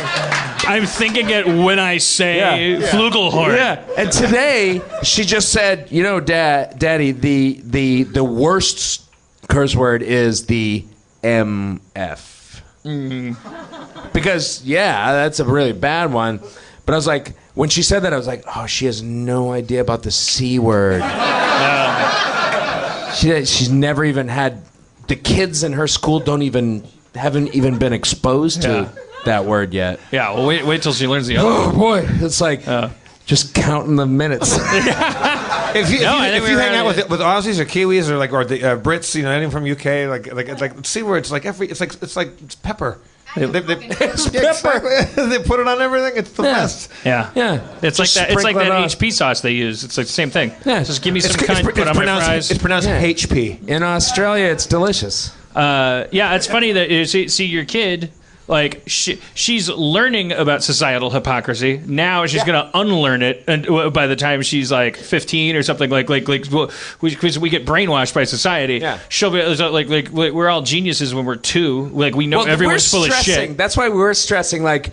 G: I'm thinking it when I say flugelhorn.
K: Yeah. And today she just said, you know, Daddy, the worst curse word is the MF. Because that's a really bad one. But I was like, when she said that, I was like, oh, she has no idea about the C word. She's never even had. The kids in her school haven't even been exposed to that word yet.
G: Yeah, well, wait till she learns the other
K: one. Oh boy, it's like just counting the minutes.
P: If you hang out with Aussies or Kiwis or the Brits, you know, anything from UK, like C words, it's pepper. It's pepper. They put it on everything. It's the best.
G: Yeah. It's just like that. It's like that HP sauce they use. It's like the same thing. Yeah. Just give me some kind. Put on my fries.
P: It's pronounced HP.
K: In Australia, it's delicious.
G: It's funny that you see your kid. Like she's learning about societal hypocrisy. Now she's gonna unlearn it, and by the time she's like 15 or something, we get brainwashed by society. Yeah. She'll be like we're all geniuses when we're 2. Like we know everyone's full of shit.
K: That's why we're stressing. Like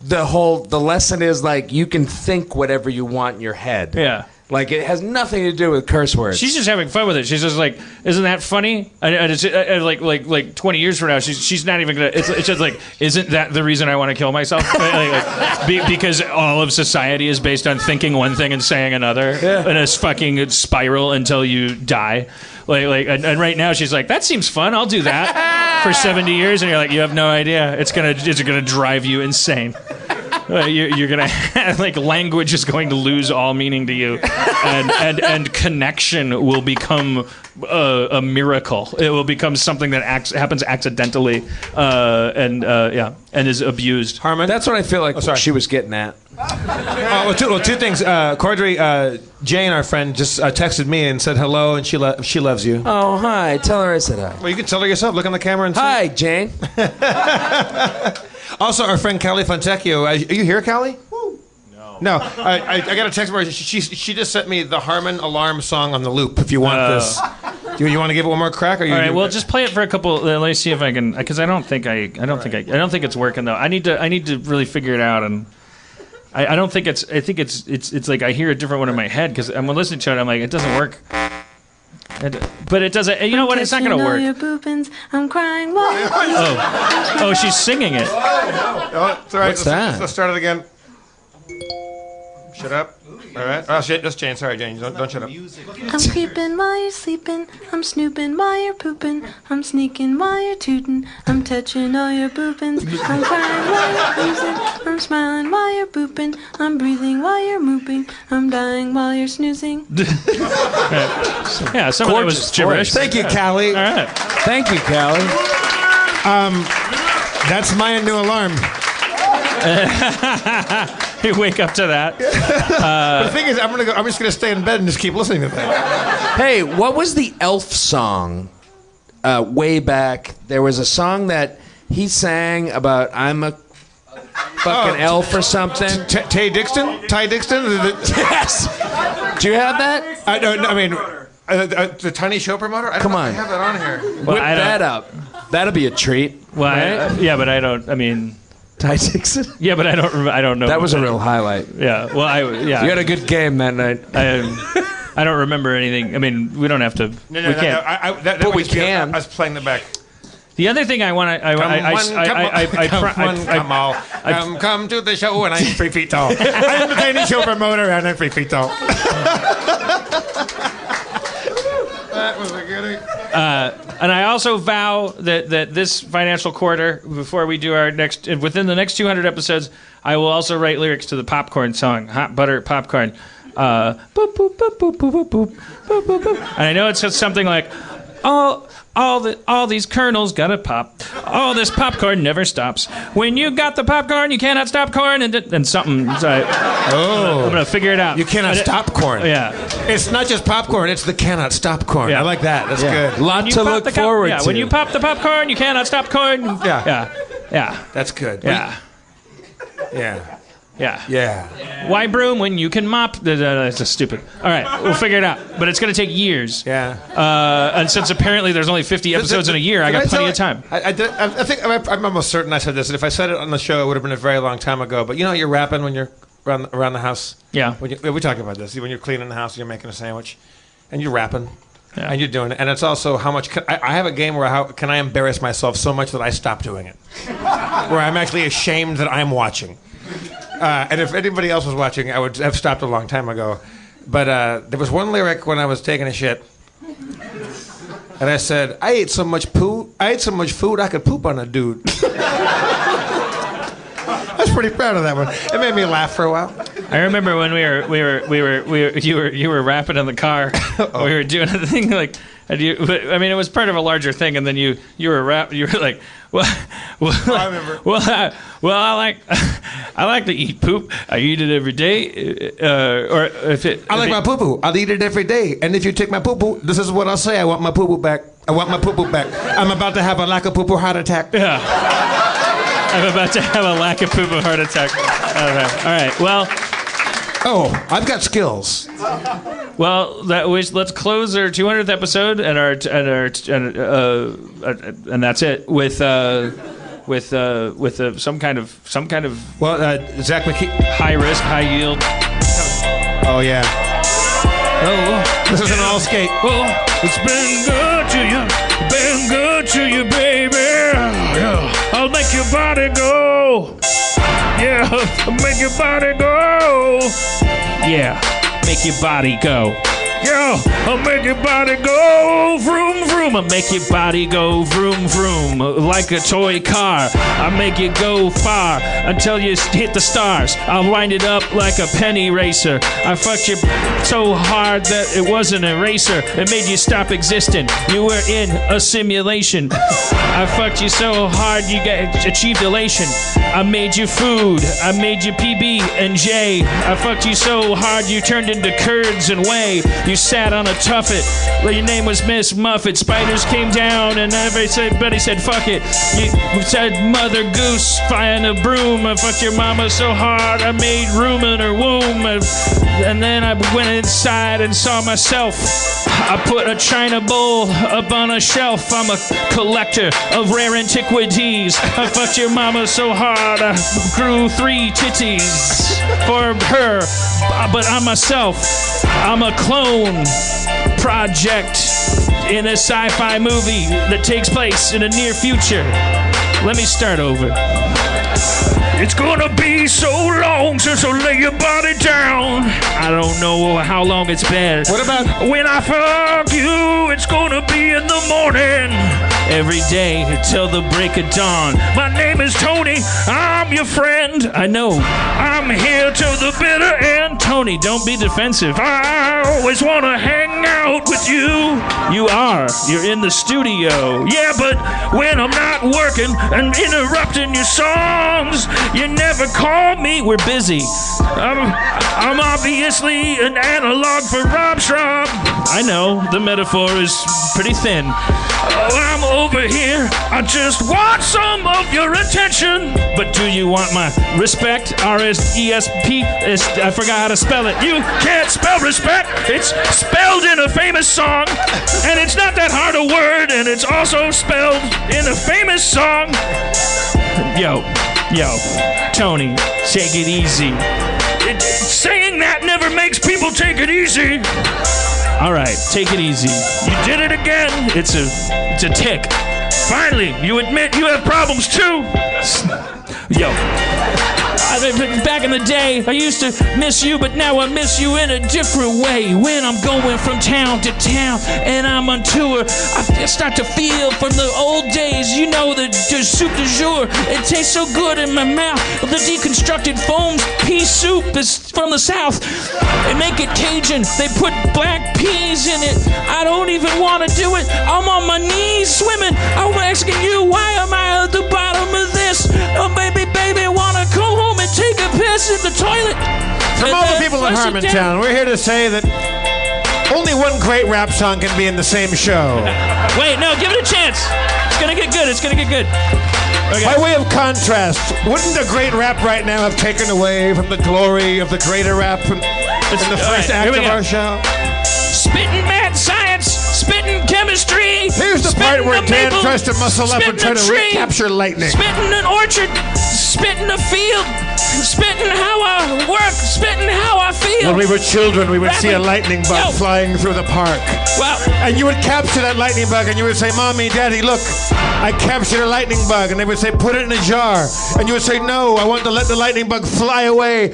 K: the lesson is like you can think whatever you want in your head.
G: Yeah.
K: Like it has nothing to do with curse words.
G: She's just having fun with it. She's just like, isn't that funny? Like 20 years from now, she's not even gonna. It's just like, isn't that the reason I want to kill myself? Because all of society is based on thinking one thing and saying another, and a fucking spiral until you die. And right now she's like, that seems fun. I'll do that for 70 years, and you're like, you have no idea. It's gonna drive you insane. You're gonna language is going to lose all meaning to you, and connection will become a miracle. It will become something that happens accidentally, and is abused.
P: Harmon,
K: that's what I feel like she was getting at.
P: Two things. Cordray, Jane, our friend, just texted me and said hello, and she loves you.
K: Oh, hi. Tell her I said hi.
P: Well, you can tell her yourself. Look on the camera and say
K: hi, Jane.
P: Also, our friend Callie Fontecchio. Are you here, Callie? No. I got a text from her. She just sent me the Harmon alarm song on the loop. If you want this, you want to give it one more crack? Or
G: all right. Well, just play it for a couple. Let me see if I can. Because I don't think it's working though. I need to really figure it out, and I don't think it's. I think it's like I hear a different one in my head because I'm listening to it. I'm like, it doesn't work. But it doesn't. You know what? It's not going to work.
F: Your boopins, I'm crying.
G: Oh, she's singing it.
P: Oh, it's all right.
K: What's that?
P: Let's start it again. Shut up. All right. Oh, shit. That's Jane. Sorry, Jane. Don't shut up.
F: I'm creeping while you're sleeping. I'm snooping while you're pooping. I'm sneaking while you're tooting. I'm touching all your boopins. I'm crying while you're boozing. I'm smiling while you're booping. I'm breathing while you're mooping. I'm dying while you're snoozing.
G: Yeah, some of that was gibberish.
P: Thank you, Callie.
G: All right.
K: Thank you, Callie.
P: That's my new alarm.
G: You wake up to that.
P: But the thing is, I'm just gonna stay in bed and just keep listening to that.
K: Hey, what was the Elf song? Way back, there was a song that he sang about I'm a fucking elf or something.
P: Ty Dixon?
K: Yes. Do you have that?
P: I mean, the Tiny Show promoter.
K: Come on,
P: I have that on here.
K: Whip that up. That'll be a treat.
G: Well,
K: right?
G: But I don't. I mean.
K: Ty Dixon?
G: Yeah, but I don't know.
K: That was a real highlight.
G: Yeah. Well, You
K: had a good game that night.
G: I don't remember anything. I mean, we don't have to.
P: No,
G: we can't.
P: But we can. I was playing the back.
G: The other thing I want to.
P: Come to the show and I'm 3 feet tall. I'm the Tiny Show promoter and I'm 3 feet tall. That was a goodie.
G: And I also vow that this financial quarter, before we do our within the next 200 episodes, I will also write lyrics to the popcorn song, Hot Butter Popcorn. Boop, boop, boop, boop, boop, boop, boop, boop, boop, boop. And I know it says something like, all these kernels gotta pop. All this popcorn never stops. When you got the popcorn, you cannot stop corn. And something. I'm gonna figure it out.
P: You cannot stop corn.
G: Yeah.
P: It's not just popcorn. It's the cannot stop corn.
G: Yeah.
P: I like that. That's good.
K: Lot to look forward to.
G: When you pop the popcorn, you cannot stop corn.
P: Yeah.
G: Yeah.
P: That's good.
G: Yeah.
P: Yeah.
G: Yeah.
P: Yeah.
G: Why broom when you can mop? That's just stupid. All right, we'll figure it out. But it's going to take years.
P: Yeah.
G: And since apparently there's only 50 episodes in a year, I got plenty of time.
P: I think I'm almost certain I said this. And if I said it on the show, it would have been a very long time ago. But you know, you're rapping when you're around the house.
G: Yeah.
P: We talk about this. When you're cleaning the house, and you're making a sandwich, and you're rapping. Yeah. And you're doing it. And it's also how much... I have a game where how can I embarrass myself so much that I stop doing it. Where I'm actually ashamed that I'm watching. And if anybody else was watching, I would have stopped a long time ago. But there was one lyric when I was taking a shit. And I said, I ate so much food I could poop on a dude. I was pretty proud of that one. It made me laugh for a while.
G: I remember when you were rapping in the car. We were doing a thing like, it was part of a larger thing, and then you were like, I remember. I like to eat poop. I eat it every day.
P: I like my poo poo. I'll eat it every day. And if you take my poo poo, this is what I'll say. I want my poo poo back. I want my poo poo back. I'm about to have a lack of poo poo heart attack.
G: Yeah. I'm about to have a lack of poo poo heart attack. Okay. All right. Well.
P: Oh, I've got skills.
G: Well, let's close our 200th episode and that's it with some kind of
P: Zach McKee,
G: high risk, high yield.
P: Oh yeah.
G: Oh,
P: this is an all skate.
G: Oh, it's been good to you, baby. Yeah. I'll make your body go. Yeah, I'll make your body go. Yeah, make your body go. Yeah, I'll make your body go vroom vroom. I'll make your body go vroom vroom like a toy car. I'll make it go far until you hit the stars. I'll wind it up like a penny racer. I fucked you so hard that it was an eraser. It made you stop existing. You were in a simulation. I fucked you so hard you achieved elation. I made you food. I made you PB and J. I fucked you so hard you turned into curds and whey. You sat on a tuffet. Well, your name was Miss Muffet. Spiders came down and everybody said fuck it. You said Mother Goose, find a broom. I fucked your mama so hard I made room in her womb. And then I went inside and saw myself. I put a china bowl up on a shelf. I'm a collector of rare antiquities. I fucked your mama so hard I grew 3 titties for her. But I'm myself. I'm a clone project in a sci-fi movie that takes place in the near future. Let me start over. It's gonna be so long since I lay your body down. I don't know how long it's been.
P: What about
G: when I fuck you? It's gonna be in the morning. Every day till the break of dawn. My name is Tony. I'm your friend. I know. I'm here till the bitter end. Tony, don't be defensive. I always want to hang out with you. You are. You're in the studio. Yeah, but when I'm not working and interrupting your songs, you never call me. We're busy. I'm obviously an analog for Rob Schraub. I know. The metaphor is pretty thin. Oh, I'm over here. I just want some of your attention. But do you want my respect? R-S-E-S-P. I forgot how to spell it. You can't spell respect. It's spelled in a famous song. And it's not that hard a word. And it's also spelled in a famous song. Yo, Tony, take it easy. Saying that never makes people take it easy. All right, take it easy. You did it again. It's a tick. Finally, you admit you have problems too. Yo,
S: back in the day, I used to miss you, but now I miss you in a different way. When I'm going from town to town and I'm on tour, I start to feel from the old days, you know, the soup du jour. It tastes so good in my mouth. The deconstructed foams, pea soup is from the South. They make it Cajun. They put black peas in it. I don't even want to do it. I'm on my knees swimming. I'm asking you, why am I at the bottom of this? Oh, baby, wanna go home and take a piss in the toilet.
P: From all the people in Harmontown, we're here to say that only one great rap song can be in the same show.
S: Wait, no, give it a chance. It's gonna get good. It's gonna get good. Okay.
P: By way of contrast, wouldn't a great rap right now have taken away from the glory of the greater rap in the first act of our show?
S: Spitting mad science, spitting chemistry.
P: Here's the part where Dan tries to muscle up and try to recapture lightning.
S: Spitting an orchard, spitting a field, spitting how I work, spitting how I feel.
P: When we were children, we would see a lightning bug flying through the park.
S: Well,
P: and you would capture that lightning bug and you would say, Mommy, Daddy, look, I captured a lightning bug. And they would say, put it in a jar. And you would say, no, I want to let the lightning bug fly away.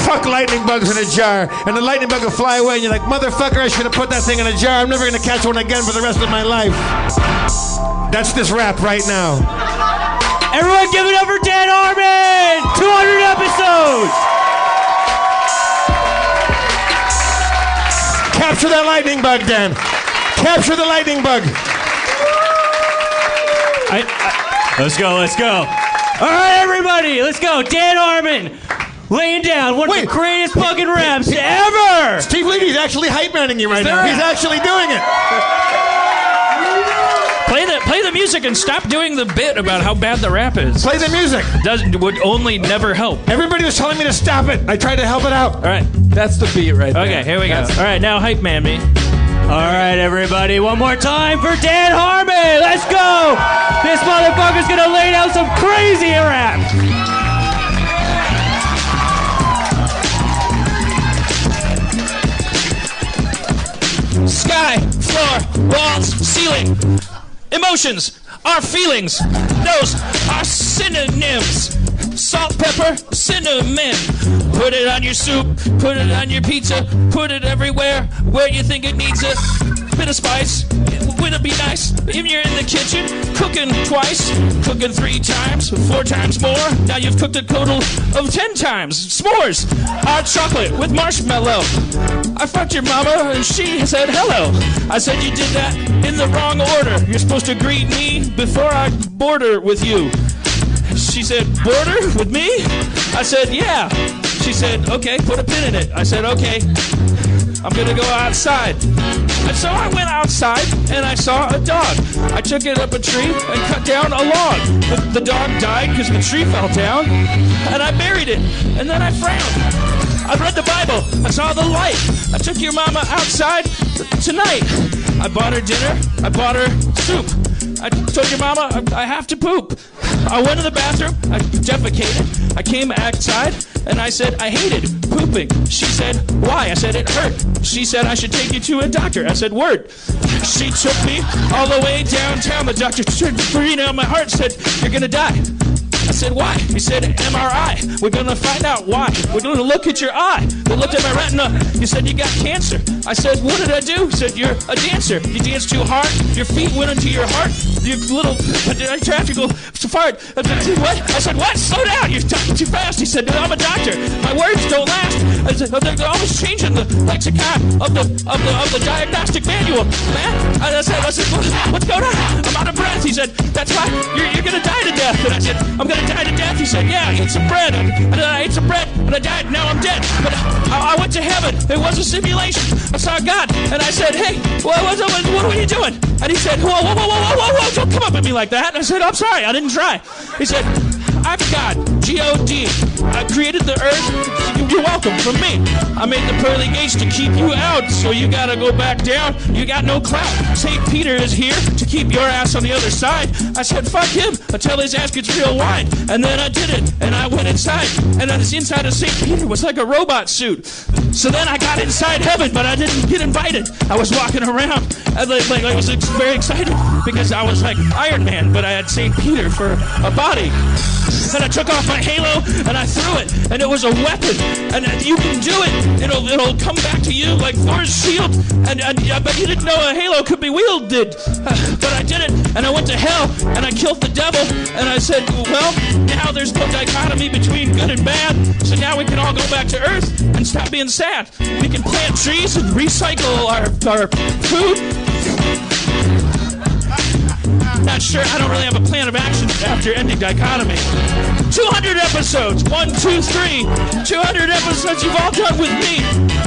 P: Fuck lightning bugs in a jar. And the lightning bug would fly away and you're like, motherfucker, I should have put that thing in a jar. I'm never going to catch one again for the rest of my life. That's this rap right now.
M: Everyone give it up for Dan Harmon! 200 episodes!
P: Capture that lightning bug, Dan. Capture the lightning bug.
R: Let's go.
M: All right, everybody, let's go. Dan Harmon, laying down one of the greatest fucking raps ever.
P: Steve Levy's actually hype manning you right now. He's actually doing it.
S: Play the music and stop doing the bit about how bad the rap is.
P: Play the music.
S: Would only never help.
P: Everybody was telling me to stop it. I tried to help it out.
S: All right.
K: That's the beat right there.
S: Okay, here we go. All right, now hype man me.
M: All right, everybody, one more time for Dan Harmon. Let's go. This motherfucker's gonna lay down some crazy rap.
S: Sky, floor, walls, ceiling. Emotions are feelings. Those are synonyms. Salt, pepper, cinnamon. Put it on your soup, put it on your pizza, put it everywhere where you think it needs it. Bit of spice, would it be nice if you're in the kitchen cooking twice, cooking 3 times, 4 times more. Now you've cooked a total of 10 times. S'mores are chocolate with marshmallow. I fucked your mama and she said hello. I said you did that in the wrong order. You're supposed to greet me before I border with you. She said, border with me? I said, yeah. She said, okay, put a pin in it. I said, okay, I'm gonna go outside. And so I went outside and I saw a dog. I took it up a tree and cut down a log. The dog died because the tree fell down and I buried it. And then I frowned. I read the Bible. I saw the light. I took your mama outside tonight. I bought her dinner. I bought her soup. I told your mama I have to poop. I went to the bathroom. I defecated. I came outside and I said I hated pooping. She said, why? I said it hurt. She said I should take you to a doctor. I said, word. She took me all the way downtown. The doctor turned green on my heart and said, you're gonna die. I said, why? He said, MRI. We're going to find out why. We're going to look at your eye. They looked at my retina. He said, you got cancer. I said, what did I do? He said, you're a dancer. You danced too hard. Your feet went into your heart. You little traffical fart. What? I said, what? Slow down. You're talking too fast. He said, I'm a doctor. My words don't last. I said, they're always changing the lexicon of the diagnostic manual. Man, I said, what's going on? I'm out of breath. He said, that's why you're going to die to death. And I said, I'm going to die to death. He said, yeah, I ate some bread. And then I ate some bread and I died. Now I'm dead. But I went to heaven. It was a simulation. I saw God. And I said, hey, what are you doing? And he said, whoa, don't come up at me like that. And I said, I'm sorry, I didn't try. He said, I'm God, G-O-D. I created the earth. You're welcome from me. I made the pearly gates to keep you out, so you gotta go back down. You got no clout. St. Peter is here to keep your ass on the other side. I said, fuck him until his ass gets real wide. And then I did it, and I went inside. And then the inside of St. Peter was like a robot suit. So then I got inside heaven, but I didn't get invited. I was walking around, and I was very excited because I was like Iron Man, but I had St. Peter for a body. and I took off my halo and I threw it, and it was a weapon, and you can do it. It'll come back to you like Thor's shield, and but you didn't know a halo could be wielded. But I did it, and I went to hell, and I killed the devil, and I said, well, now there's no dichotomy between good and bad, so now we can all go back to Earth and stop being sad. We can plant trees and recycle our food. Not sure. I don't really have a plan of action after ending dichotomy. 200 episodes. 1, 2, 3. 200 episodes you've all done with me.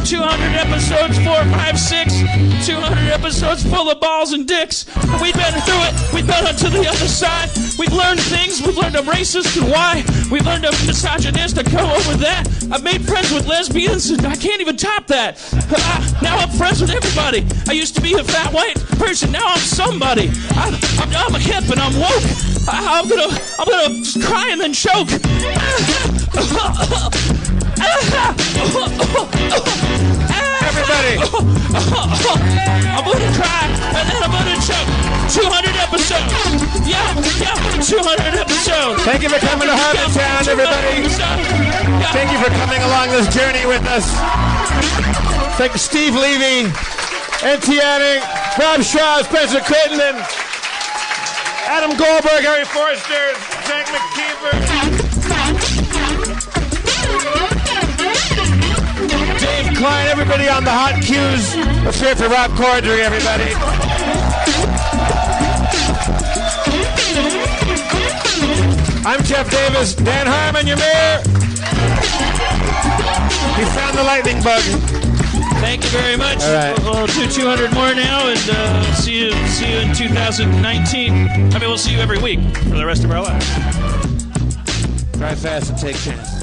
S: 200 episodes, 4, 5, 6. 200 episodes full of balls and dicks. We've been through it. We've been onto the other side. We've learned things. We've learned I'm racist and why. We've learned I'm misogynist and go over that. I've made friends with lesbians and I can't even top that. Now I'm friends with everybody. I used to be a fat white person. Now I'm somebody. I'm a hip and I'm woke. I'm gonna just cry and then choke.
P: Everybody.
S: I'm gonna cry and then I'm gonna choke. 200 episodes. Yeah, 200 episodes.
P: Thank you for coming to Harmontown, everybody. Thank you for coming along this journey with us. Thank you, Steve Levy, N.T. Addick, Rob Shaw, Spencer Crittenden, Adam Goldberg, Harry Forster, Frank McKeever, Dave Klein, everybody on the hot cues. Let's hear it for Rob Corddry, everybody. I'm Jeff Davis. Dan Harmon, your mayor. We found the lightning bug.
S: Thank you very much.
P: All right.
S: We'll do 200 more now, and see you in 2019. I mean, we'll see you every week for the rest of our lives.
P: Drive fast and take chances.